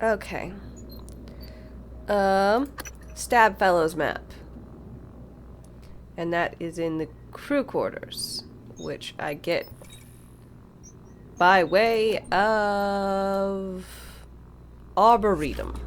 Okay. Stab Fellows map. And that is in the crew quarters, which I get by way of Arboretum.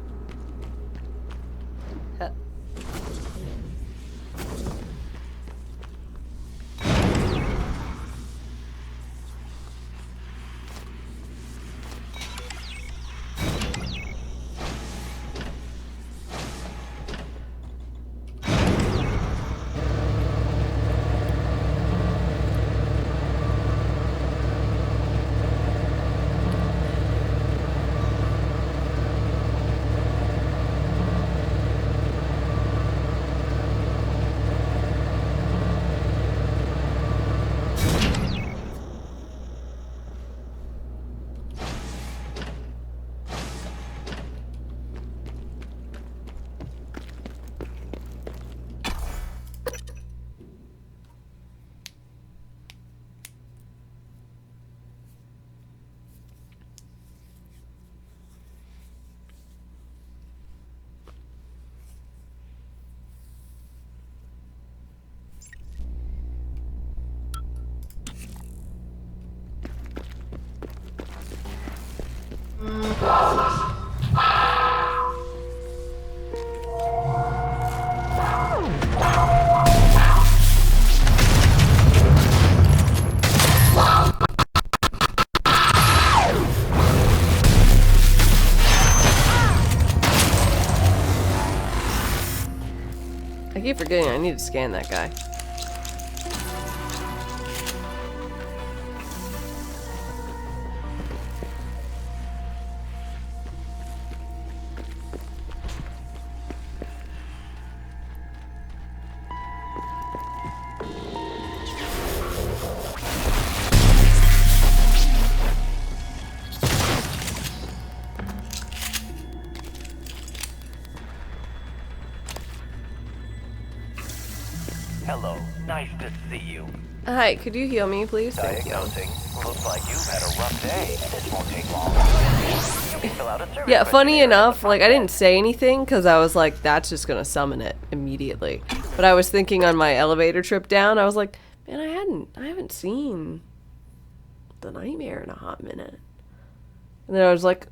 I keep forgetting I need to scan that guy. Hello, nice to see you. Hi, could you heal me, please? Thank you. Diagnosing. Looks like you've had a rough day, and this won't take long. You can fill out a service Yeah, funny questionnaire enough, like I didn't say anything because I was like, that's just gonna summon it immediately. But I was thinking on my elevator trip down, I was like, man, I haven't seen the nightmare in a hot minute. And then I was like,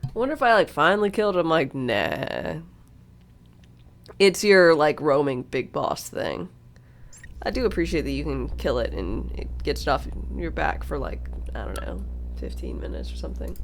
I wonder if I like finally killed him. I'm like, nah. It's your like roaming big boss thing. I do appreciate that you can kill it and it gets it off your back for like, I don't know, 15 minutes or something.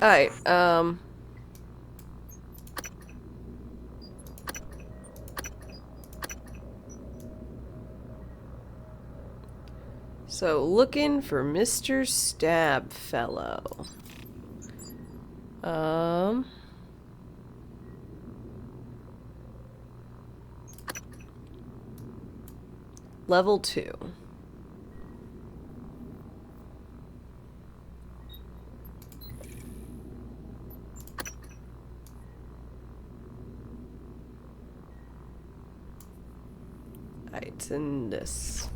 Alright, so looking for Mr. Stab Fellow. Level 2. Alright, and this.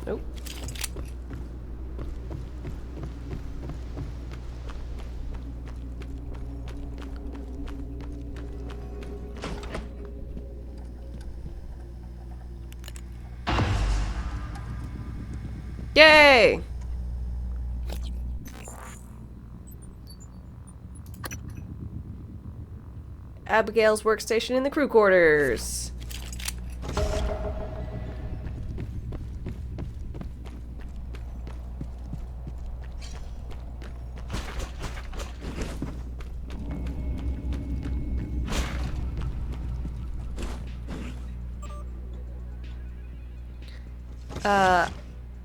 Nope. Yay! Abigail's workstation in the crew quarters.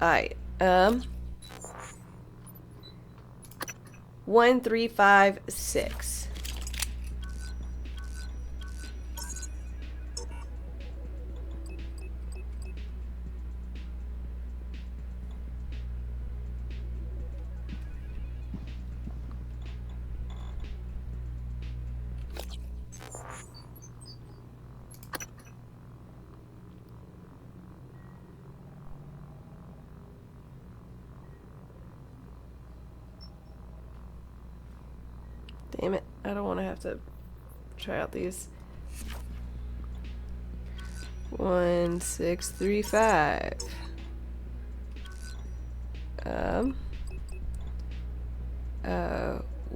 Alright, 1, 3, 5, 6. Damn it, I don't want to have to try out these. 1, 6, 3, 5.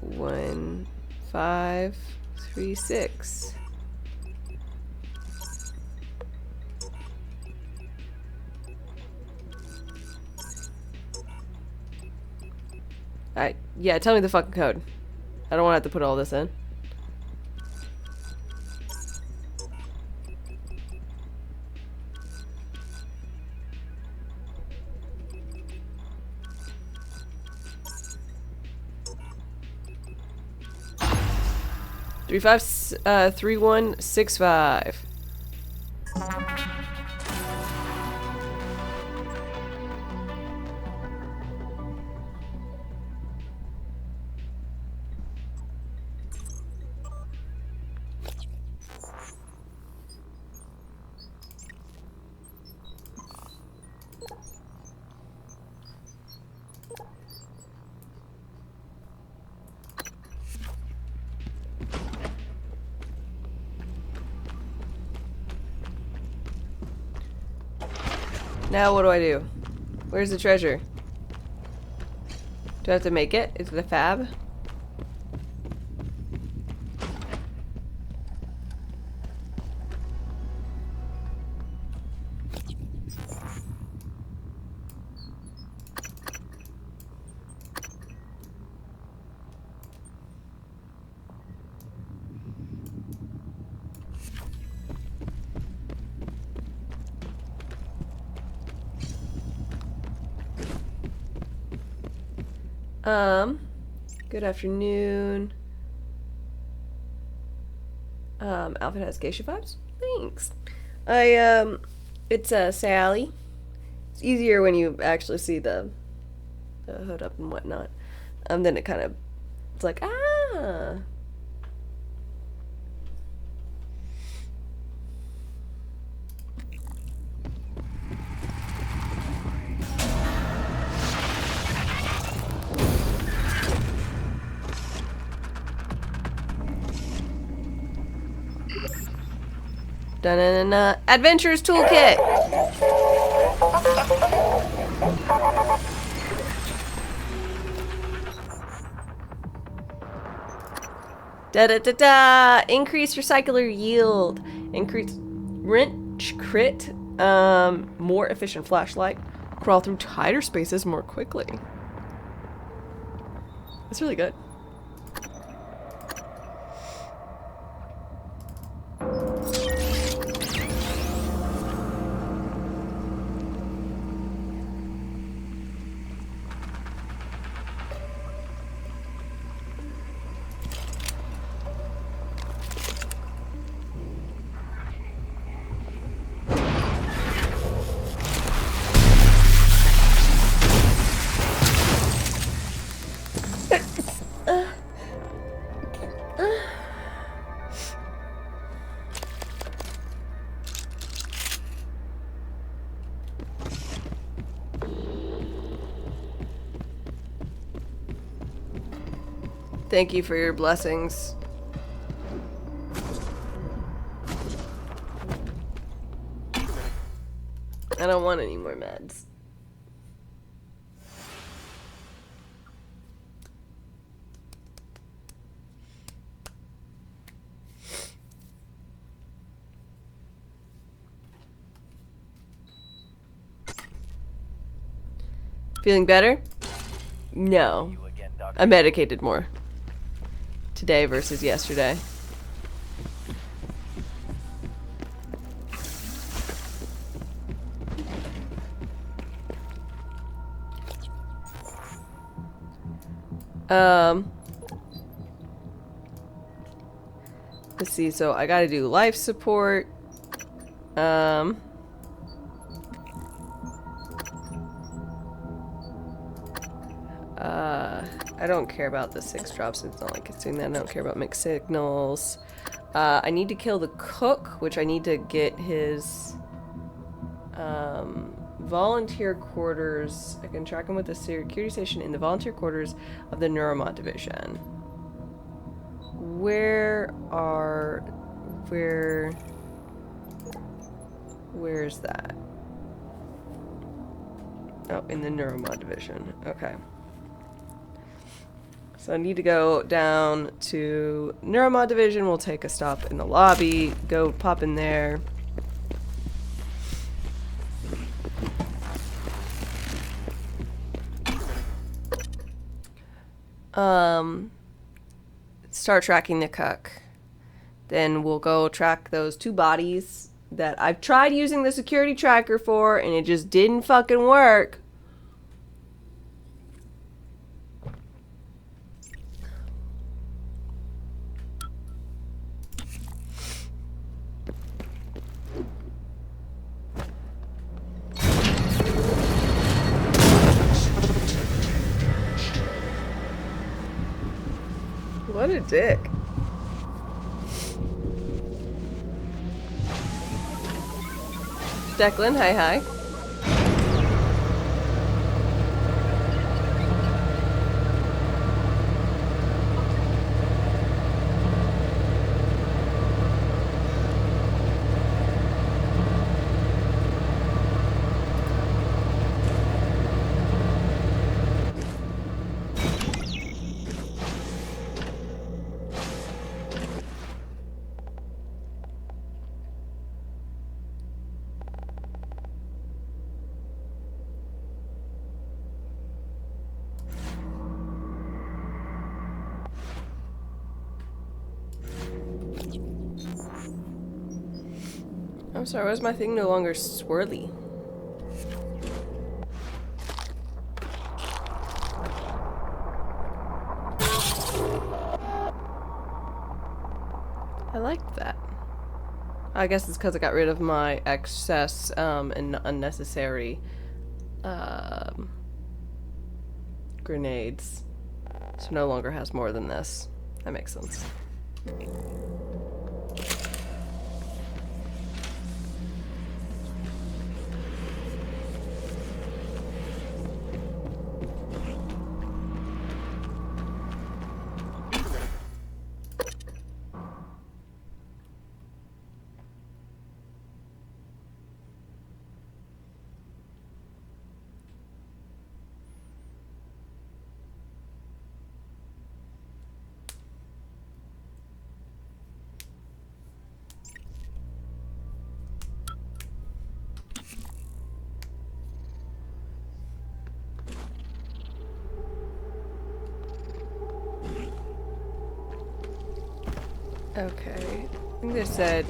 1, 5, 3, 6. Alright, yeah, tell me the fucking code. I don't want to have to put all this in. Three five 3165. Now what do I do? Where's the treasure? Do I have to make it? Is it a fab? Good afternoon. Alfred has geisha vibes? Thanks. It's Sally. It's easier when you actually see the hood up and whatnot. Then it kind of, it's like, ah! Dun-dun-dun-dun. Adventures Toolkit! Da-da-da-da! Increase recycler yield. Increase wrench crit. More efficient flashlight. Crawl through tighter spaces more quickly. That's really good. Thank you for your blessings. I don't want any more meds. Feeling better? No. I medicated more. Today versus yesterday. Let's see, so I gotta do life support. I don't care about the 6 drops. It's not like it's doing that. I don't care about mixed signals. I need to kill the cook, which I need to get his volunteer quarters. I can track him with the security station in the volunteer quarters of the Neuromod division. Where's that? Oh, in the Neuromod division. Okay. So I need to go down to Neuromod division. We'll take a stop in the lobby. Go pop in there. Start tracking the cook. Then we'll go track those 2 bodies that I've tried using the security tracker for, and it just didn't fucking work. What a dick. Declan, hi. I'm sorry, why is my thing no longer swirly? I like that. I guess it's because I got rid of my excess and unnecessary grenades. So no longer has more than this. That makes sense. Okay. I think they said...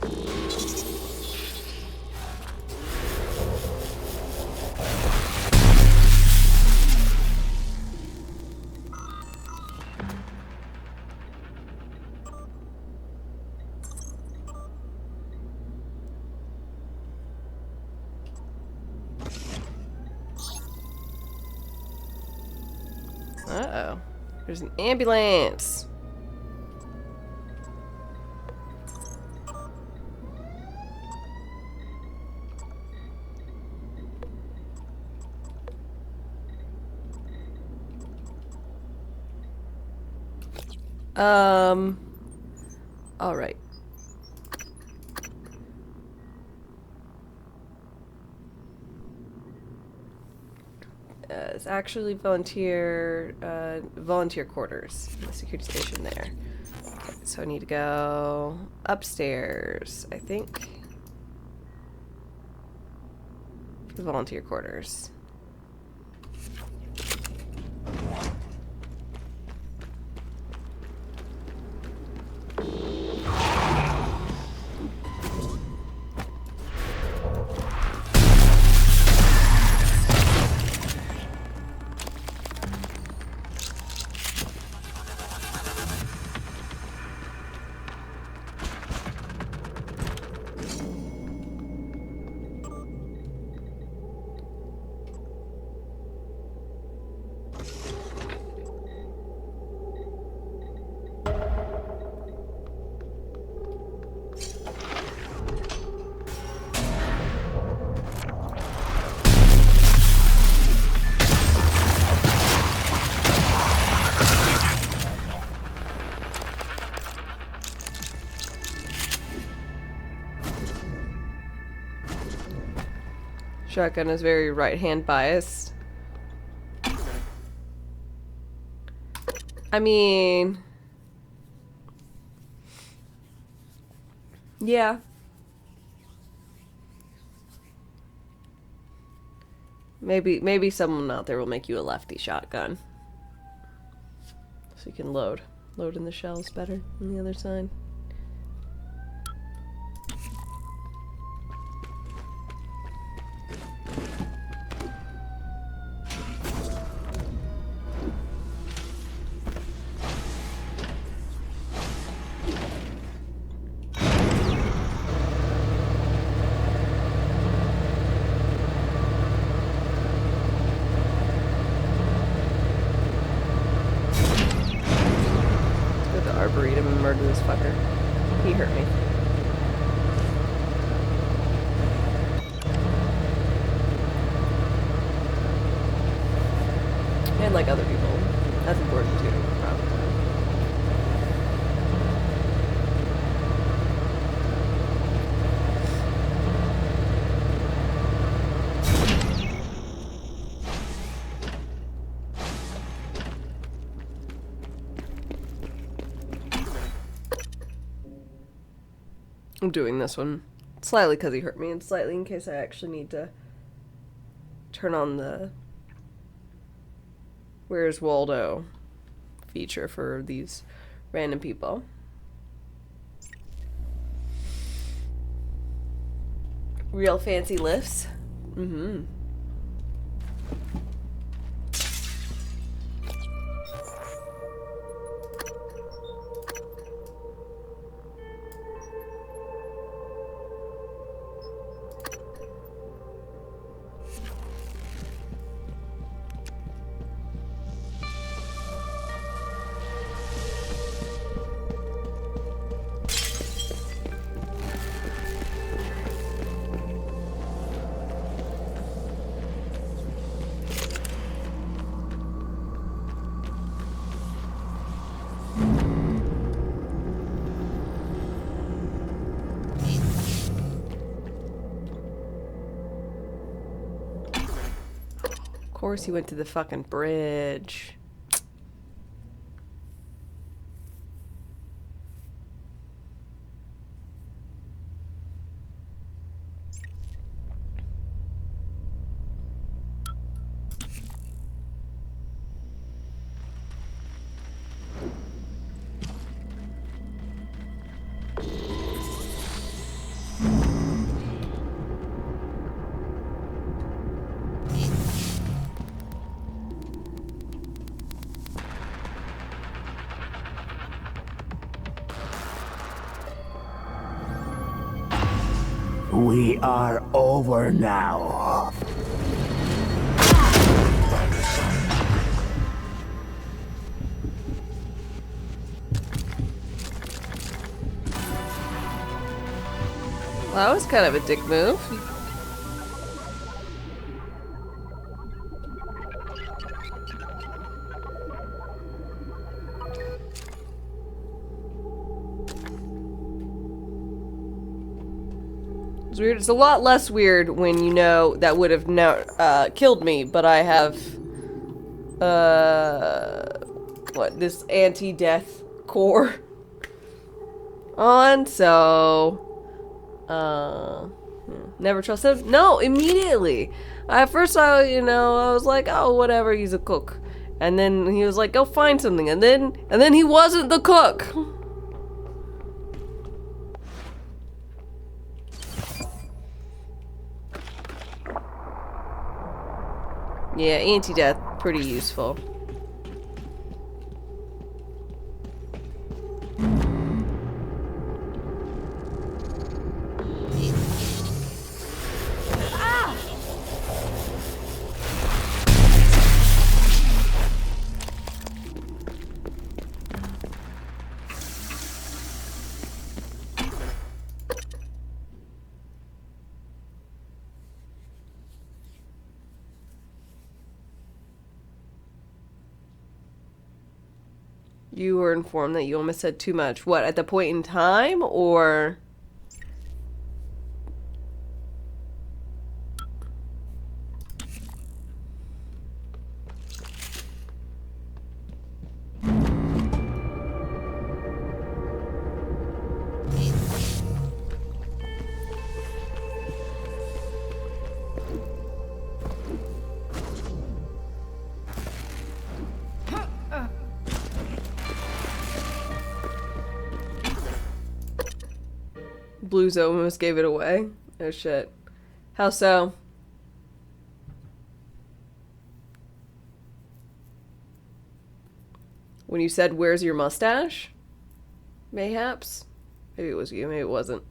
Uh-oh. There's an ambulance. All right. It's actually volunteer quarters. The security station there. Okay, so I need to go upstairs, I think. The volunteer quarters. Shotgun is very right-hand biased. I mean... yeah. Maybe someone out there will make you a lefty shotgun. So you can load in the shells better on the other side. Arboretum and murder this fucker. He hurt me. And like other people. That's important too, probably. I'm doing this one slightly because he hurt me and slightly in case I actually need to turn on the Where's Waldo feature for these random people. Real fancy lifts. Mm-hmm. Of course he went to the fucking bridge. We are over now. Well, that was kind of a dick move. It's weird. It's a lot less weird when you know that would have now killed me, but I have what, this anti-death core on, so never trust him. No, immediately. At first I was like, oh, whatever, he's a cook, and then he was like, go find something, and then he wasn't the cook. Yeah, anti-death, pretty useful. You were informed that you almost said too much. What, at the point in time, or? Blues almost gave it away. Oh shit. How so? When you said, where's your mustache? Mayhaps? Maybe it was you, maybe it wasn't.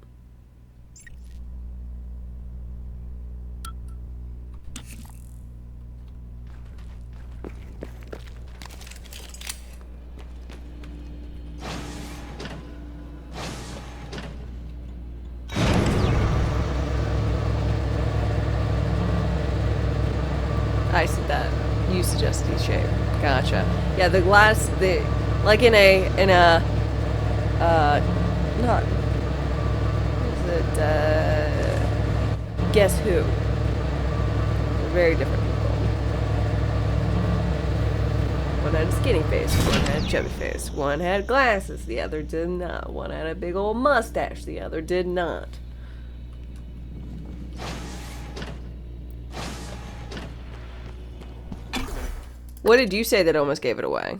I see that. You suggest he shave. Gotcha. Yeah, the glass, like in a, not, is it, Guess Who? They're very different people. One had a skinny face, one had a chubby face. One had glasses, the other did not. One had a big old mustache, the other did not. What did you say that almost gave it away?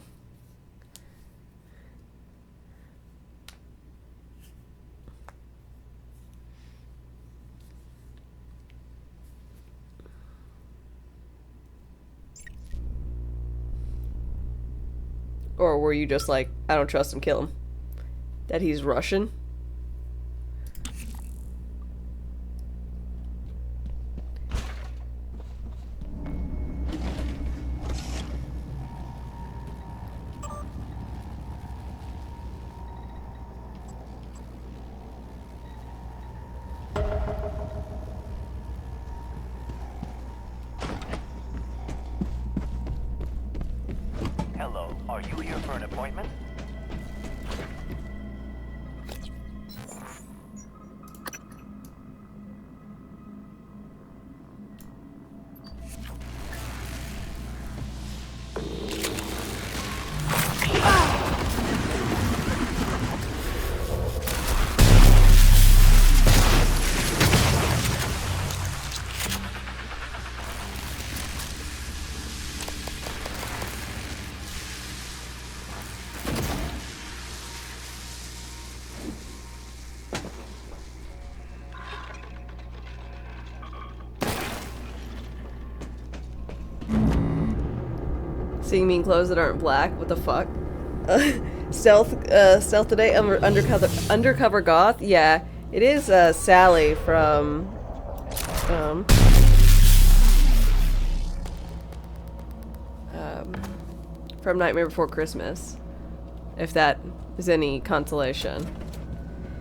Or were you just like, I don't trust him, kill him? That he's Russian? Hello, are you here for an appointment? Seeing me in clothes that aren't black? What the fuck? Stealth today? Undercover goth? Yeah. It is Sally from Nightmare Before Christmas, if that is any consolation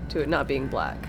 to it not being black.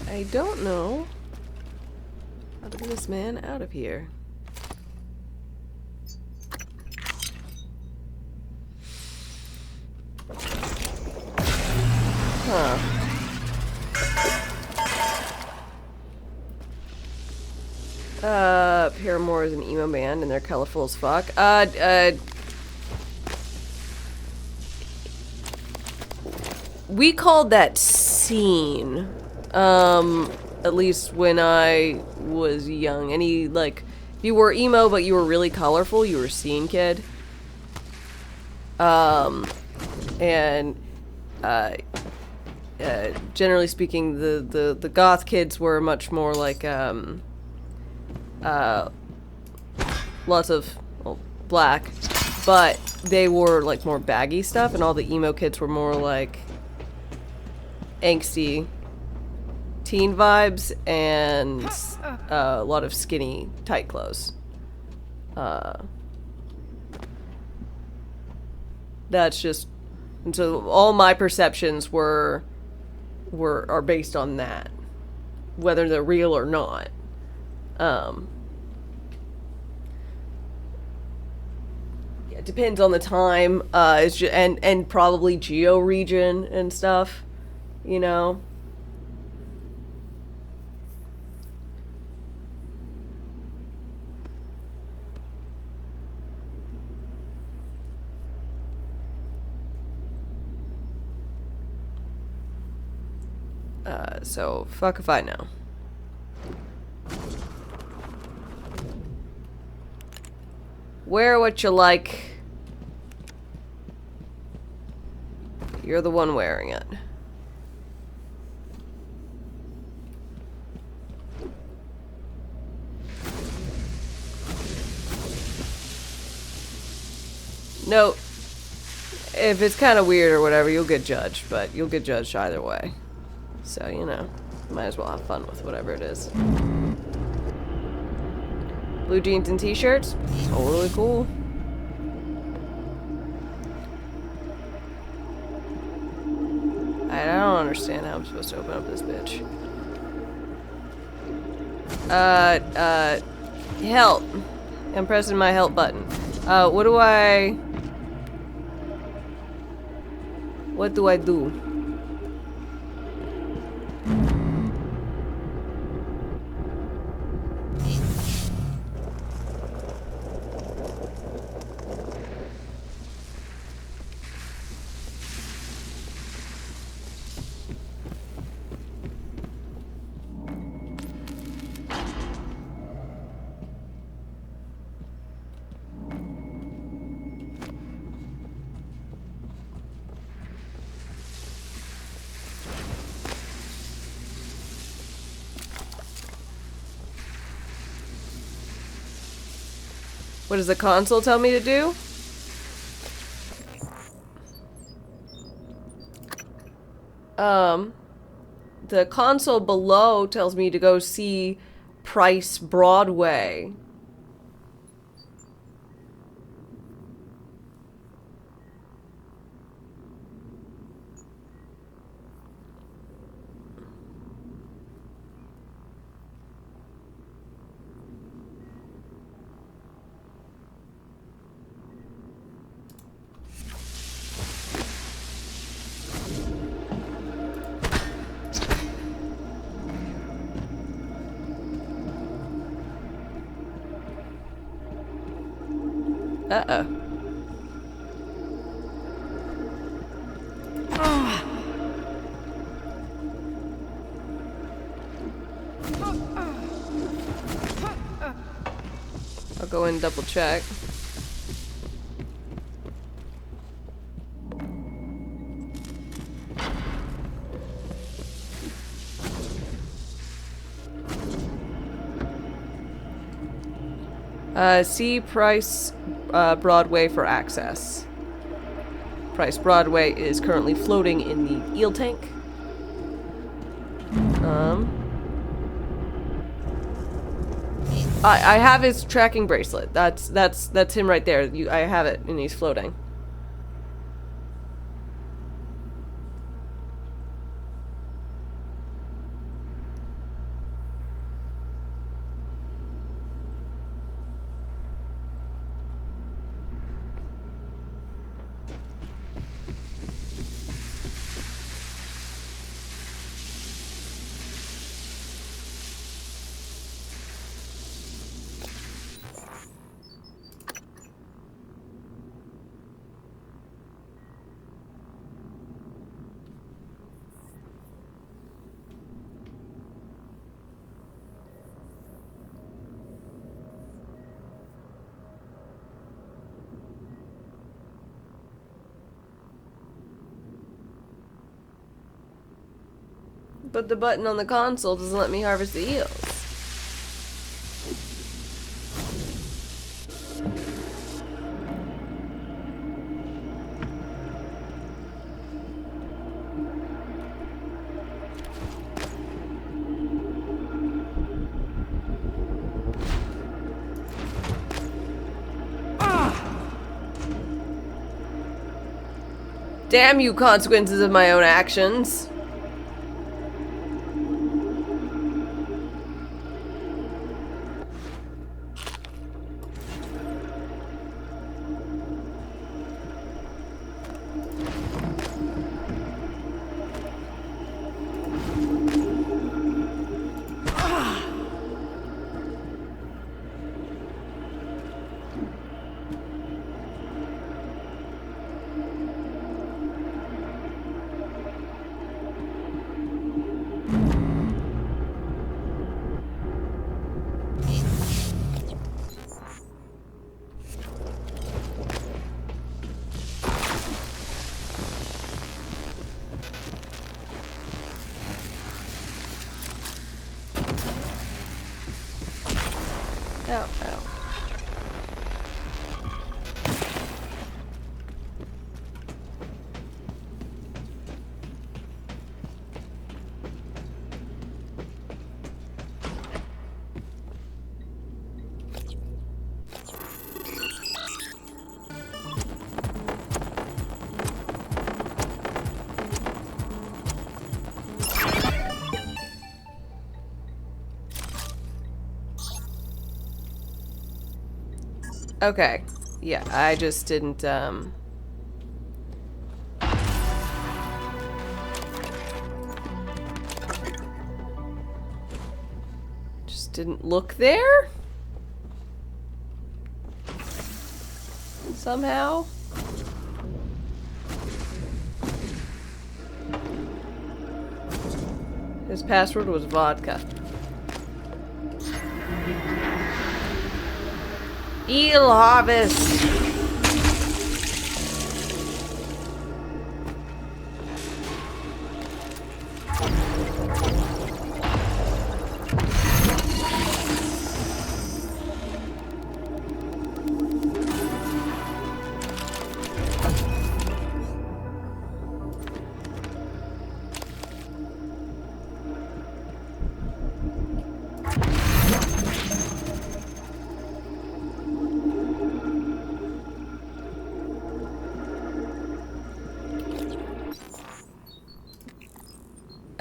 I don't know how to get this man out of here. Huh. Paramore is an emo band and they're colorful as fuck. We called that scene. At least when I was young. Any, like, if you were emo but you were really colorful, you were a scene kid. Generally speaking, the goth kids were much more like, lots of, well, black, but they wore, like, more baggy stuff, and all the emo kids were more, like, angsty teen vibes and a lot of skinny, tight clothes. That's just, and so all my perceptions are based on that, whether they're real or not. It depends on the time, it's just, and probably geo region and stuff, you know. So fuck if I know. Wear what you like. You're the one wearing it. Note, if it's kind of weird or whatever, you'll get judged, but you'll get judged either way. So, you know, might as well have fun with whatever it is. Blue jeans and t-shirts? Totally cool. I don't understand how I'm supposed to open up this bitch. Help. I'm pressing my help button. What do I do? What does the console tell me to do? The console below tells me to go see Price Broadway. Uh-oh. I'll go in and double check. See Price Broadway for access. Price Broadway is currently floating in the eel tank. I have his tracking bracelet. That's him right there. I have it, and he's floating. But the button on the console doesn't let me harvest the eels. Damn you, consequences of my own actions. Okay. Yeah, I just didn't, just didn't look there? Somehow? His password was vodka. Eel harvest!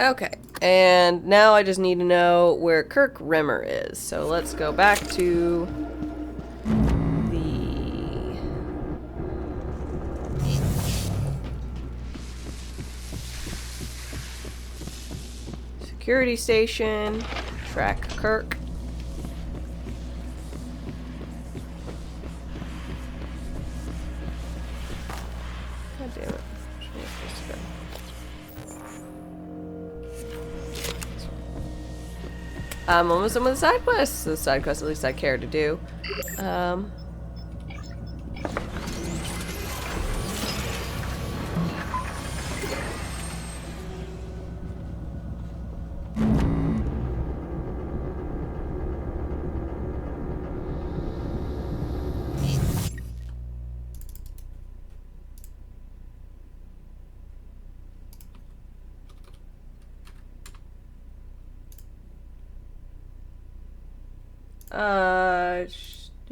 Okay, and now I just need to know where Kirk Rimmer is. So let's go back to the security station, track Kirk. God damn it. Which way am I supposed to go? I'm almost done with the side quests. The side quests, at least I care to do.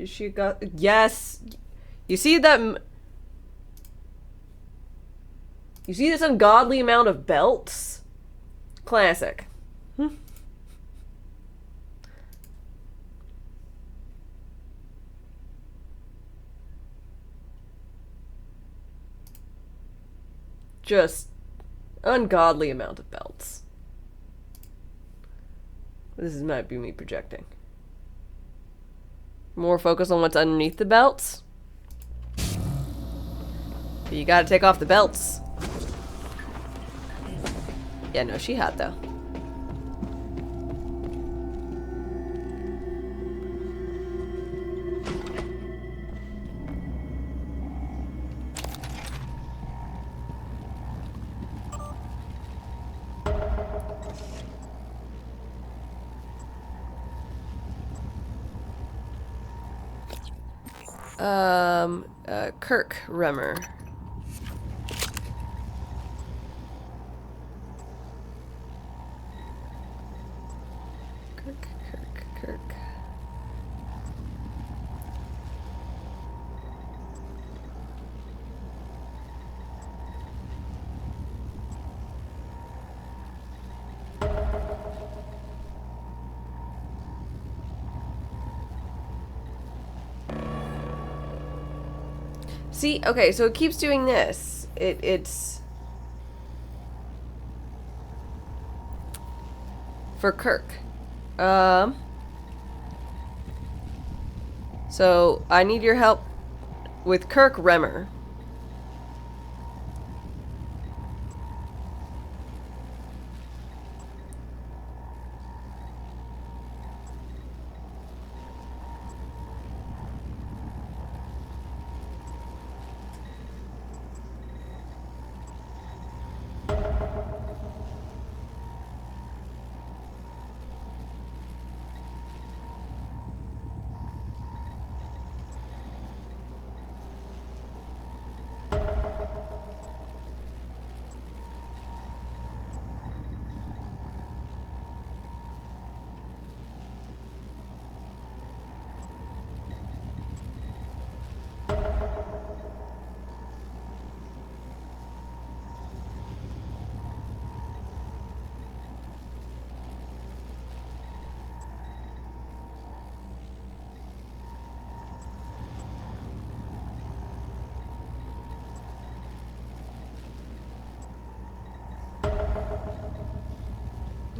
She got... Yes! You see that... You see this ungodly amount of belts? Classic. Just ungodly amount of belts. Might be me projecting. More focus on what's underneath the belts. But you gotta take off the belts. Yeah, no, she hot though. Kirk Rimmer. Kirk. See, okay, so it keeps doing this. It's for Kirk. So I need your help with Kirk Rimmer.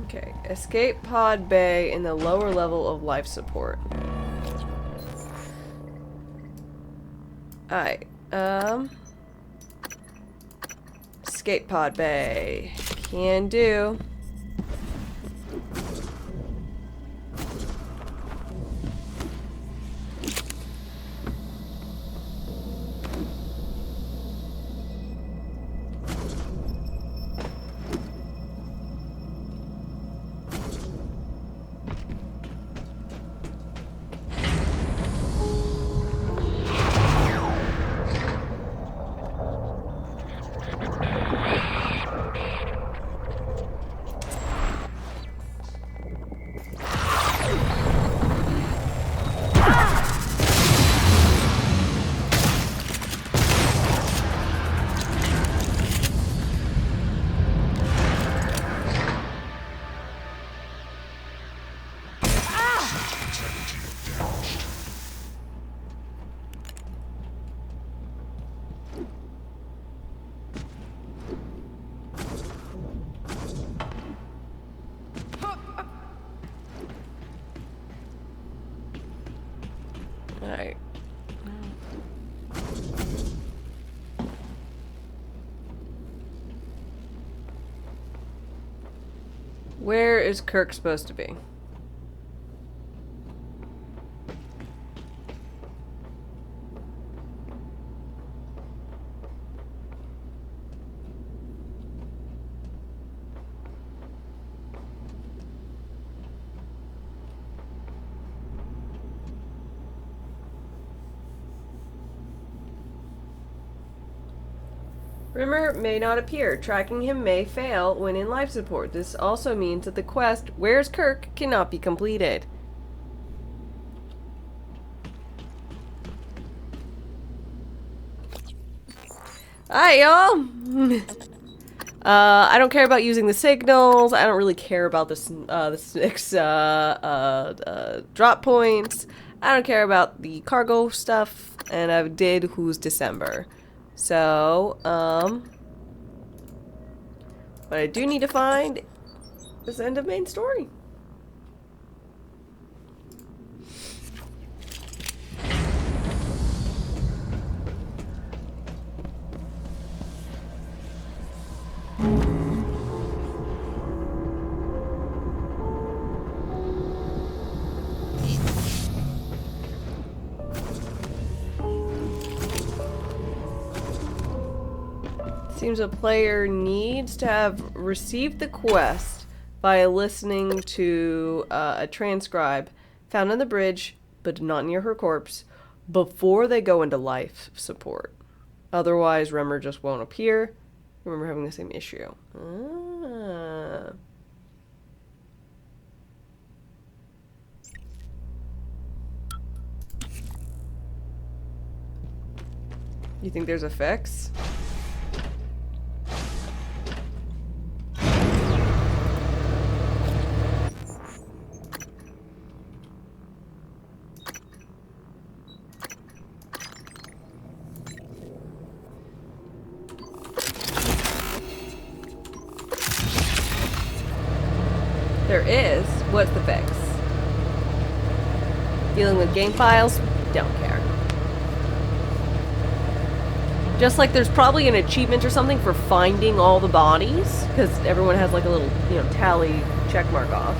Okay, escape pod bay in the lower level of life support. Alright, escape pod bay. Can do. Alright. Where is Kirk supposed to be? Rimmer may not appear. Tracking him may fail when in life support. This also means that the quest, Where's Kirk, cannot be completed. Alright, y'all. I don't care about using the signals. I don't really care about the six drop points. I don't care about the cargo stuff. And I did Who's December. So, what I do need to find is the end of main story. Seems a player needs to have received the quest by listening to a transcribe found on the bridge, but not near her corpse, before they go into life support. Otherwise, Rimmer just won't appear. I remember having the same issue. Ah. You think there's a fix? There is. What's the fix? Dealing with game files? Don't care. Just like there's probably an achievement or something for finding all the bodies, because everyone has like a little, tally check mark off.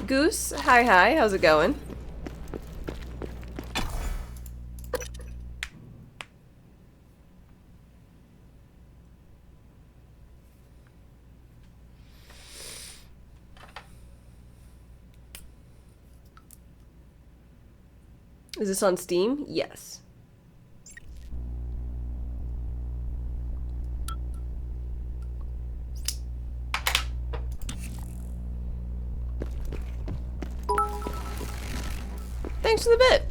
Goose, hi, how's it going? Is this on Steam? Yes. Thanks for the bit.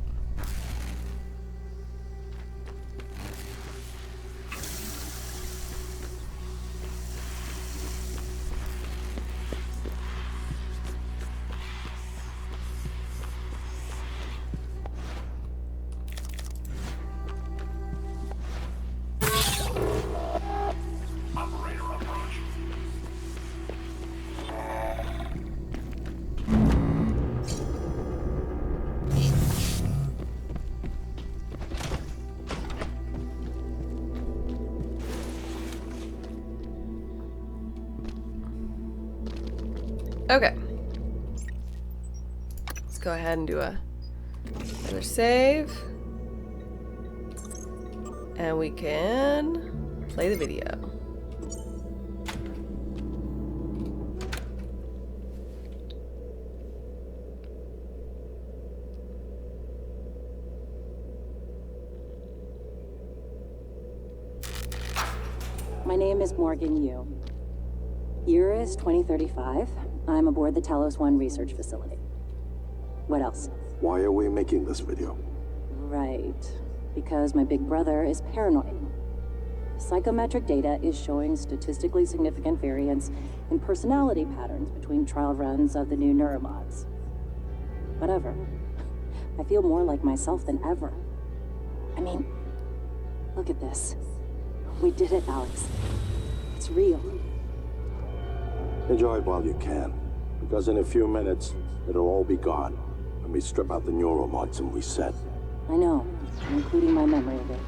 Okay. Let's go ahead and do another save. And we can play the video. My name is Morgan Yu. Year is 2035. I'm aboard the Talos 1 research facility. What else? Why are we making this video? Right. Because my big brother is paranoid. Psychometric data is showing statistically significant variance in personality patterns between trial runs of the new neuromods. Whatever. I feel more like myself than ever. I mean, look at this. We did it, Alex. It's real. Enjoy it while you can, because in a few minutes, it'll all be gone when we strip out the neuromods and reset. I know, including my memory of it.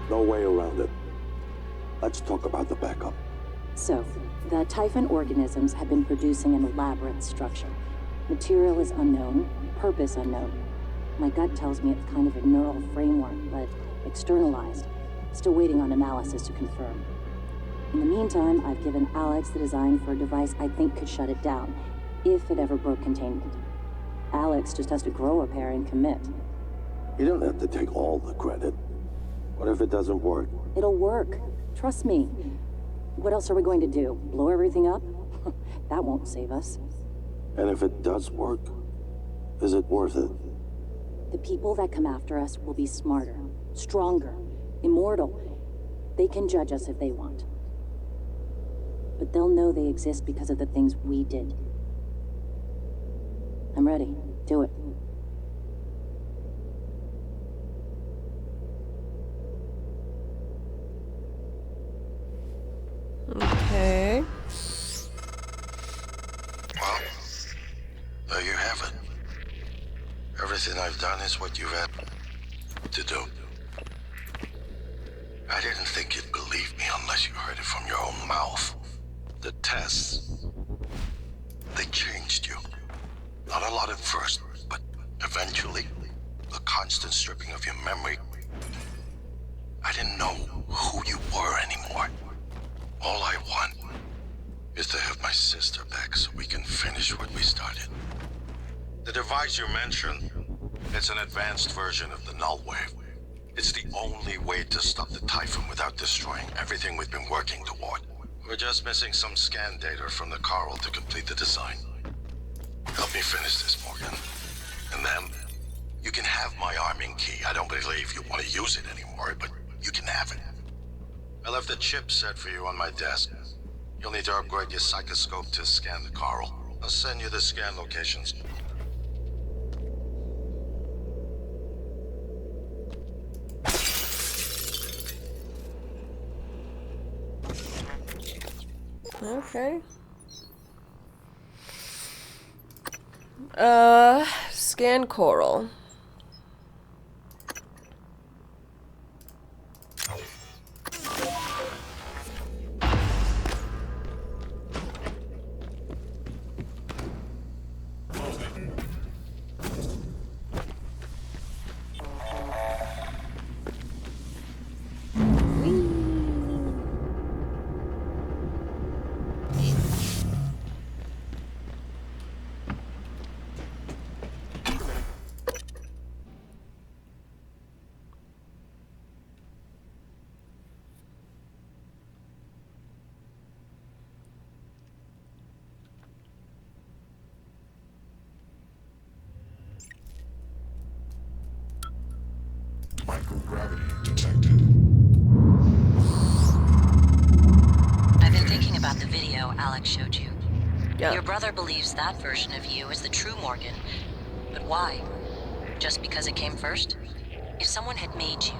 No way around it. Let's talk about the backup. So, the Typhon organisms have been producing an elaborate structure. Material is unknown, purpose unknown. My gut tells me it's kind of a neural framework, but externalized. Still waiting on analysis to confirm. In the meantime, I've given Alex the design for a device I think could shut it down, if it ever broke containment. Alex just has to grow a pair and commit. You don't have to take all the credit. What if it doesn't work? It'll work. Trust me. What else are we going to do? Blow everything up? That won't save us. And if it does work, is it worth it? The people that come after us will be smarter, stronger, immortal. They can judge us if they want. But they'll know they exist because of the things we did. I'm ready. Do it. Okay. Well, there you have it. Everything I've done is what you've had to do. I didn't think you'd believe me unless you heard it from your own mouth. The tests, they changed you. Not a lot at first, but eventually, the constant stripping of your memory. I didn't know who you were anymore. All I want is to have my sister back so we can finish what we started. The device you mentioned, it's an advanced version of the null wave. It's the only way to stop the Typhon without destroying everything we've been working toward. We're just missing some scan data from the Coral to complete the design. Help me finish this, Morgan. And then, you can have my arming key. I don't believe you want to use it anymore, but you can have it. I left the chip set for you on my desk. You'll need to upgrade your psychoscope to scan the Coral. I'll send you the scan locations. Okay. Scan Coral. Microgravity detected. I've been thinking about the video Alex showed you. Yeah. Your brother believes that version of you is the true Morgan. But why? Just because it came first? If someone had made you,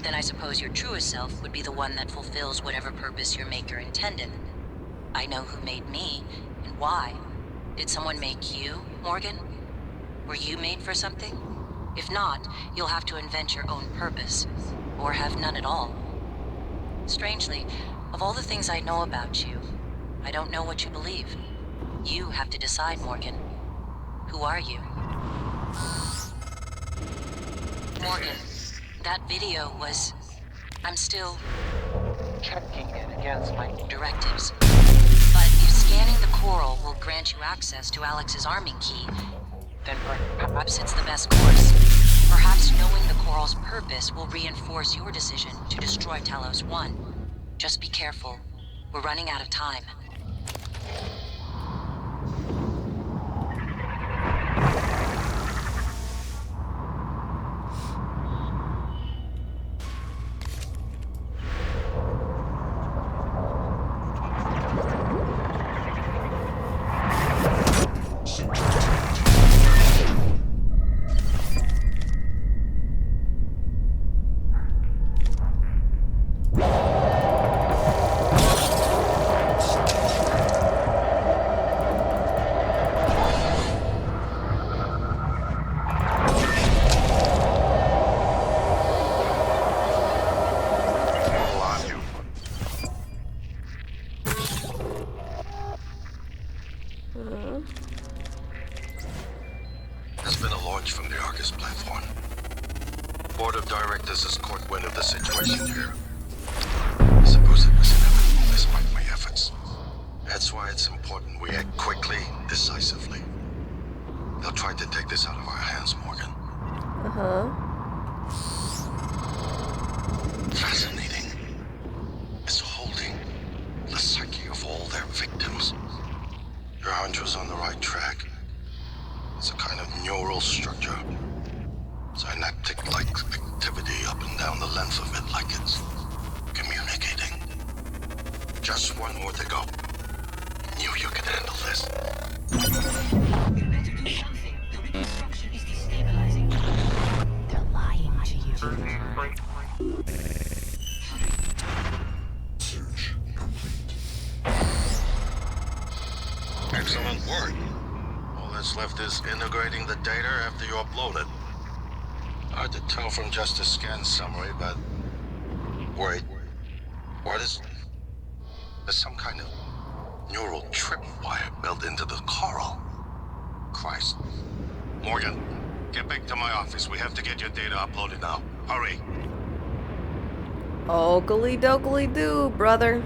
then I suppose your truest self would be the one that fulfills whatever purpose your maker intended. I know who made me, and why. Did someone make you, Morgan? Were you made for something? If not, you'll have to invent your own purpose, or have none at all. Strangely, of all the things I know about you, I don't know what you believe. You have to decide, Morgan. Who are you? Morgan, that video was... I'm still... checking it against my directives. But if scanning the coral will grant you access to Alex's arming key, then perhaps it's the best course. Perhaps knowing the coral's purpose will reinforce your decision to destroy Talos 1. Just be careful. We're running out of time. There's been a launch from the Argus platform. Board of Directors has caught wind of the situation here. I suppose it was inevitable despite my efforts. That's why it's important we act quickly, decisively. They'll try to take this out of our hands, Morgan. Fascinating. It's holding the psyche of all their victims. Your hunch was on the right track. It's a kind of neural structure. Synaptic-like activity up and down the length of it, like it's communicating. Just one more to go. Knew you could handle this. You better do something. The reconstruction is destabilizing. They're lying to you. Search complete. Excellent work. All that's left is integrating the data after you upload it. Hard to tell from just a scan summary, but... Wait. What is... There's some kind of neural tripwire built into the coral. Christ. Morgan, get back to my office. We have to get your data uploaded now. Hurry. Oakley dokley doo, brother.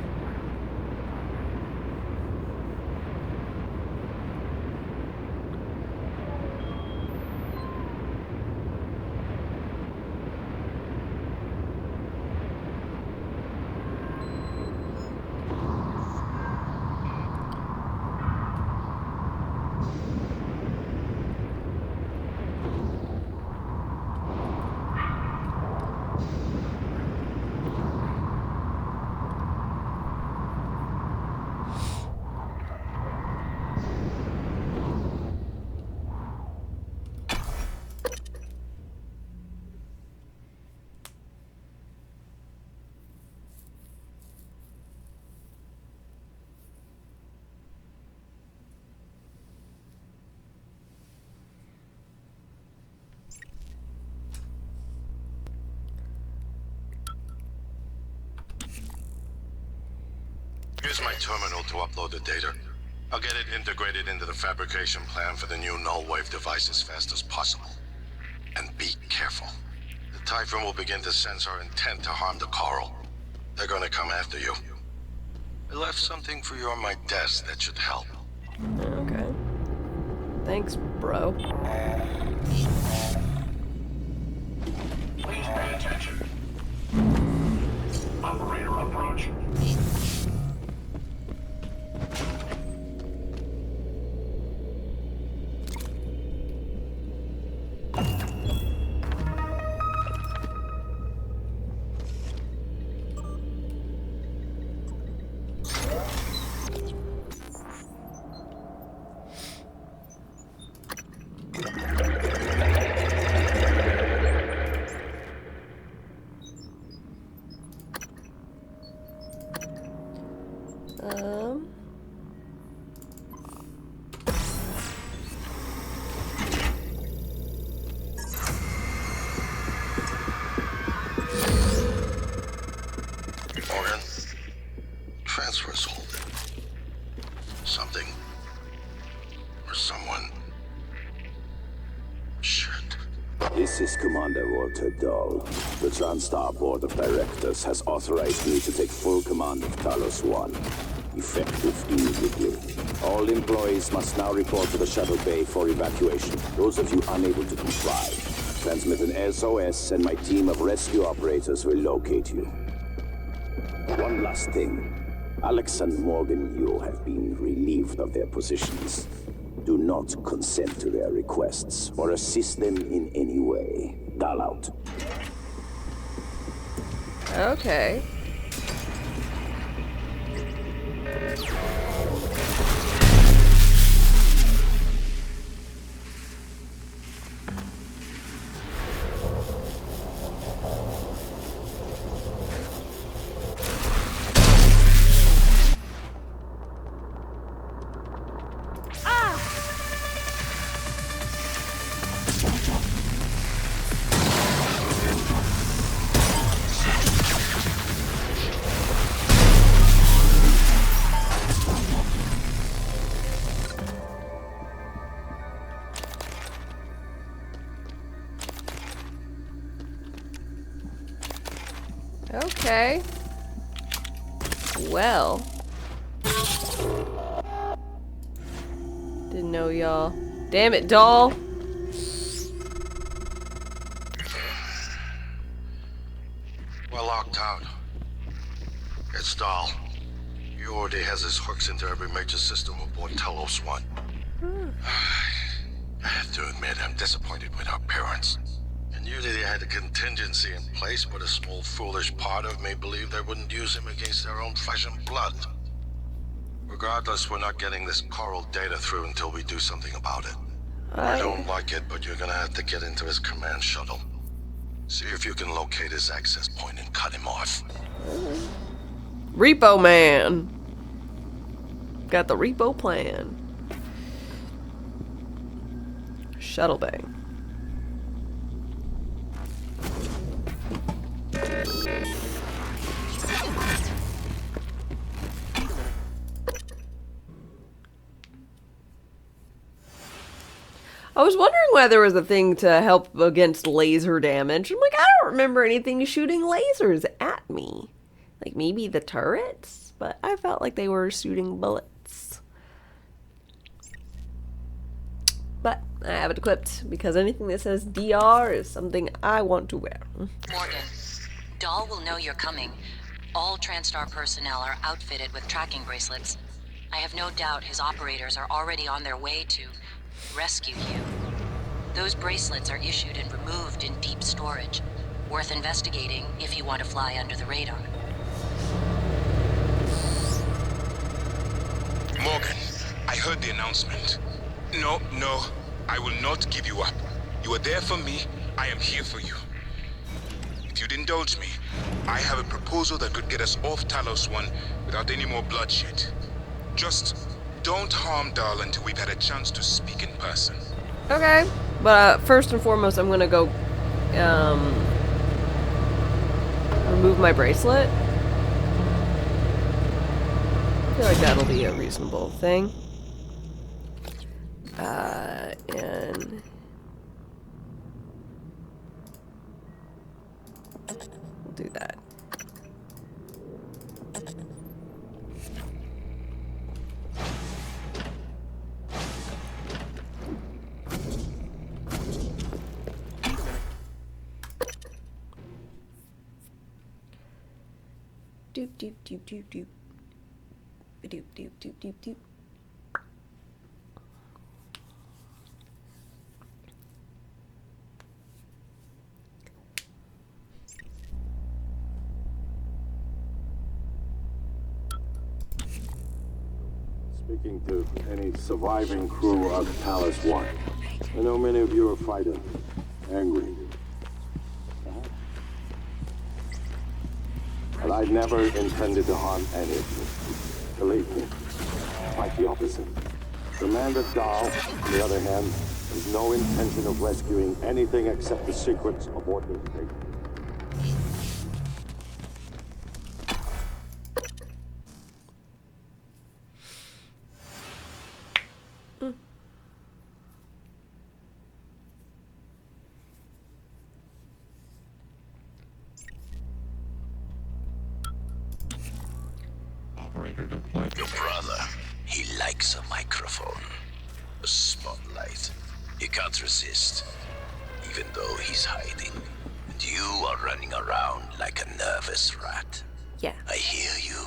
Here's my terminal to upload the data. I'll get it integrated into the fabrication plan for the new null wave device as fast as possible. And be careful. The Typhon will begin to sense our intent to harm the coral. They're gonna come after you. I left something for you on my desk that should help. Okay. Thanks, bro. Please pay attention. Operator approach. Morgan, transfer's holding. Something or someone. Shit. This is Commander Walter Dahl. The TranStar Board of Directors has authorized me to take full command of Talos 1, effective immediately. All employees must now report to the shuttle bay for evacuation. Those of you unable to comply, transmit an SOS and my team of rescue operators will locate you. One last thing. Alex and Morgan Yule have been relieved of their positions. Do not consent to their requests or assist them in any way. Dahl out. Okay. Okay. Well. Didn't know y'all. Damn it, doll. We're locked out. It's Dahl. He already has his hooks into every major system aboard Talos 1. I have to admit, I'm disappointed with our parents. I knew that he had a contingency in place, but a small foolish part of me believed they wouldn't use him against their own flesh and blood. Regardless, we're not getting this coral data through until we do something about it. I don't like it, but you're gonna have to get into his command shuttle. See if you can locate his access point and cut him off. Repo Man. Got the repo plan. Shuttle bay. I was wondering why there was a thing to help against laser damage. I'm like, I don't remember anything shooting lasers at me. Like maybe the turrets, but I felt like they were shooting bullets. But I have it equipped because anything that says DR is something I want to wear. Morgan, Dahl will know you're coming. All TranStar personnel are outfitted with tracking bracelets. I have no doubt his operators are already on their way to rescue you. Those bracelets are issued and removed in deep storage. Worth investigating if you want to fly under the radar. Morgan, I heard the announcement. No, I will not give you up. You are there for me. I am here for you. If you'd indulge me, I have a proposal that could get us off Talos 1 without any more bloodshed. Just don't harm Dahl until we've had a chance to speak in person. Okay, but first and foremost, I'm gonna go remove my bracelet. I feel like that'll be a reasonable thing. And we'll do that. Doop doop doop doop doop. Doop doop doop doop doop. Speaking to any surviving crew of Talos 1. I know many of you are frightened, angry. But I never intended to harm any of you. Believe me, quite the opposite. Commander Dahl, on the other hand, has no intention of rescuing anything except the secrets aboard this station. operator deployed. Your brother, he likes a microphone. A spotlight. He can't resist, even though he's hiding. And you are running around like a nervous rat. Yeah. I hear you,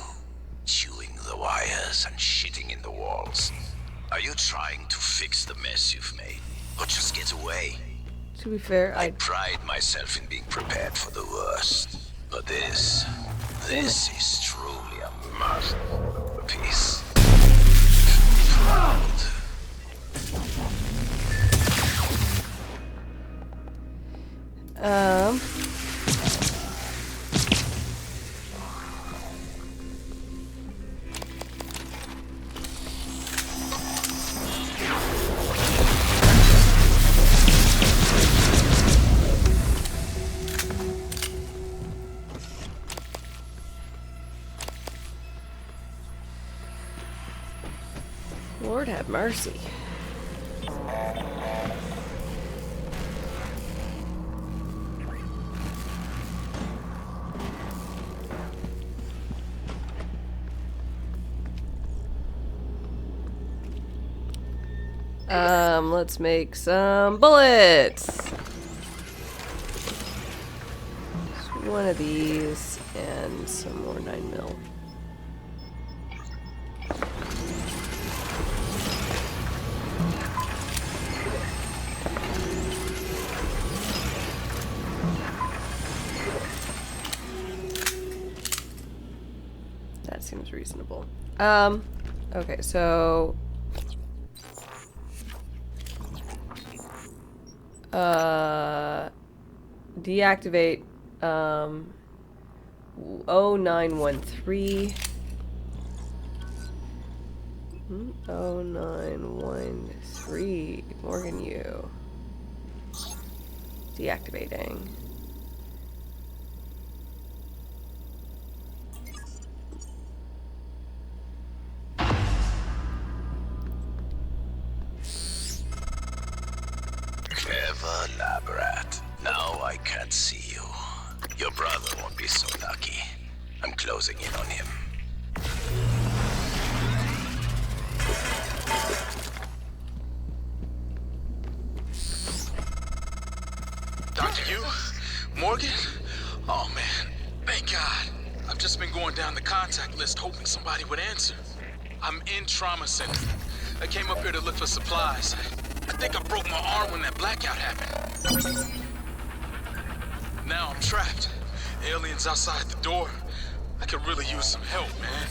chewing the wires and shitting in the walls. Are you trying to fix the mess you've made, or just get away? To be fair, I pride myself in being prepared for the worst. But this is truly a masterpiece. Proud. Lord have mercy. Let's make some bullets. Just one of these and some more 9mm. That seems reasonable. Okay, so deactivate 0913 0913 Morgan U deactivating. Clever lab rat. Now I can't see you. Your brother won't be so lucky. I'm closing in on him. Dr. Yu? Morgan? Oh man, thank God. I've just been going down the contact list hoping somebody would answer. I'm in trauma center. I came up here to look for supplies. I think I broke my arm when that blackout happened. Now I'm trapped. Aliens outside the door. I could really use some help, man.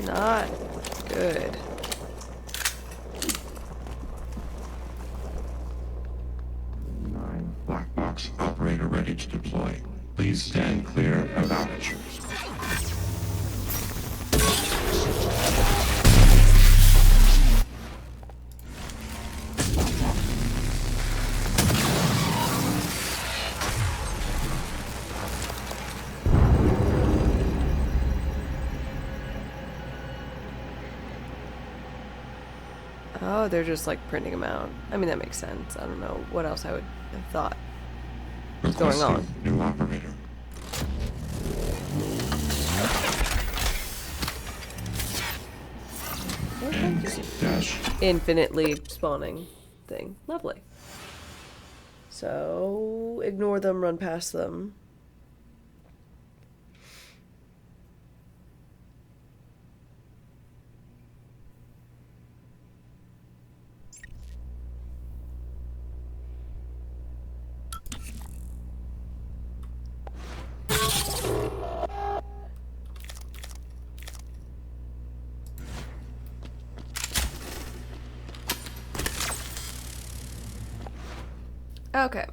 Not good. Black box operator ready to deploy. Please stand clear of apertures. Oh, they're just like printing them out. I mean, that makes sense. I don't know what else I would have thought was going on. New operator. Infinitely spawning thing. Lovely. So, ignore them, run past them. Okay.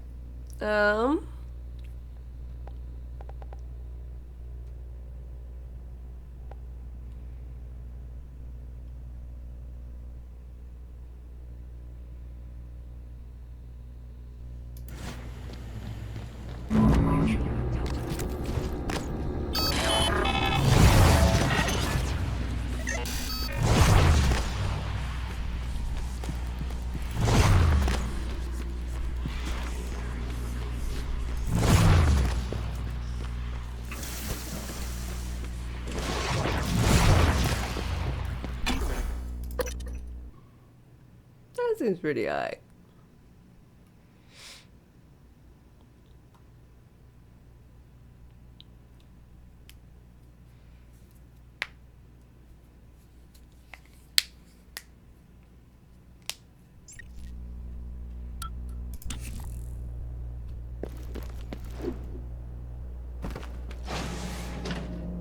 That seems pretty high.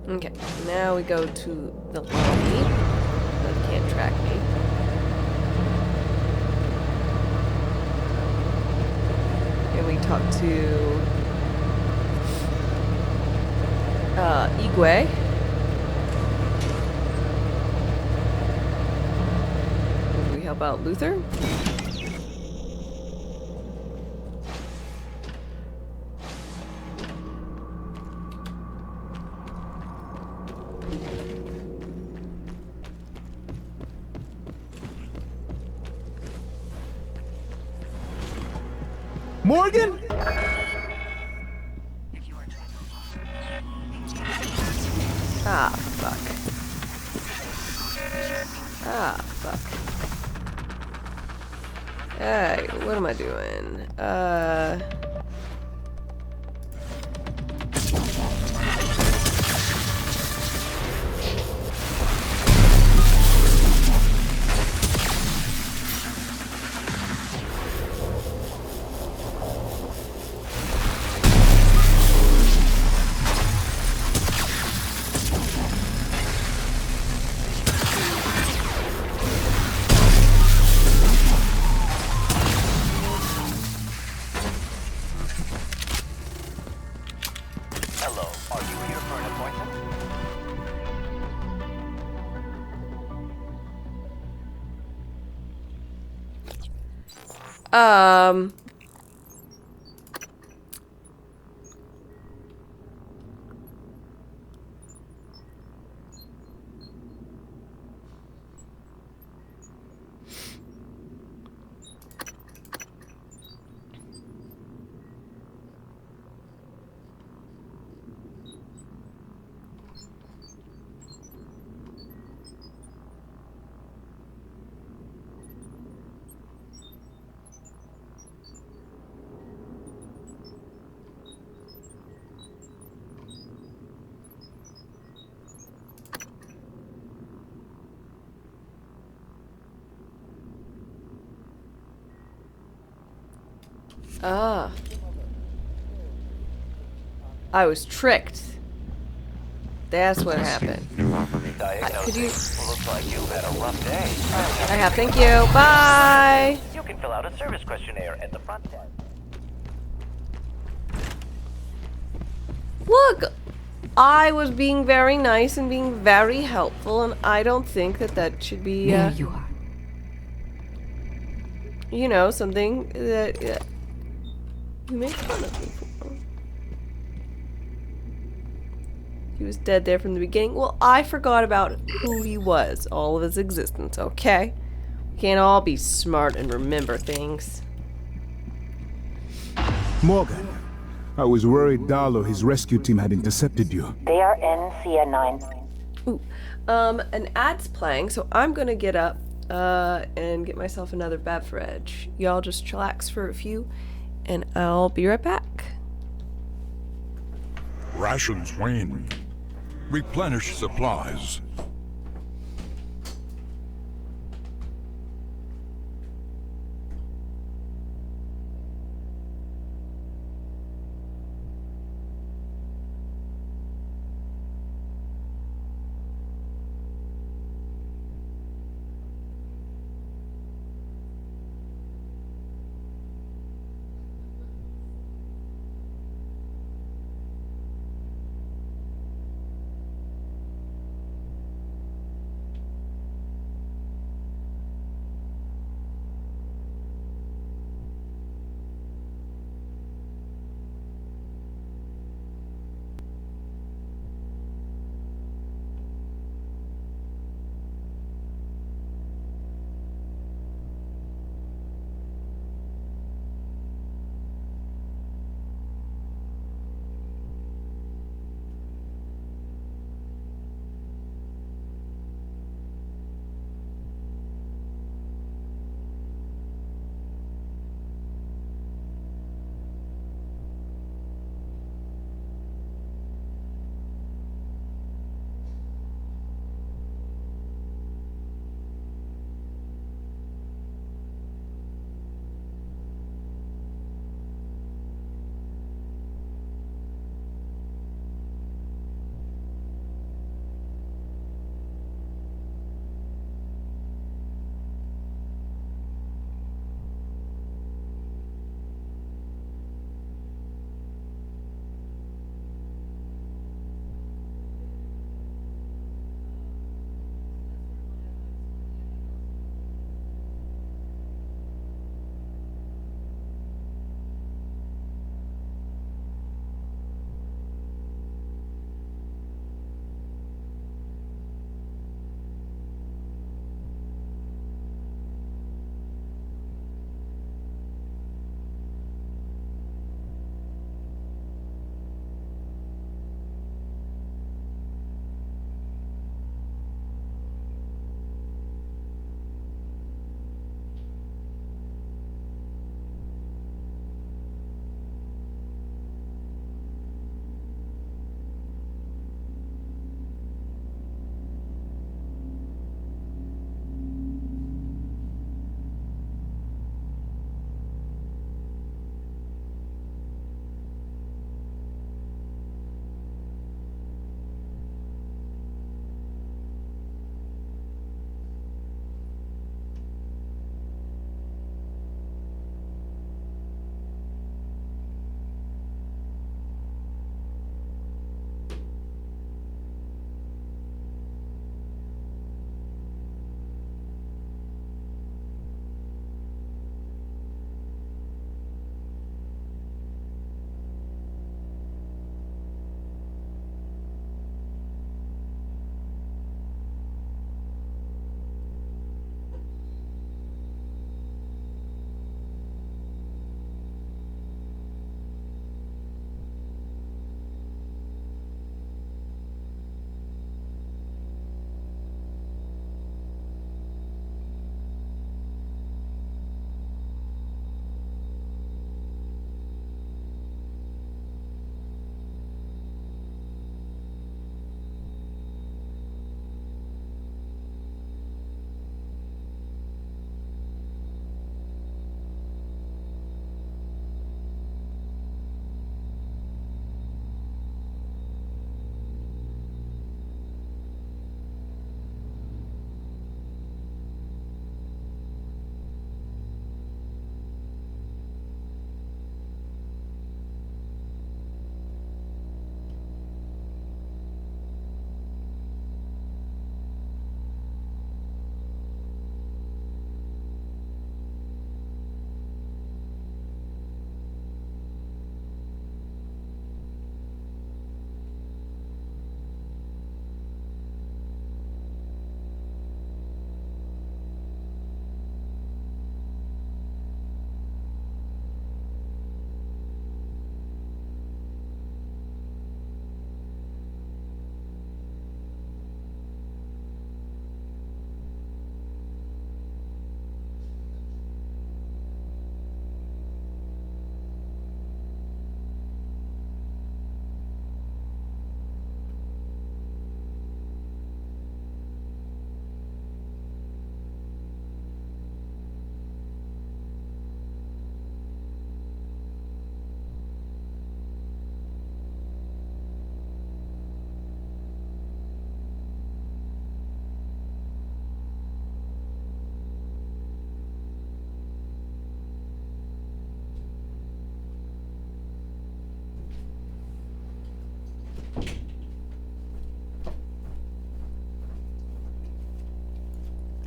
Okay, now we go to the lobby. They can't track me. And we talk to Igwe. We help out Luther. Morgan? Ah, fuck. Ah, fuck. Hey, what am I doing? Hello, are you here for an appointment? Ah. I was tricked. That's what happened. Could you... Looks like you've had a rough day. I have, thank you. Bye! You can fill out a service questionnaire at the front desk. Look! I was being very nice and being very helpful, and I don't think that that should be, There you are. you know, something that you make fun of me for. He was dead there from the beginning. Well, I forgot about who he was, all of his existence, okay? Can't all be smart and remember things. Morgan, I was worried Dahl or his rescue team had intercepted you. They are in CN9. Ooh, an ad's playing, so I'm gonna get up, and get myself another beverage. Y'all just chillax for a few, and I'll be right back. Rations wane. Replenish supplies.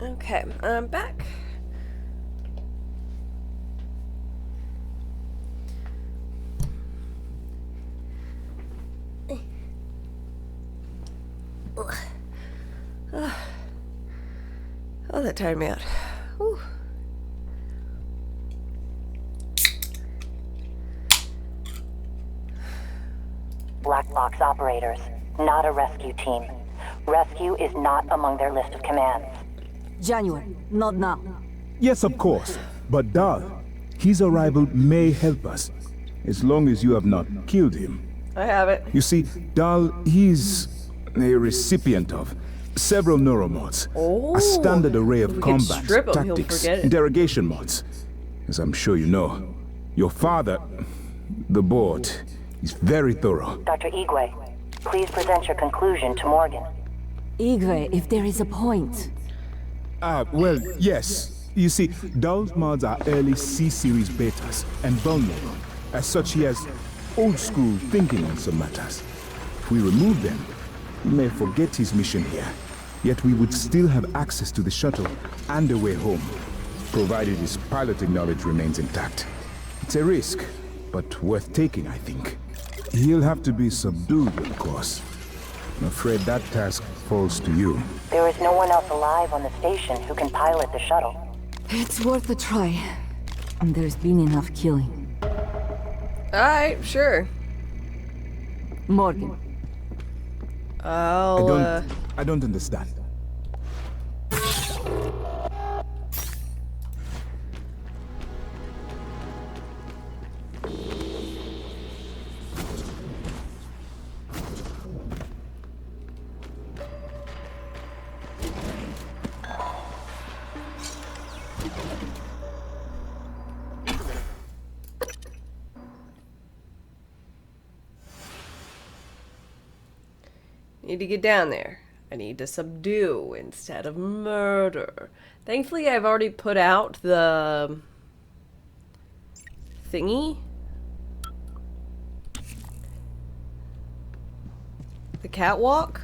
Okay, I'm back. Oh, that tired me out. Whew. Black box operators, not a rescue team. Rescue is not among their list of commands. January, not now. Yes, of course. But Dahl, his arrival may help us, as long as you have not killed him. I have it. You see, Dahl, he's a recipient of several neuromods. A standard array of combat, tactics, interrogation mods. As I'm sure you know, your father, the board, is very thorough. Dr. Igwe, please present your conclusion to Morgan. Igwe, if there is a point. Well, yes. You see, Dahl's mods are early C-series betas and vulnerable. As such, he has old-school thinking on some matters. If we remove them, he may forget his mission here. Yet we would still have access to the shuttle and a way home, provided his piloting knowledge remains intact. It's a risk, but worth taking, I think. He'll have to be subdued, of course. I'm afraid that task falls to you. There is no one else alive on the station who can pilot the shuttle. It's worth a try. And there's been enough killing. Alright, sure. Morgan. I don't understand. Need to get down there. I need to subdue instead of murder. Thankfully, I've already put out the thingy. The catwalk.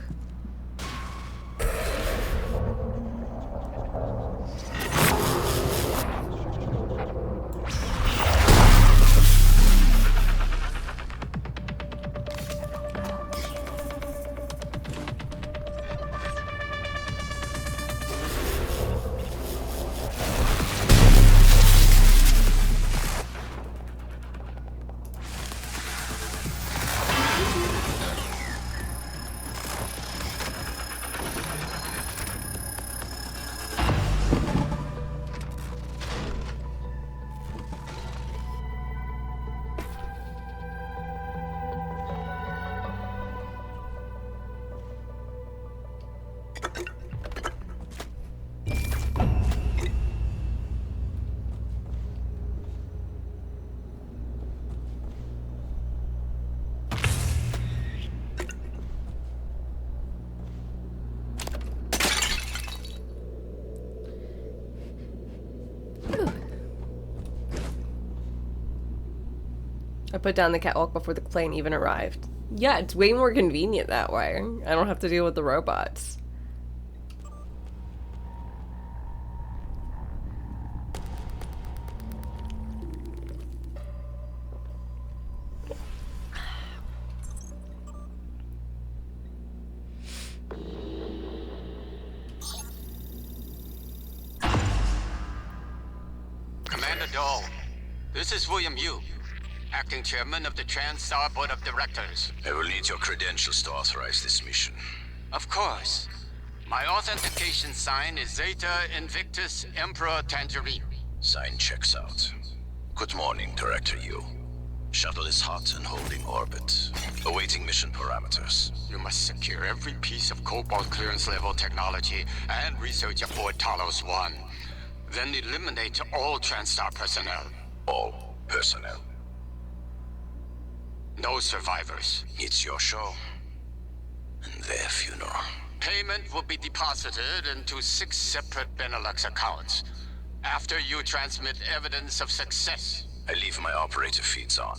I put down the catwalk before the plane even arrived. Yeah, it's way more convenient that way. I don't have to deal with the robots. Commander Dahl, this is William Yu, acting chairman of the TranStar Board of Directors. I will need your credentials to authorize this mission. Of course. My authentication sign is Zeta Invictus Emperor Tangerine. Sign checks out. Good morning, Director Yu. Shuttle is hot and holding orbit. Awaiting mission parameters. You must secure every piece of Cobalt clearance level technology and research aboard Talos 1. Then eliminate all TranStar personnel. All personnel. No survivors. It's your show. And their funeral. Payment will be deposited into 6 separate Benelux accounts. After you transmit evidence of success. I leave my operator feeds on.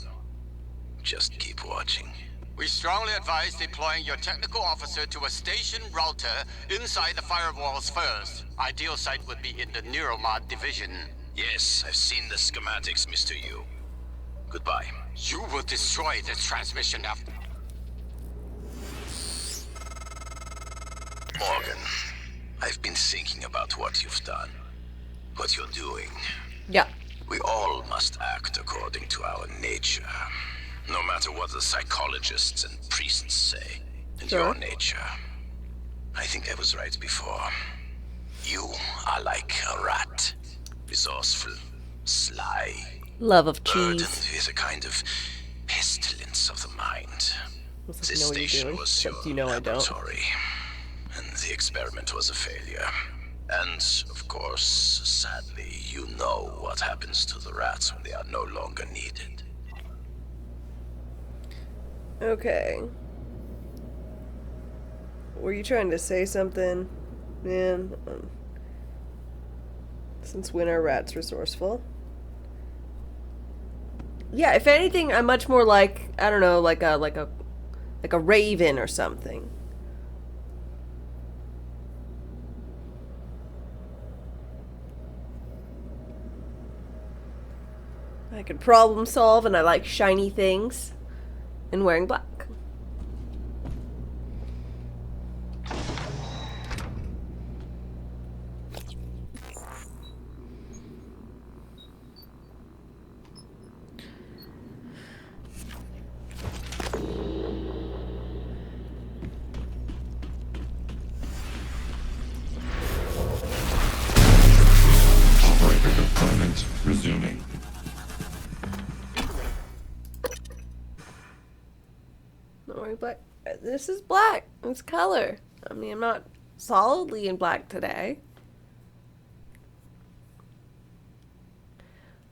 Just keep watching. We strongly advise deploying your technical officer to a station router inside the firewalls first. Ideal site would be in the Neuromod division. Yes, I've seen the schematics, Mr. Yu. Goodbye. You will destroy the transmission after... Morgan, I've been thinking about what you've done. What you're doing. Yeah. We all must act according to our nature. No matter what the psychologists and priests say. And Sure. your nature. I think I was right before. You are like a rat. Resourceful, sly. Love of Burdened cheese. with a kind of pestilence of the mind. Looks like This you know what you're station doing, was except your you know I don't. laboratory. And the experiment was a failure. And, of course, sadly, you know what happens to the rats when they are no longer needed. Okay. Were you trying to say something, man? Since when are rats resourceful? Yeah, if anything, I'm much more like, I don't know, like a raven or something. I can problem solve, and I like shiny things, and wearing black. Operator deployment resuming. Not wearing black. This is black. It's color. I mean, I'm not solidly in black today.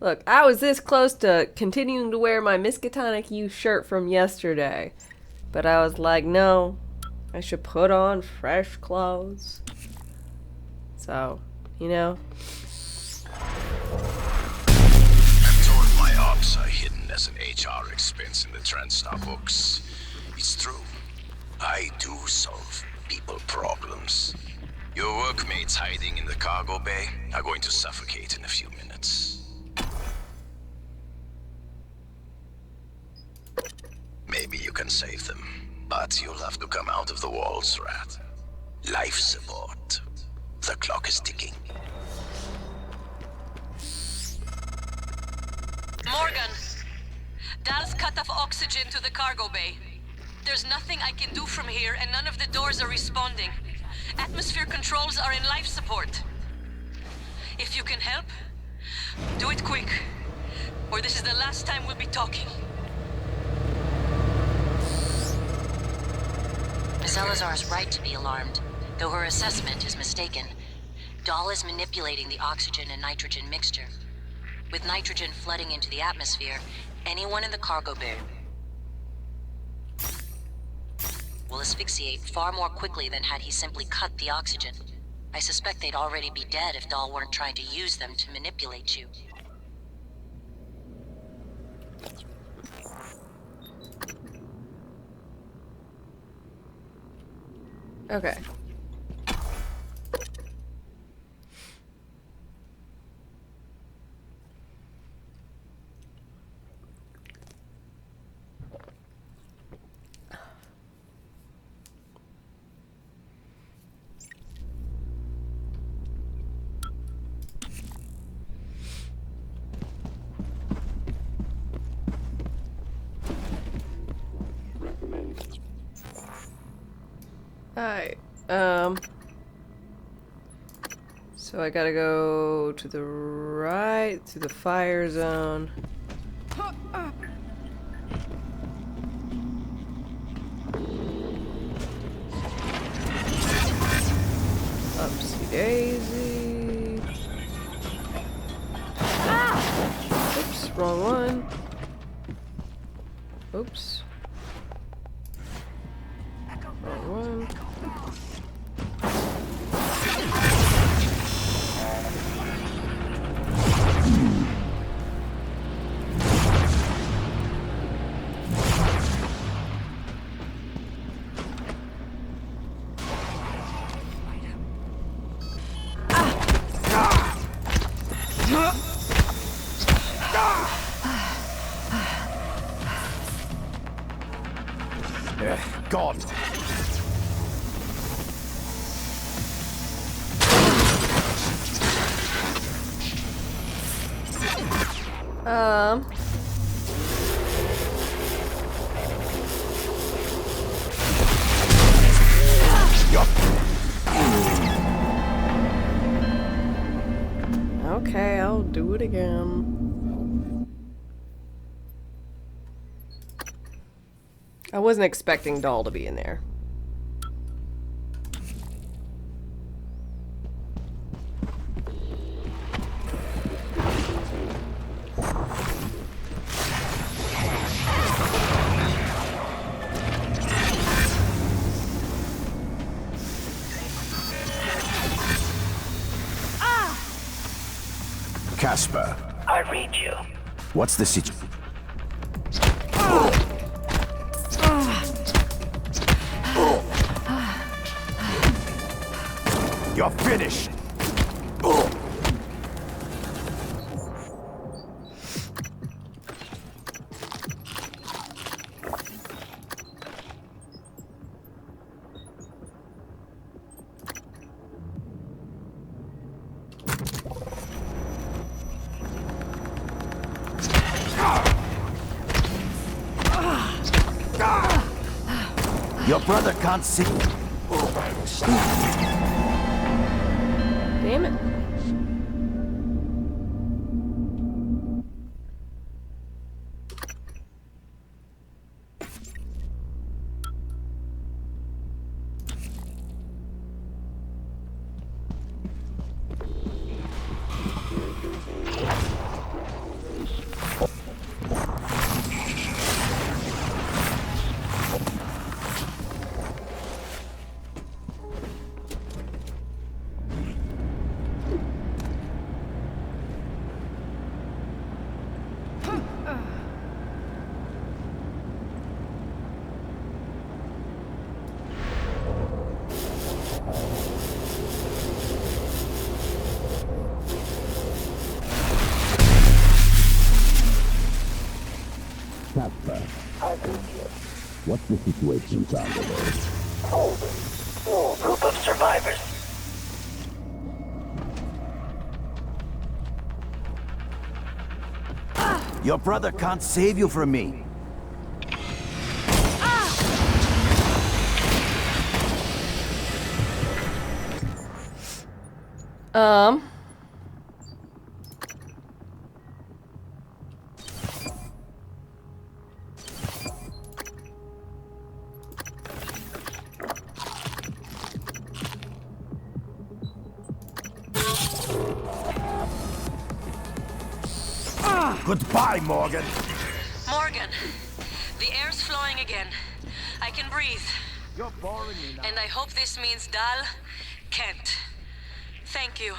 Look, I was this close to continuing to wear my Miskatonic U shirt from yesterday. But I was like, no, I should put on fresh clothes. So, you know. I'm told my ops are hidden as an HR expense in the TranStar books. It's true. I do solve people problems. Your workmates hiding in the cargo bay are going to suffocate in a few minutes. Maybe you can save them, but you'll have to come out of the walls, Rat. Life support. The clock is ticking. Morgan! Dal's cut off oxygen to the cargo bay. There's nothing I can do from here, and none of the doors are responding. Atmosphere controls are in life support. If you can help, do it quick, or this is the last time we'll be talking. Miss Elazar is right to be alarmed, though her assessment is mistaken. Dahl is manipulating the oxygen and nitrogen mixture. With nitrogen flooding into the atmosphere, anyone in the cargo bay will asphyxiate far more quickly than had he simply cut the oxygen. I suspect they'd already be dead if Dahl weren't trying to use them to manipulate you. Okay. Alright, so I gotta go to the right, to the fire zone. Upsy daisy. Oops, wrong one. Oops. Wrong one. gone. Okay, I'll do it again. I wasn't expecting Doll to be in there. Casper, I read you. what's the situation? You're finished. Your brother can't see. Damn it. Casper, what's the situation, Sandalwood? Group of survivors. Your brother can't save you from me. Goodbye, Morgan. Morgan, the air's flowing again. I can breathe. You're boring me now. And I hope this means Dal can't. Thank you.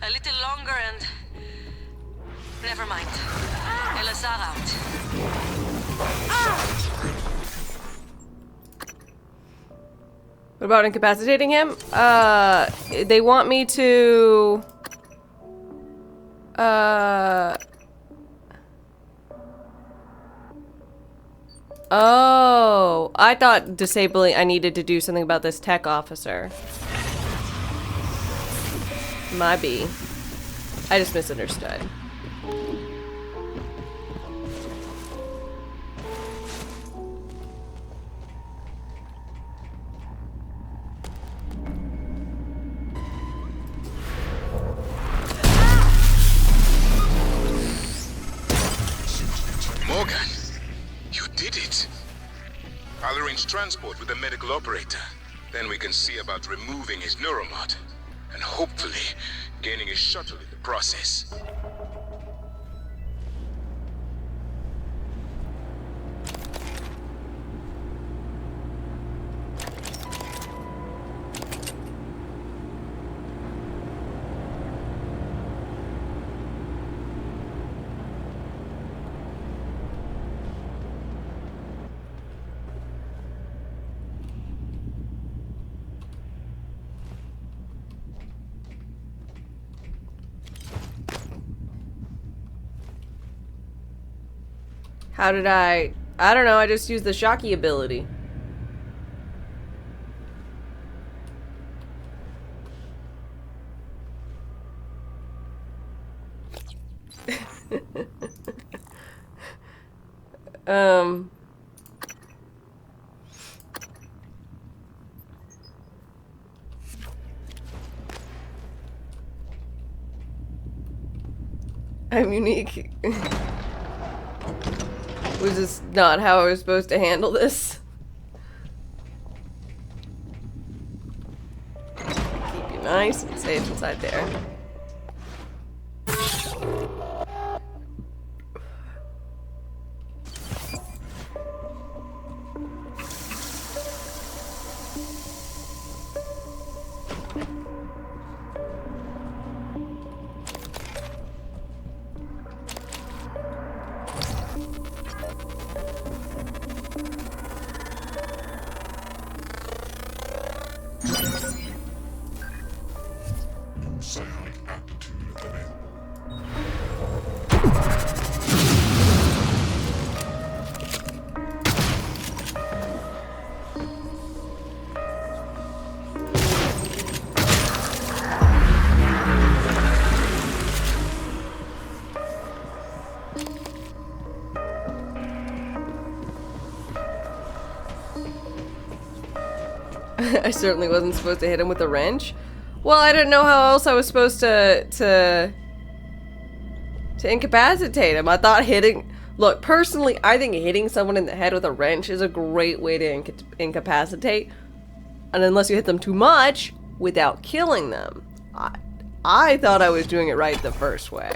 A little longer and... Never mind. Elazar out. What about incapacitating him? They want me to... Oh, I thought disabling, I needed to do something about this tech officer. My B. I just misunderstood. Morgan, you did it. I'll arrange transport with the medical operator. Then we can see about removing his neuromod. And hopefully, gaining his shuttle in the process. How did I don't know, I just used the Shocky ability. I'm unique. Was this not how I was supposed to handle this? Keep you nice and safe inside there. I certainly wasn't supposed to hit him with a wrench. Well, I didn't know how else I was supposed to incapacitate him. I thought hitting... Look, personally, I think hitting someone in the head with a wrench is a great way to incapacitate. And unless you hit them too much, without killing them. I thought I was doing it right the first way.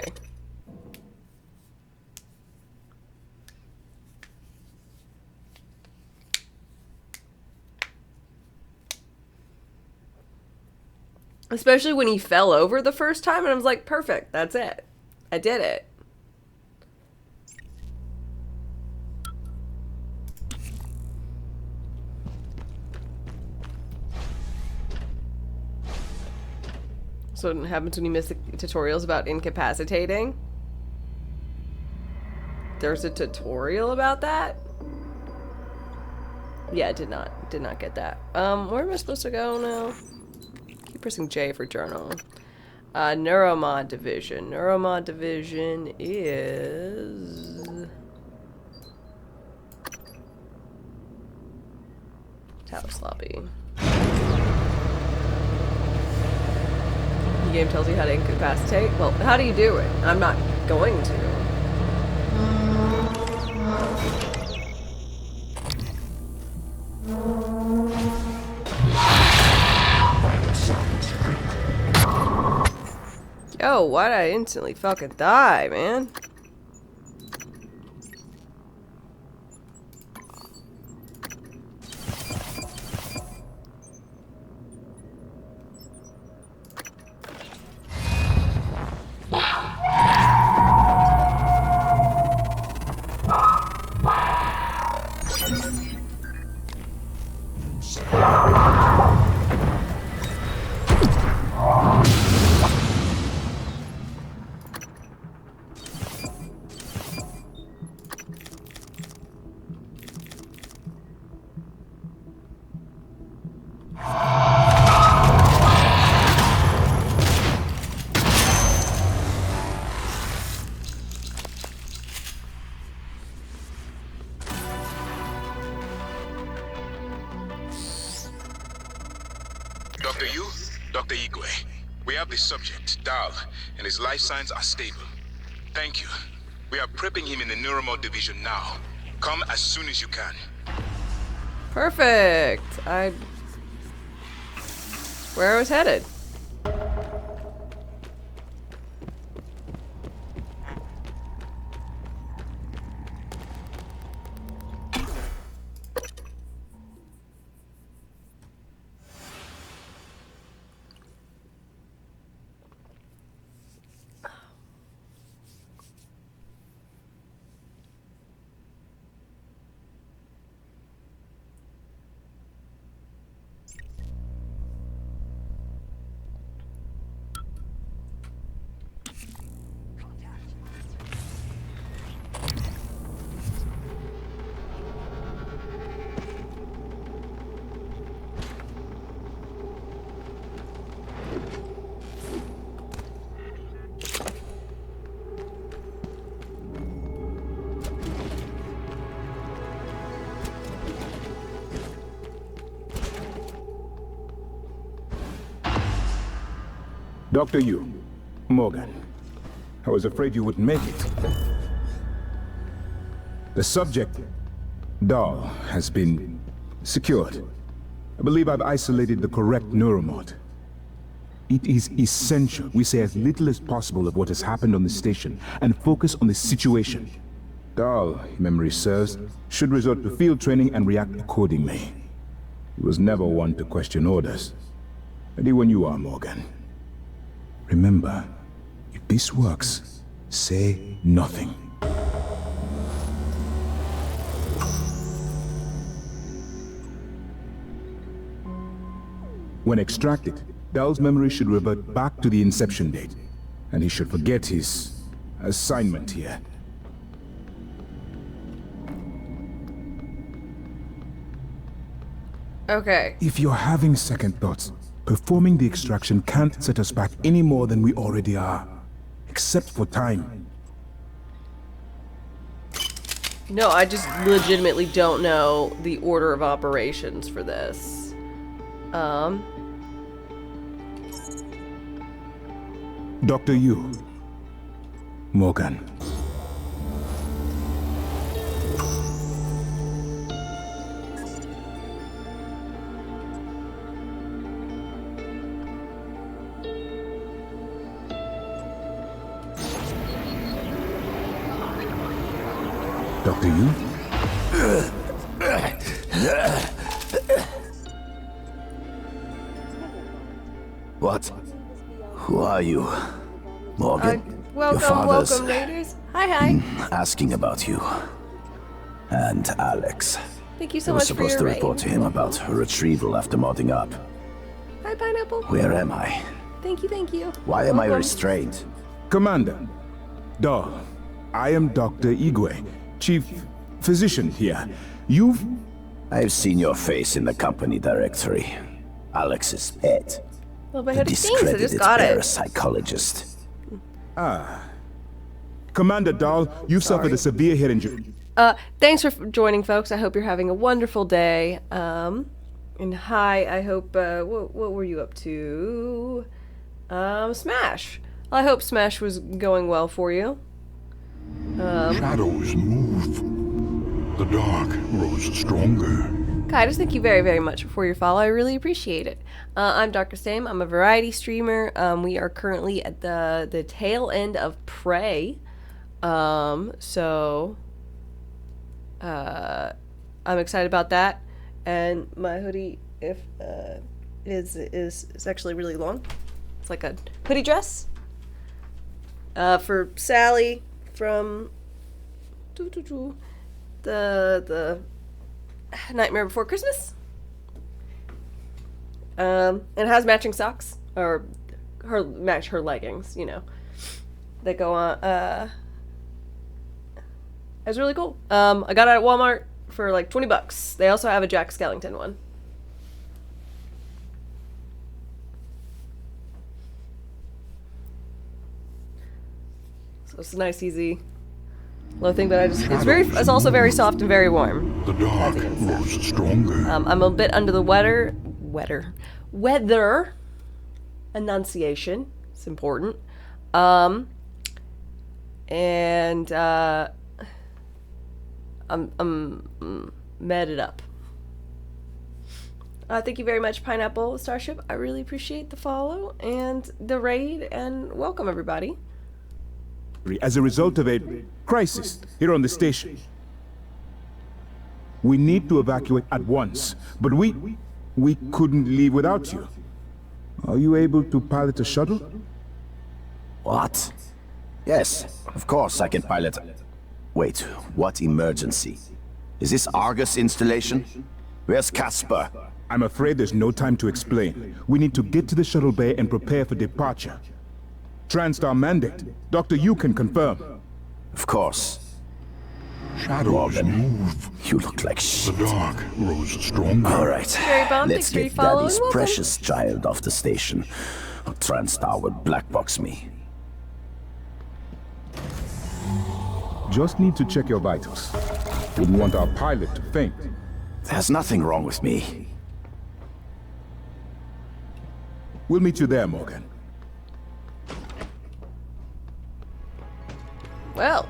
Especially when he fell over the first time, and I was like, perfect, that's it. I did it. So it happens when you miss the tutorials about incapacitating. There's a tutorial about that? Yeah, did not get that. Where am I supposed to go now? Keep pressing J for journal. Neuromod division. Neuromod division is... Talos lobby. The game tells you how to incapacitate. Well, how do you do it? I'm not going to. Yo, why'd I instantly fucking die, man? Dr. Yu, Dr. Igwe, we have the subject, Dal, and his life signs are stable. Thank you. We are prepping him in the Neuromod division now. Come as soon as you can. Perfect. Where I was headed. Dr. Yu, Morgan, I was afraid you wouldn't make it. The subject, Dahl, has been secured. I believe I've isolated the correct neuromod. It is essential we say as little as possible of what has happened on the station and focus on the situation. Dahl, if memory serves, should resort to field training and react accordingly. He was never one to question orders. Ready when you are, Morgan. Remember, if this works, say nothing. When extracted, Dahl's memory should revert back to the inception date, and he should forget his assignment here. Okay. If you're having second thoughts, performing the extraction can't set us back any more than we already are. Except for time. No, I just legitimately don't know the order of operations for this. Dr. Yu. Morgan. Dr. Yu? What? Who are you? Morgan? Welcome, Raiders. Hi. Asking about you. And Alex. Thank you so I was much for your supposed to report to him about her retrieval after modding up. Hi, Pineapple. Where am I? Thank you. Why am I restrained? Commander. Dahl. I am Dr. Igwe, Chief Physician here. I've seen your face in the company directory. Alex's pet. Well, but The I discredited just got it. parapsychologist. Commander Dahl, you've suffered a severe head injury. Thanks for joining, folks. I hope you're having a wonderful day. And hi, I hope, what were you up to? Smash. I hope Smash was going well for you. Shadows move. The dark grows stronger. Kaidos, thank you very, very much for your follow. I really appreciate it. I'm darkestdame. I'm a variety streamer. We are currently at the tail end of Prey. I'm excited about that. And my hoodie, is actually really long. It's like a hoodie dress. For Sally from the Nightmare Before Christmas. And it has matching socks, or match her leggings, you know. They go on. It's really cool. I got it at Walmart for like $20. They also have a Jack Skellington one. So it's a nice, easy little thing that I just. It's also very soft and very warm. The dark grows stronger. I'm a bit under the weather enunciation. It's important. I'm medded up. Thank you very much, Pineapple Starship. I really appreciate the follow and the raid, and welcome everybody. As a result of a crisis here on the station. We need to evacuate at once, but we couldn't leave without you. Are you able to pilot a shuttle? What? Yes, of course I can pilot. Wait, what emergency? Is this Argus installation? Where's Casper? I'm afraid there's no time to explain. We need to get to the shuttle bay and prepare for departure. TranStar mandate. Dr. Yu can confirm. Of course. Shadows move. You look like shit. The dark grows stronger. All right, let's get Daddy's precious child off the station. Or TranStar would blackbox me. Just need to check your vitals. Wouldn't want our pilot to faint. There's nothing wrong with me. We'll meet you there, Morgan. Well.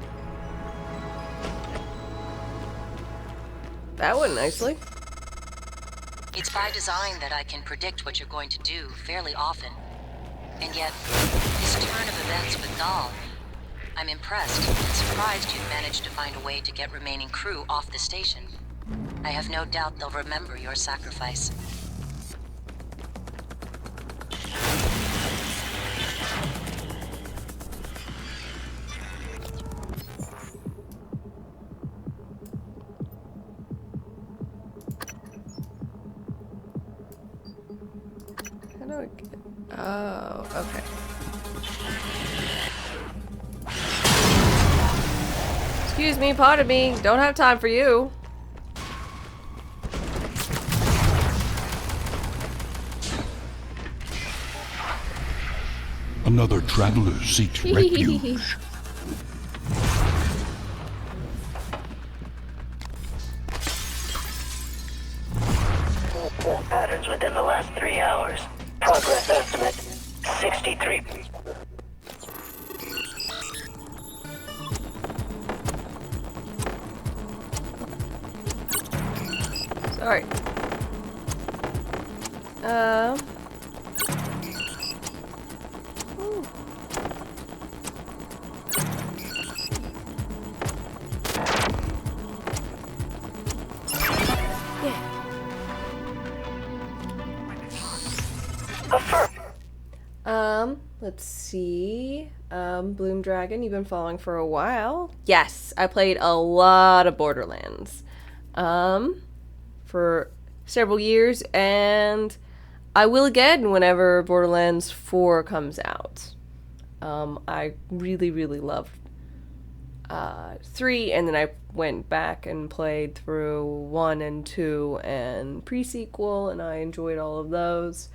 That went nicely. It's by design that I can predict what you're going to do fairly often. And yet, this turn of events with Dahl, I'm impressed and surprised you've managed to find a way to get remaining crew off the station. I have no doubt they'll remember your sacrifice. How do I get... Oh, okay. Excuse me, pardon me. Don't have time for you. Another traveler seeks refuge. Patterns within the last 3 hours. Progress estimate 63. Sorry. Ooh. Let's see. Bloom Dragon, you've been following for a while. Yes, I played a lot of Borderlands. For several years, and I will again whenever Borderlands 4 comes out. I really, really loved 3, and then I went back and played through 1 and 2 and pre-sequel, and I enjoyed all of those.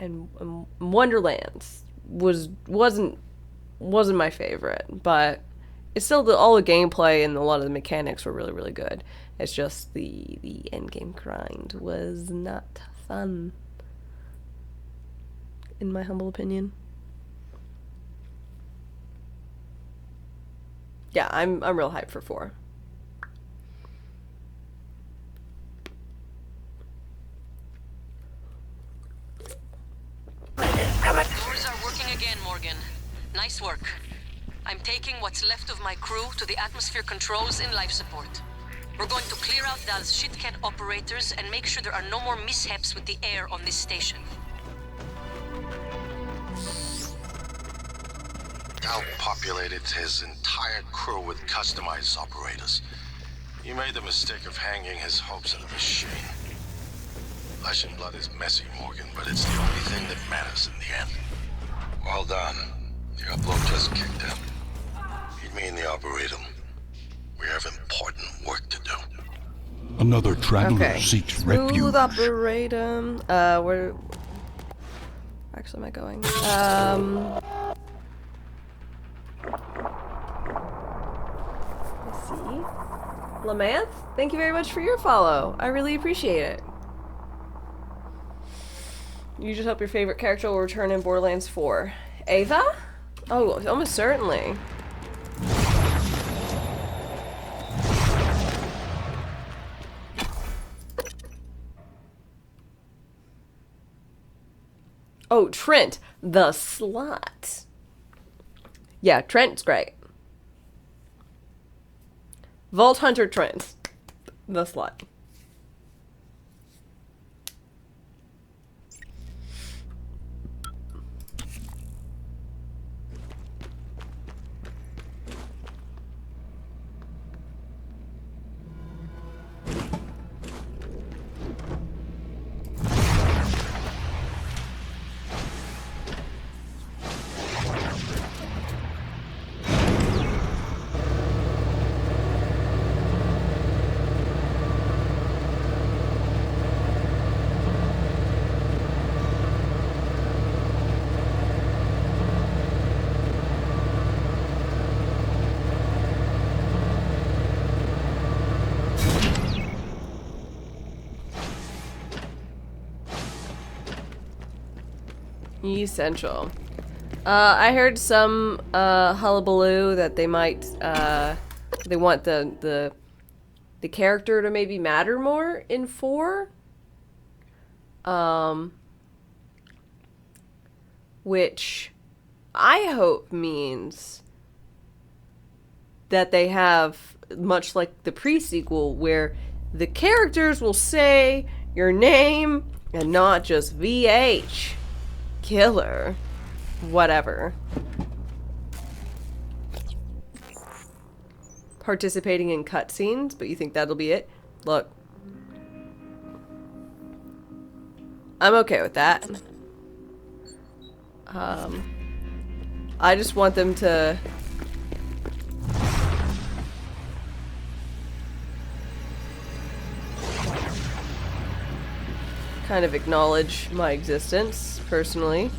And Wonderlands wasn't my favorite, but it's still all the gameplay and a lot of the mechanics were really, really good. It's just the end game grind was not fun, in my humble opinion. Yeah, I'm real hyped for 4. Doors are working again, Morgan. Nice work. I'm taking what's left of my crew to the atmosphere controls in life support. We're going to clear out Dal's shitcat operators and make sure there are no more mishaps with the air on this station. Dal populated his entire crew with customized operators. He made the mistake of hanging his hopes on a machine. Flesh and blood is messy, Morgan, but it's the only thing that matters in the end. Well done. The upload just kicked in. Meet me in the Arboretum. We have important work to do. Another traveler seeks refuge. Smooth Arboretum. Where actually am I going? Let's see. Lamanth, thank you very much for your follow. I really appreciate it. You just hope your favorite character will return in Borderlands 4. Ava? Oh, almost certainly. Oh, Trent, the slut. Yeah, Trent's great. Vault Hunter Trent, the slut. Essential. I heard some hullabaloo that they might they want the character to maybe matter more in 4. Which I hope means that they have, much like the pre-sequel, where the characters will say your name and not just VH. Killer. Whatever. Participating in cutscenes, but you think that'll be it? Look. I'm okay with that. I just want them to kind of acknowledge my existence, personally.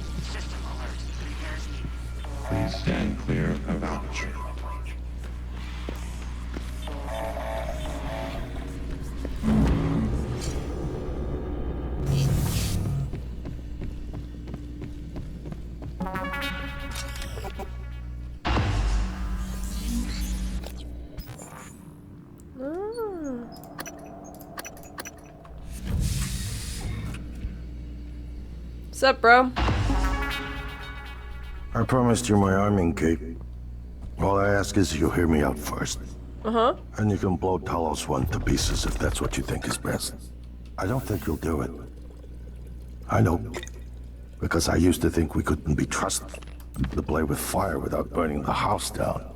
Please stand clear of aperture. What's up, bro? I promised you my arming cape. All I ask is you hear me out first. Uh-huh. And you can blow Talos 1 to pieces if that's what you think is best. I don't think you'll do it. I know. Because I used to think we couldn't be trusted to play with fire without burning the house down.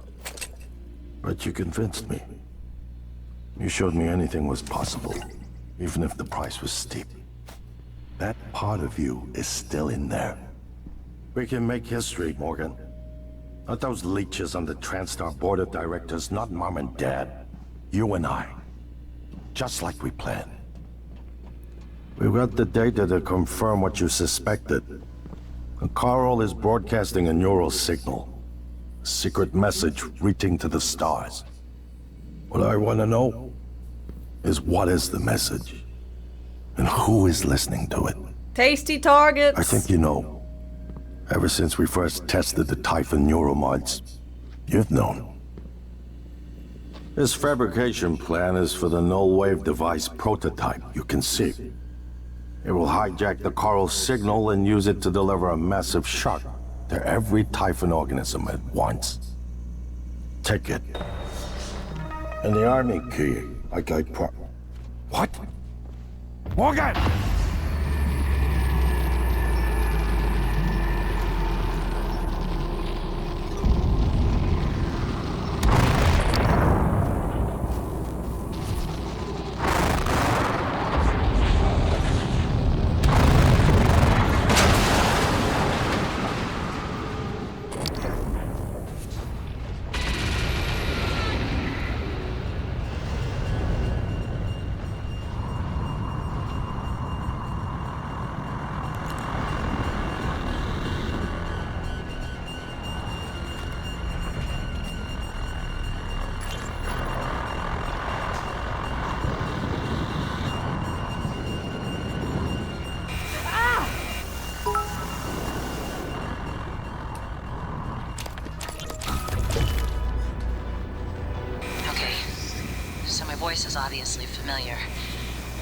But you convinced me. You showed me anything was possible, even if the price was steep. That part of you is still in there. We can make history, Morgan. Not those leeches on the TranStar board of directors, not Mom and Dad. You and I. Just like we planned. We've got the data to confirm what you suspected. And Carl is broadcasting a neural signal. A secret message reaching to the stars. What I want to know is what is the message? And who is listening to it? Tasty targets! I think you know. Ever since we first tested the Typhon neuromods, you've known. This fabrication plan is for the null-wave device prototype you can see. It will hijack the Carl signal and use it to deliver a massive shock to every Typhon organism at once. Take it. And the army key, like I What? Morgan! voice is obviously familiar.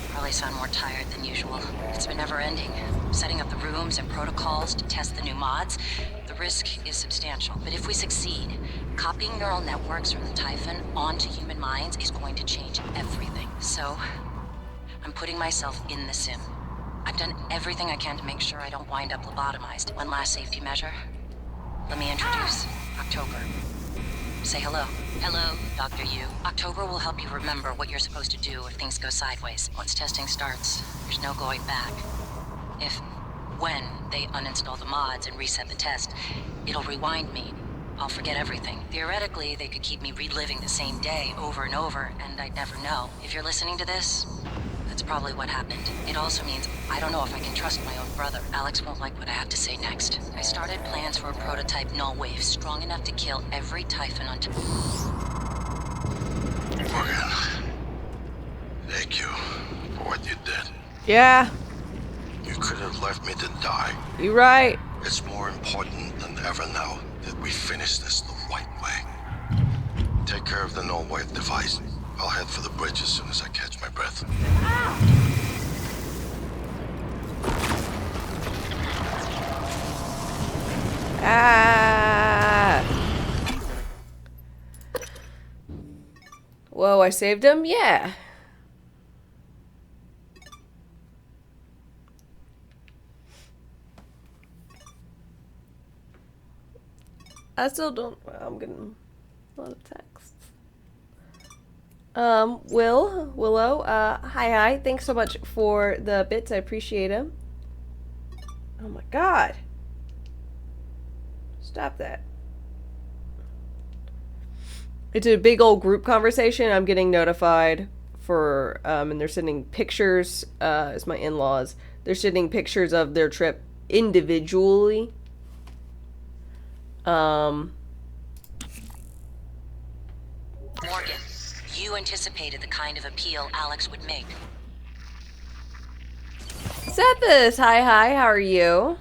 Probably sound more tired than usual. It's been never-ending. Setting up the rooms and protocols to test the new mods. The risk is substantial, but if we succeed, copying neural networks from the Typhon onto human minds is going to change everything. So, I'm putting myself in the sim. I've done everything I can to make sure I don't wind up lobotomized. One last safety measure. Let me introduce October. Say hello. Hello, Dr. Yu. October will help you remember what you're supposed to do if things go sideways. Once testing starts, there's no going back. When they uninstall the mods and reset the test, it'll rewind me. I'll forget everything. Theoretically, they could keep me reliving the same day over and over, and I'd never know. If you're listening to this, that's probably what happened. It also means I don't know if I can trust my own brother. Alex won't like what I have to say next. I started plans for a prototype null wave strong enough to kill every Typhon on... Morgan, thank you for what you did. Yeah. You could have left me to die. You right. It's more important than ever now that we finish this the right way. Take care of the null wave device. I'll head for the bridge as soon as I catch my breath. Ah! Whoa, I saved him? Yeah. I still don't. I'm getting a lot of texts. Willow, hi. Thanks so much for the bits. I appreciate them. Oh my god. Stop that. It's a big old group conversation. I'm getting notified for, and they're sending pictures, it's my in-laws. They're sending pictures of their trip individually. Morgan, you anticipated the kind of appeal Alex would make. Zephys, hi, how are you?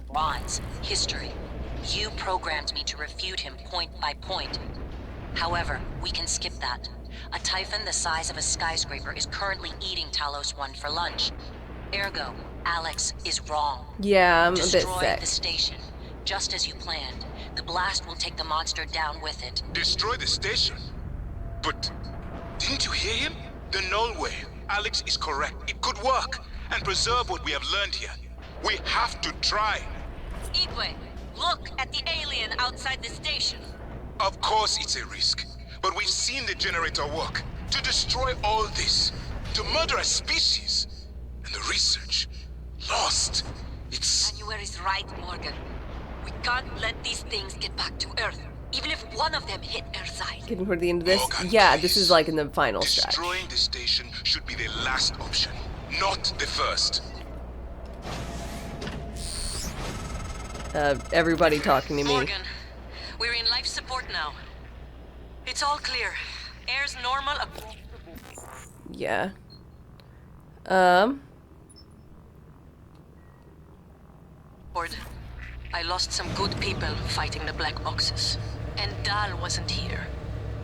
Ron's history. You programmed me to refute him point by point. However, we can skip that. A Typhon the size of a skyscraper is currently eating Talos 1 for lunch. Ergo, Alex is wrong. Yeah, I'm a bit Destroy sick. the station, just as you planned. The blast will take the monster down with it. Destroy the station? But didn't you hear him? The null wave. Alex is correct. It could work and preserve what we have learned here. We have to try. Igwe, look at the alien outside the station. Of course it's a risk, but we've seen the generator work. To destroy all this, to murder a species, and the research lost. It's... January's right, Morgan. We can't let these things get back to Earth, even if one of them hit Earthside. Getting toward the end of this? Yeah, this is like in the final stretch. Destroying the station should be the last option, not the first. Everybody talking to me. Morgan, we're in life support now. It's all clear. Air's normal. Yeah. Board. I lost some good people fighting the black boxes. And Dal wasn't here.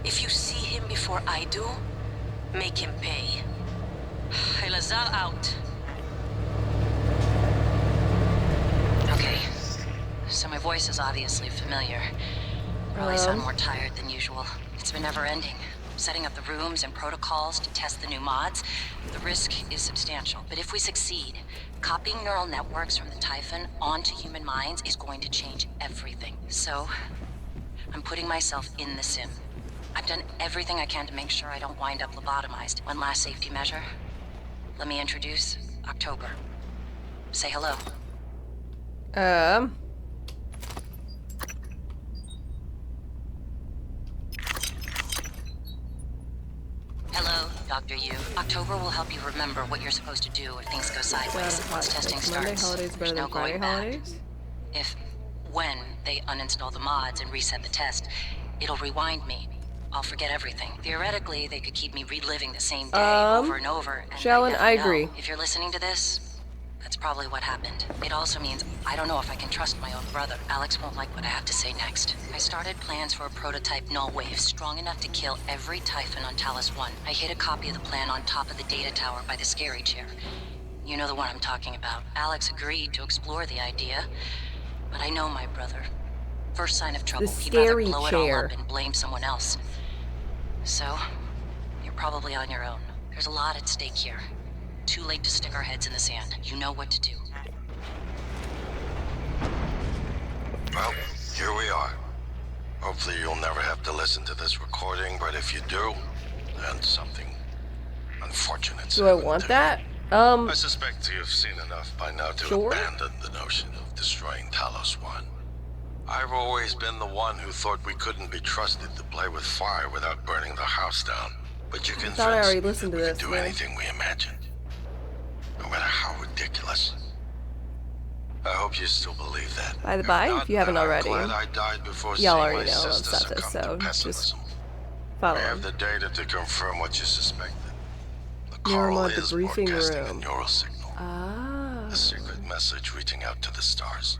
If you see him before I do, make him pay. Elazar out. Okay. So my voice is obviously familiar. Probably sound more tired than usual. It's been never-ending. Setting up the rooms and protocols to test the new mods. The risk is substantial, but if we succeed, copying neural networks from the Typhon onto human minds is going to change everything. So, I'm putting myself in the sim. I've done everything I can to make sure I don't wind up lobotomized. One last safety measure. Let me introduce October. Say hello. Hello, Dr. Yu. October will help you remember what you're supposed to do if things go sideways once testing Monday starts. holidays better There's no than Friday going back. holidays? When they uninstall the mods and reset the test, it'll rewind me. I'll forget everything. Theoretically, they could keep me reliving the same day over and over. And Shallon, I never agree. know. If you're listening to this, that's probably what happened. It also means I don't know if I can trust my own brother. Alex won't like what I have to say next. I started plans for a prototype null wave strong enough to kill every Typhon on Talos 1. I hid a copy of the plan on top of the data tower by the scary chair. You know the one I'm talking about. Alex agreed to explore the idea, but I know my brother. First sign of trouble, he'd rather scary blow it chair. all up and blame someone else. So, you're probably on your own. There's a lot at stake here. Too late to stick our heads in the sand. You know what to do. Well, here we are. Hopefully you'll never have to listen to this recording, but if you do, then something unfortunate. Do I want that? I suspect you've seen enough by now to Sure. abandon the notion of destroying Talos 1. I've always been the one who thought we couldn't be trusted to play with fire without burning the house down. But you I convinced thought I already me listened that to we this. could do man. anything we imagined. No matter how ridiculous. I hope you still believe that. By the by, if you haven't already, glad I died before y'all seeing already my know I love sister Zephys, succumb to so just pessimism. Follow I have him. the data to confirm what you suspected. The Neuromod coral is debriefing broadcasting room. a neural signal. Ah. A secret message reaching out to the stars.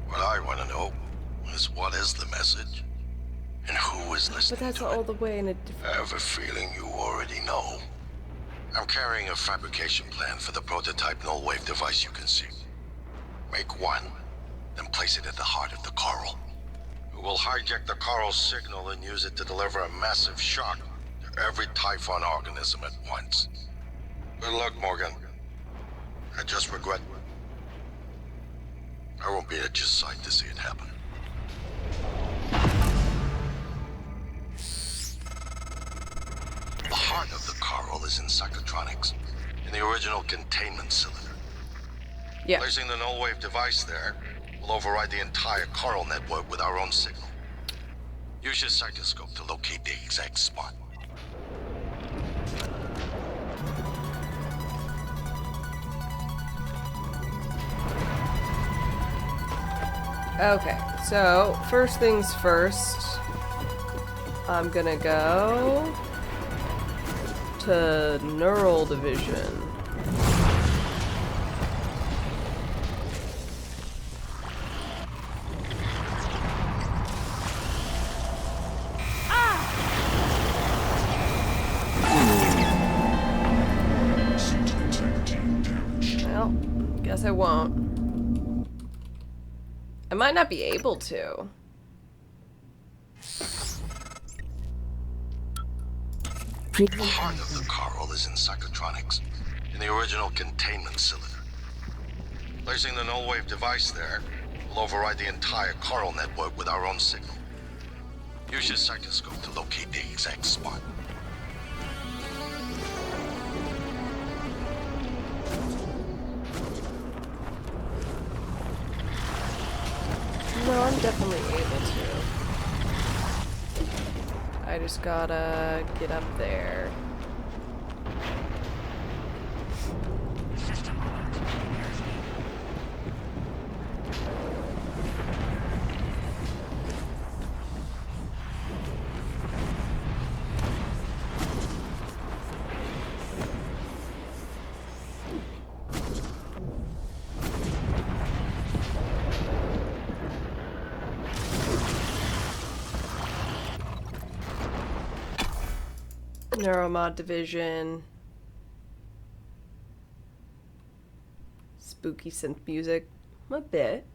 What I want to know is what is the message? And who is listening But that's to all it? the way in a different... I have a feeling you already know. I'm carrying a fabrication plan for the prototype null-wave device you can see. Make one, then place it at the heart of the coral. We'll hijack the coral's signal and use it to deliver a massive shock to every Typhon organism at once. Good luck, Morgan. I just regret... I won't be at your side to see it happen. The heart of the coral is in psychotronics, in the original containment cylinder. Yeah. Placing the null-wave device there will override the entire coral network with our own signal. Use your psychoscope to locate the exact spot. Okay, so first things first, I'm gonna go to neural division. Well, guess I won't. I might not be able to. The heart of the coral is in psychotronics, in the original containment cylinder. Placing the null-wave device there will override the entire coral network with our own signal. Use your psychoscope to locate the exact spot. No, I'm definitely able to. I just gotta get up there. Neuromod division. Spooky synth music. A bit.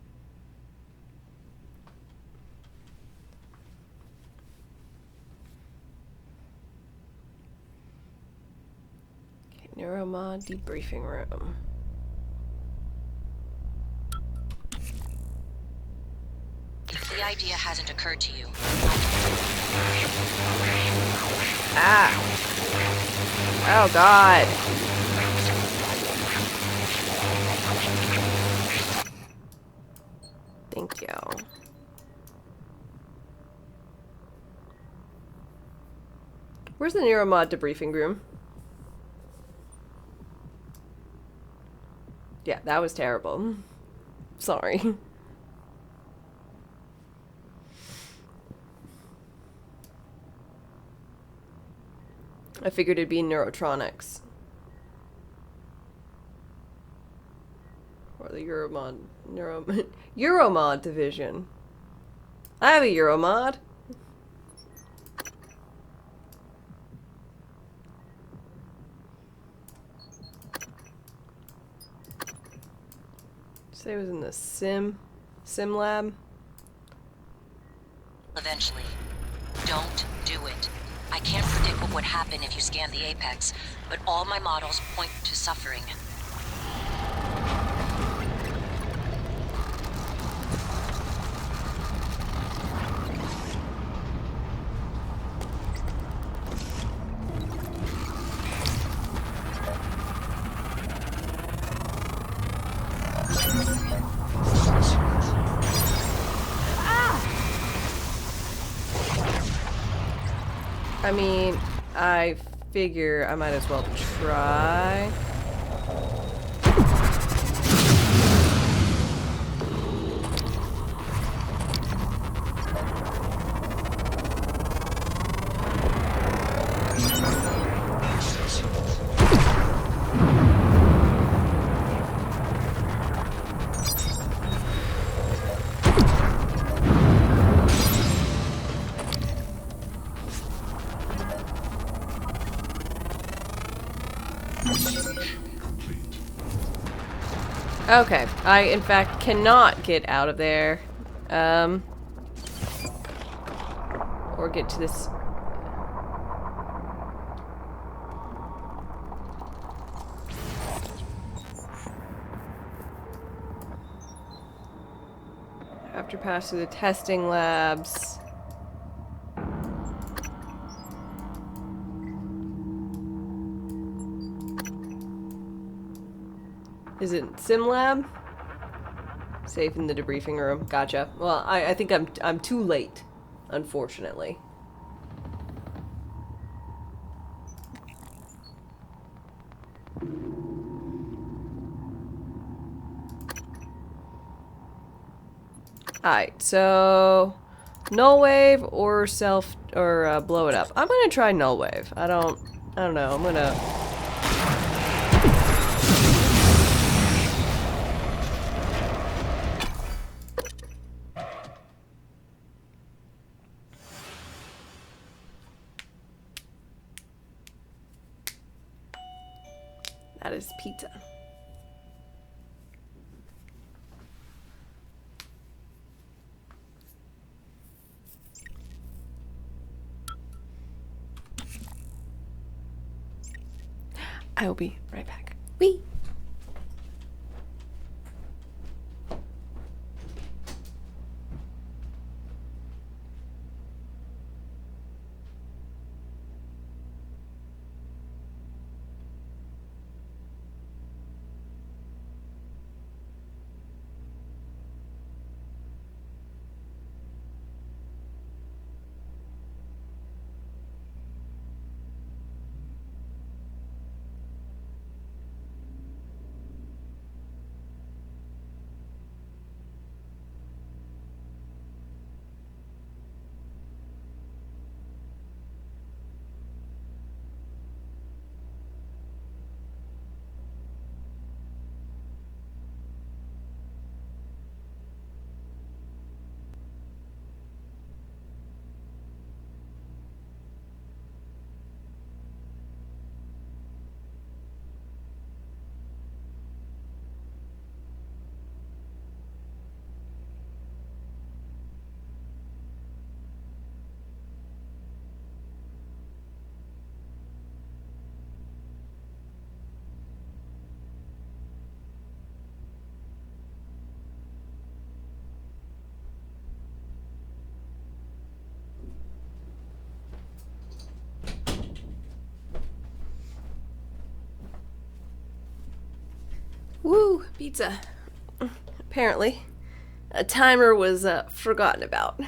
Okay, Neuromod debriefing room. If the idea hasn't occurred to you, Ah! Oh God! Thank you. Where's the Neuromod debriefing room? Yeah, that was terrible. Sorry. I figured it'd be neurotronics. Or the Euromod division. I have a Euromod. Say it was in the sim lab. eventually. Don't do it. I can't predict what would happen if you scan the apex, but all my models point to suffering. I mean, I figure I might as well try. Okay, I in fact cannot get out of there. Or get to this. Have to pass through the testing labs. Is it Sim Lab? Safe in the debriefing room. Gotcha. Well, I think I'm too late, unfortunately. Alright, so null wave or blow it up. I'm gonna try null wave. I don't know. I'm gonna. That is pizza. I will be right back. Wee. Woo, pizza. Apparently, a timer was forgotten about.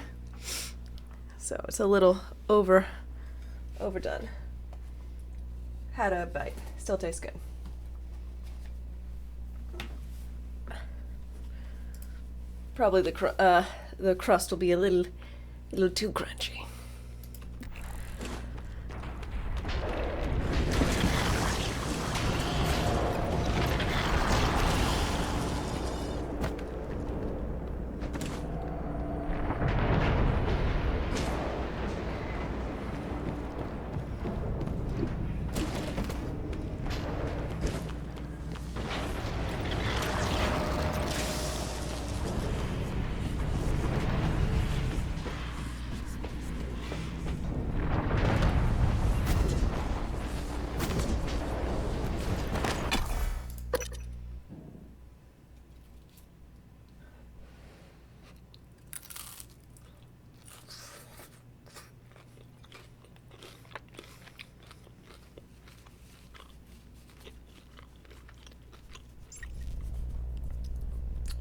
So it's a little overdone. Had a bite. Still tastes good. Probably the crust will be a little too crunchy.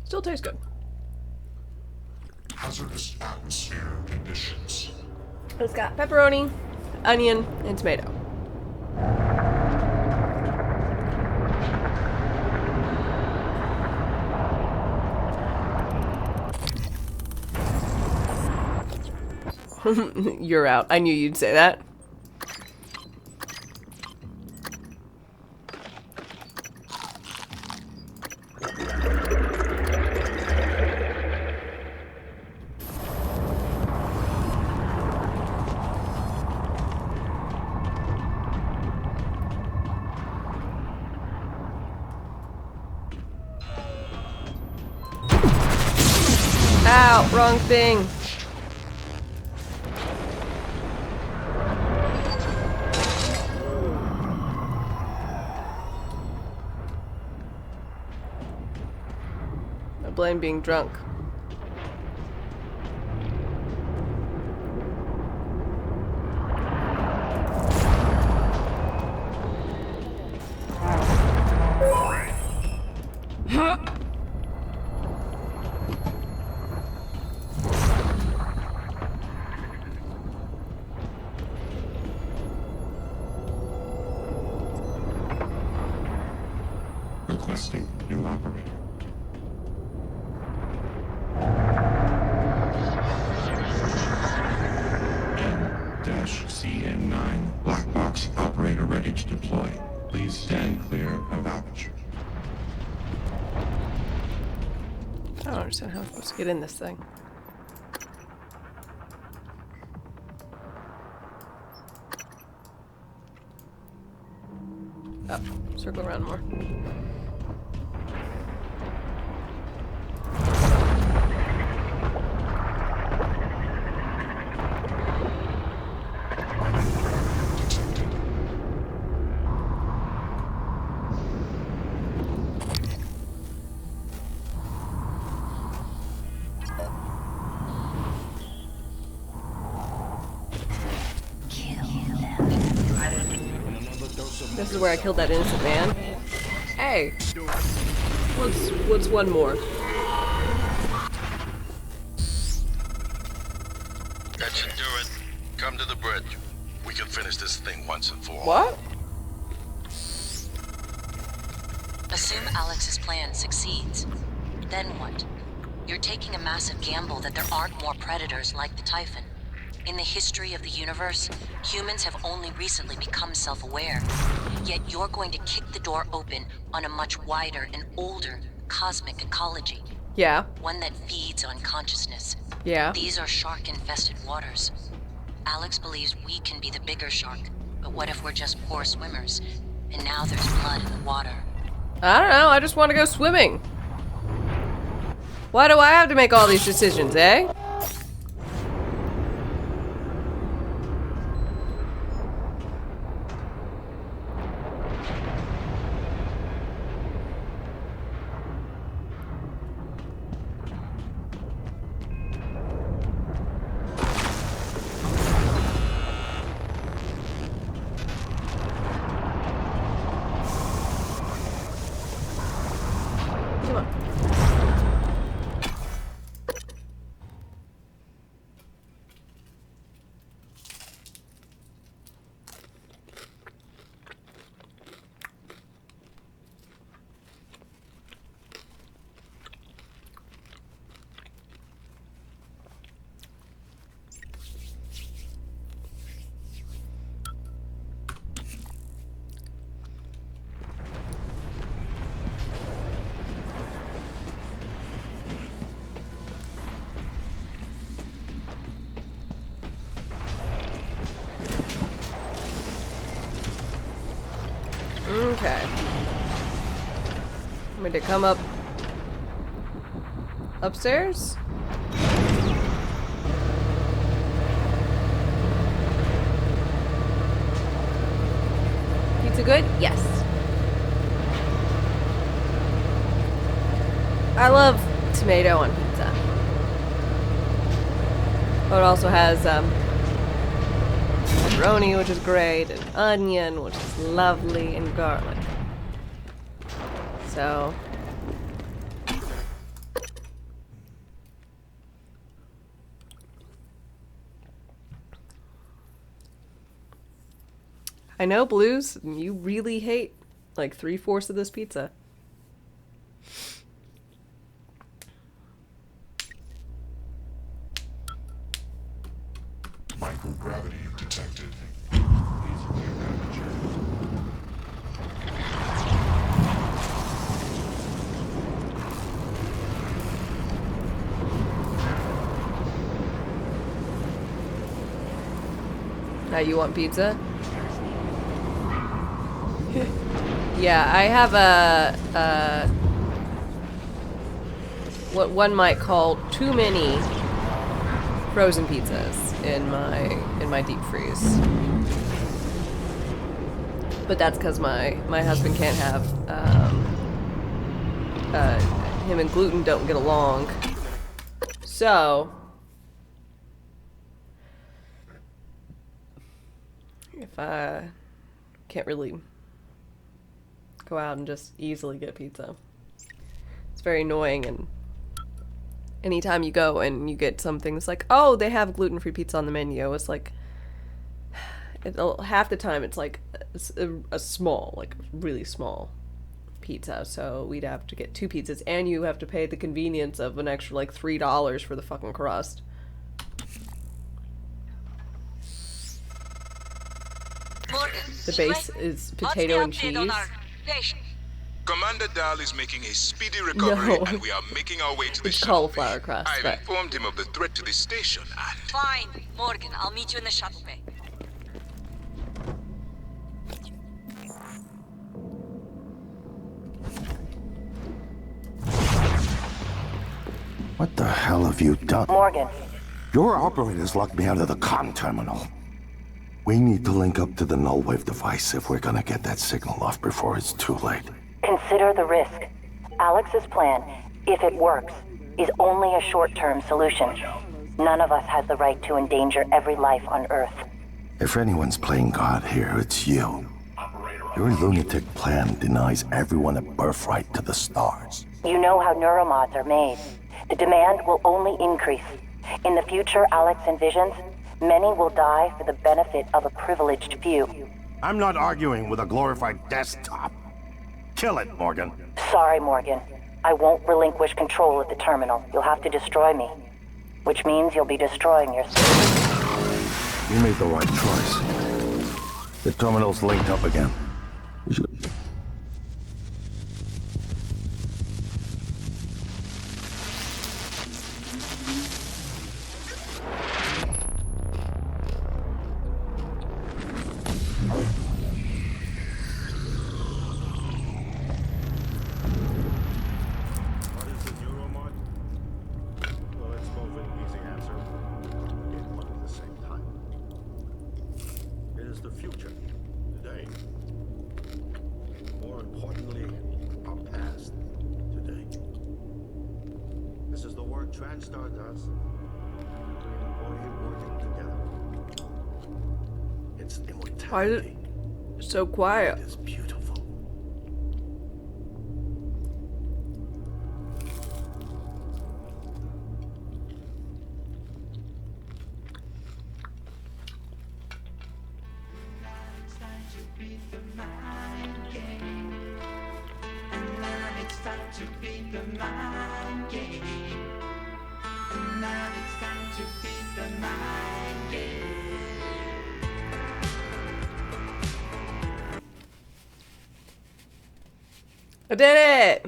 Still tastes good. Hazardous atmosphere conditions. It's got pepperoni, onion, and tomato. You're out. I knew you'd say that. Wrong thing. I blame being drunk. Requesting new operator. N-CN9 black box operator ready to deploy. Please stand clear of aperture. I don't understand how I'm supposed to get in this thing. Oh, circle around more. This is where I killed that innocent man. Hey! What's one more? That should do it. Come to the bridge. We can finish this thing once and for all. What? Assume Alex's plan succeeds. Then what? You're taking a massive gamble that there aren't more predators like the Typhon. In the history of the universe, humans have only recently become self-aware. Yet you're going to kick the door open on a much wider and older cosmic ecology. Yeah. One that feeds on consciousness. Yeah. These are shark-infested waters. Alex believes we can be the bigger shark, but what if we're just poor swimmers? And now there's blood in the water. I don't know, I just want to go swimming. Why do I have to make all these decisions, eh? Okay. I'm going to come up upstairs. Pizza good? Yes. I love tomato on pizza. Oh, it also has pepperoni, which is great, and onion, which is lovely, and garlic. So I know, Blues, you really hate like 3/4 of this pizza. Microgravity detected. Please clear aperture. Now you want pizza? Yeah, I have a what one might call too many frozen pizzas in my deep freeze. But that's because my husband can't have him and gluten don't get along. So if I can't really go out and just easily get pizza. It's very annoying, and anytime you go and you get something that's like, oh, they have gluten-free pizza on the menu, it's like, half the time it's like a small, like really small pizza, so we'd have to get 2 pizzas, and you have to pay the convenience of an extra like $3 for the fucking crust. The base is potato and cheese. Commander Dahl is making a speedy recovery, No. and we are making our way to the It's shuttle cauliflower bay. crust, I've but informed him of the threat to the station, and Fine, Morgan. I'll meet you in the shuttle bay. What the hell have you done? Morgan. Your operators locked me out of the comm terminal. We need to link up to the null wave device if we're gonna get that signal off before it's too late. Consider the risk. Alex's plan, if it works, is only a short-term solution. None of us has the right to endanger every life on Earth. If anyone's playing God here, it's you. Your lunatic plan denies everyone a birthright to the stars. You know how neuromods are made. The demand will only increase. In the future Alex envisions, many will die for the benefit of a privileged few. I'm not arguing with a glorified desktop. Kill it, Morgan. Sorry, Morgan. I won't relinquish control of the terminal. You'll have to destroy me. Which means you'll be destroying yourself. You made the right choice. The terminal's linked up again. We should... why is it so quiet? It's beautiful. I did it!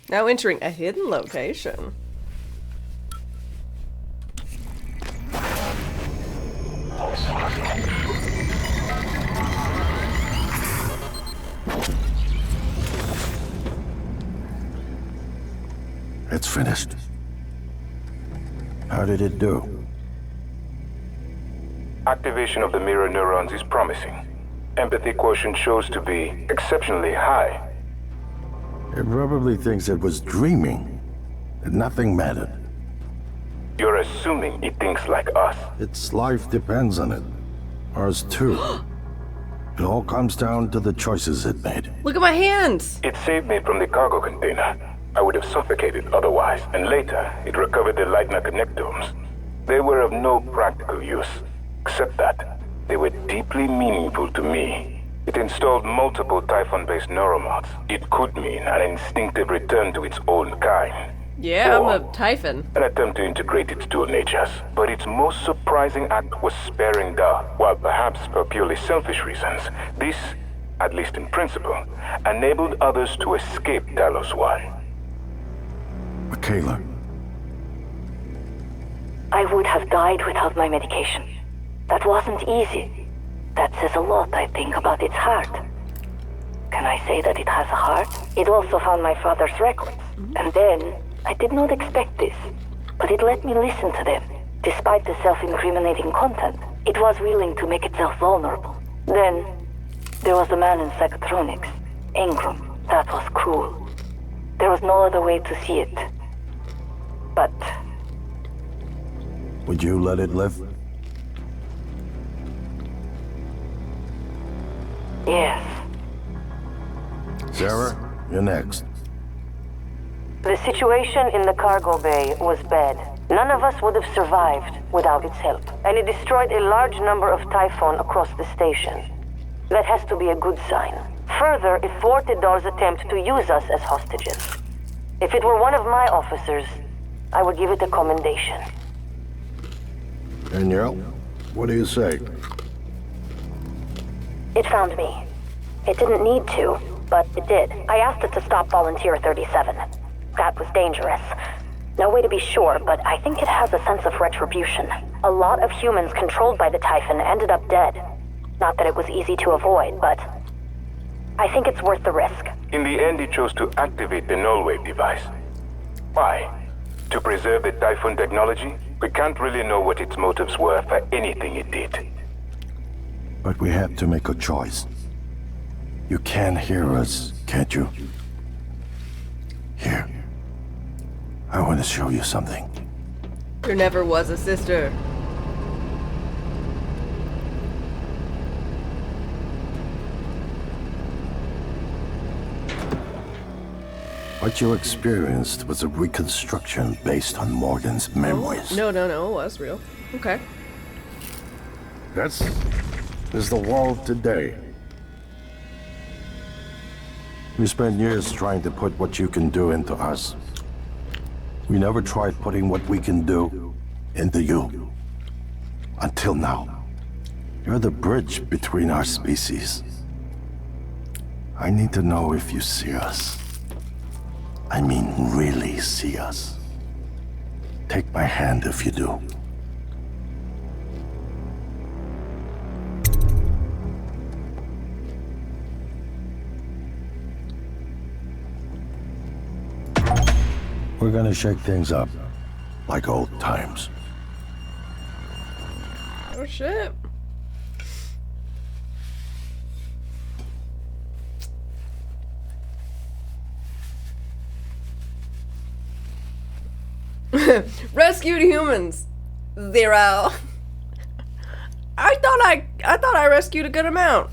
Now entering a hidden location. It's finished. How did it do? activation of the mirror neurons is promising. Empathy quotient shows to be exceptionally high. It probably thinks it was dreaming, that nothing mattered. You're assuming it thinks like us. Its life depends on it. Ours too. It all comes down to the choices it made. Look at my hands! It saved me from the cargo container. I would have suffocated otherwise, and later it recovered the Leitner connectomes. They were of no practical use, except that they were deeply meaningful to me. It installed multiple Typhon-based neuromods. It could mean an instinctive return to its own kind. Yeah, Or I'm a Typhon. an attempt to integrate its dual natures. But its most surprising act was sparing Da. While perhaps for purely selfish reasons, this, at least in principle, enabled others to escape Talos 1. Michaela, I would have died without my medication. That wasn't easy. That says a lot, I think, about its heart. Can I say that it has a heart? It also found my father's records. And then, I did not expect this, but it let me listen to them. Despite the self-incriminating content, it was willing to make itself vulnerable. Then, there was the man in psychotronics, Ingram. That was cruel. There was no other way to see it. But... Would you let it live? yes. Sarah, you're next. The situation in the cargo bay was bad. None of us would have survived without its help, and it destroyed a large number of Typhon across the station. That has to be a good sign. Further, it thwarted Dahl's attempt to use us as hostages. If it were one of my officers, I would give it a commendation. Danielle, what do you say? It found me. It didn't need to, but it did. I asked it to stop Volunteer 37. That was dangerous. No way to be sure, but I think it has a sense of retribution. A lot of humans controlled by the Typhon ended up dead. Not that it was easy to avoid, but I think it's worth the risk. In the end, it chose to activate the null wave device. Why? To preserve the Typhon technology? We can't really know what its motives were for anything it did. But we have to make a choice. You can hear us, can't you? Here. I want to show you something. There never was a sister. What you experienced was a reconstruction based on Morgan's memories. No, it was real. Okay. This is the world today. We spent years trying to put what you can do into us. We never tried putting what we can do into you. Until now. You're the bridge between our species. I need to know if you see us. I mean, really see us. Take my hand if you do. We're gonna shake things up, like old times. Oh shit. Rescued humans. 0. I thought I rescued a good amount.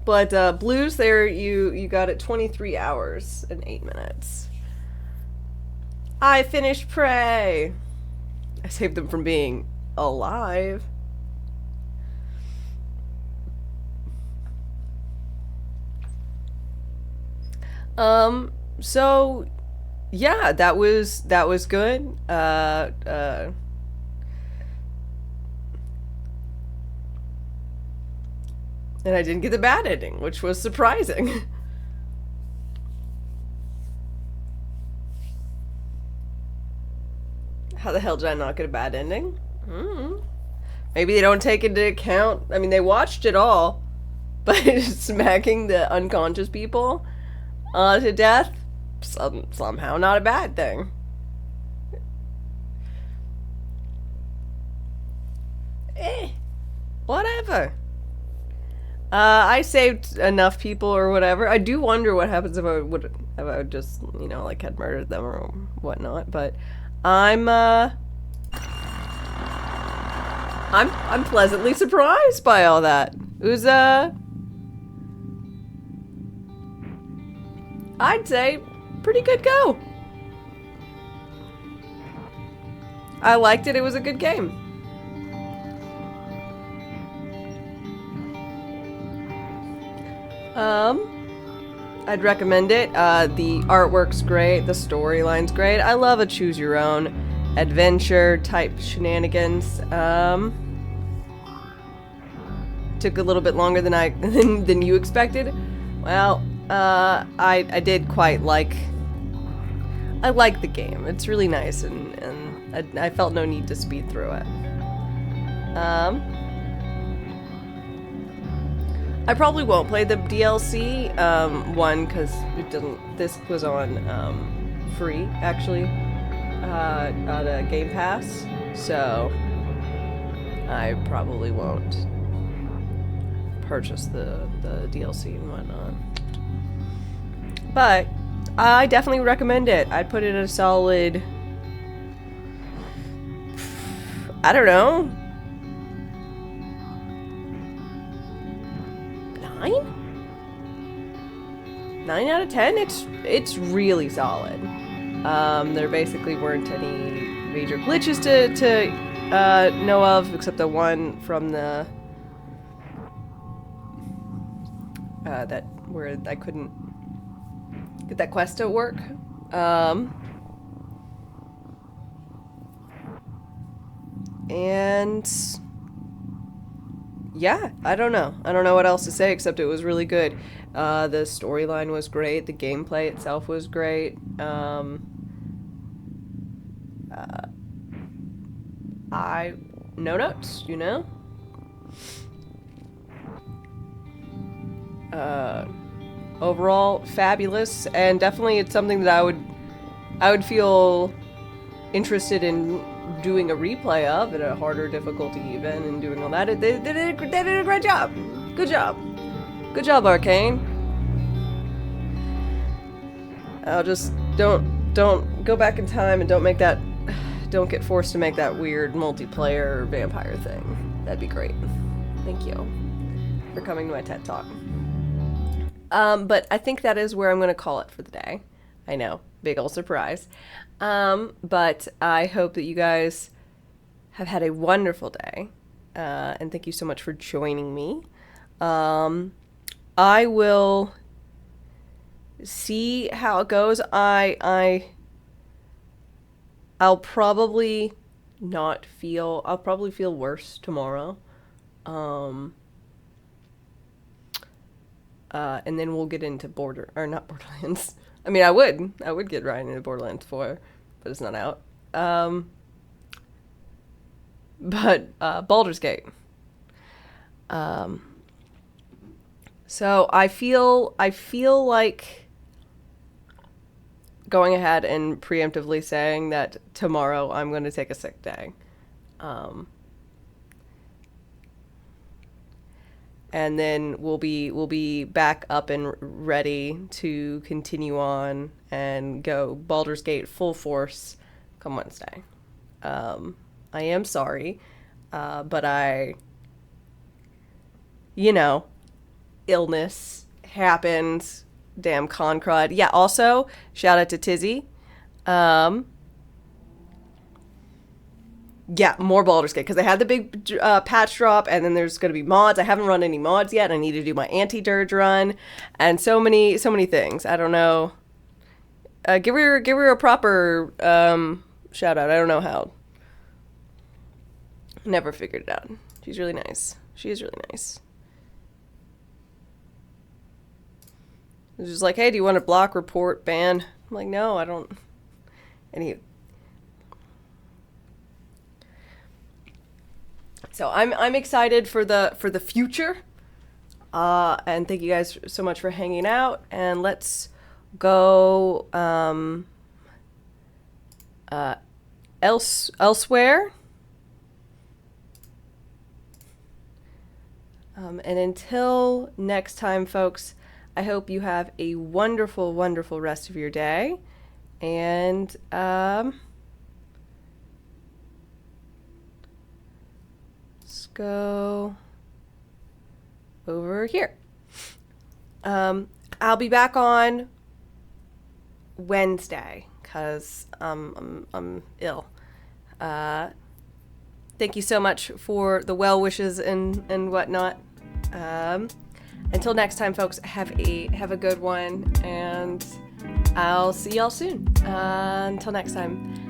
But blues there you got it 23 hours and 8 minutes. I finished Prey. I saved them from being alive. So yeah, that was good. And I didn't get the bad ending, which was surprising. How the hell did I not get a bad ending? Maybe they don't take into account. I mean, they watched it all, but smacking the unconscious people to death, somehow not a bad thing. Whatever. I saved enough people or whatever. I do wonder what happens if I would just, you know, like had murdered them or whatnot, but I'm pleasantly surprised by all that. It was I'd say pretty good go. I liked it. It was a good game. I'd recommend it. The artwork's great, the storyline's great. I love a choose your own adventure type shenanigans. Took a little bit longer than than you expected. Well, I did quite like. I like the game. It's really nice, and I felt no need to speed through it. I probably won't play the DLC, one, because this was on, free, actually, on a Game Pass, so I probably won't purchase the DLC and whatnot. But I definitely recommend it. I'd put it at a solid, I don't know, 9 out of 10. It's really solid. There basically weren't any major glitches to know of, except the one from the that where I couldn't get that quest to work. And yeah, I don't know what else to say except it was really good. The storyline was great, the gameplay itself was great. No notes, you know? Overall, fabulous, and definitely it's something that I would feel interested in doing a replay of at a harder difficulty even, and doing all that. They did a great job. Good job. Good job, Arcane. I'll just don't go back in time and don't get forced to make that weird multiplayer vampire thing. That'd be great. Thank you for coming to my TED Talk. But I think that is where I'm going to call it for the day. I know, big ol' surprise. But I hope that you guys have had a wonderful day. And thank you so much for joining me. I will see how it goes. I'll probably feel worse tomorrow. And then we'll get into not Borderlands. I mean, I would get right into Borderlands 4, but it's not out. But Baldur's Gate. So I feel like going ahead and preemptively saying that tomorrow I'm going to take a sick day. And then we'll be back up and ready to continue on and go Baldur's Gate full force come Wednesday. I am sorry, but illness happened. Damn con crud. Yeah, also, shout out to Tizzy. Yeah, more Baldur's Gate, because I had the big patch drop, and then there's going to be mods. I haven't run any mods yet. I need to do my anti-dirge run, and so many things. I don't know. Give her a proper shout out. I don't know how. Never figured it out. She's really nice. She is really nice. It's just like, hey, do you want to block, report, ban? I'm like, no, I don't. So I'm excited for the future, and thank you guys so much for hanging out. And let's go elsewhere. And until next time, folks, I hope you have a wonderful, wonderful rest of your day. And let's go over here. I'll be back on Wednesday because I'm ill. Thank you so much for the well wishes and whatnot. Until next time, folks, have a good one, and I'll see y'all soon. Until next time.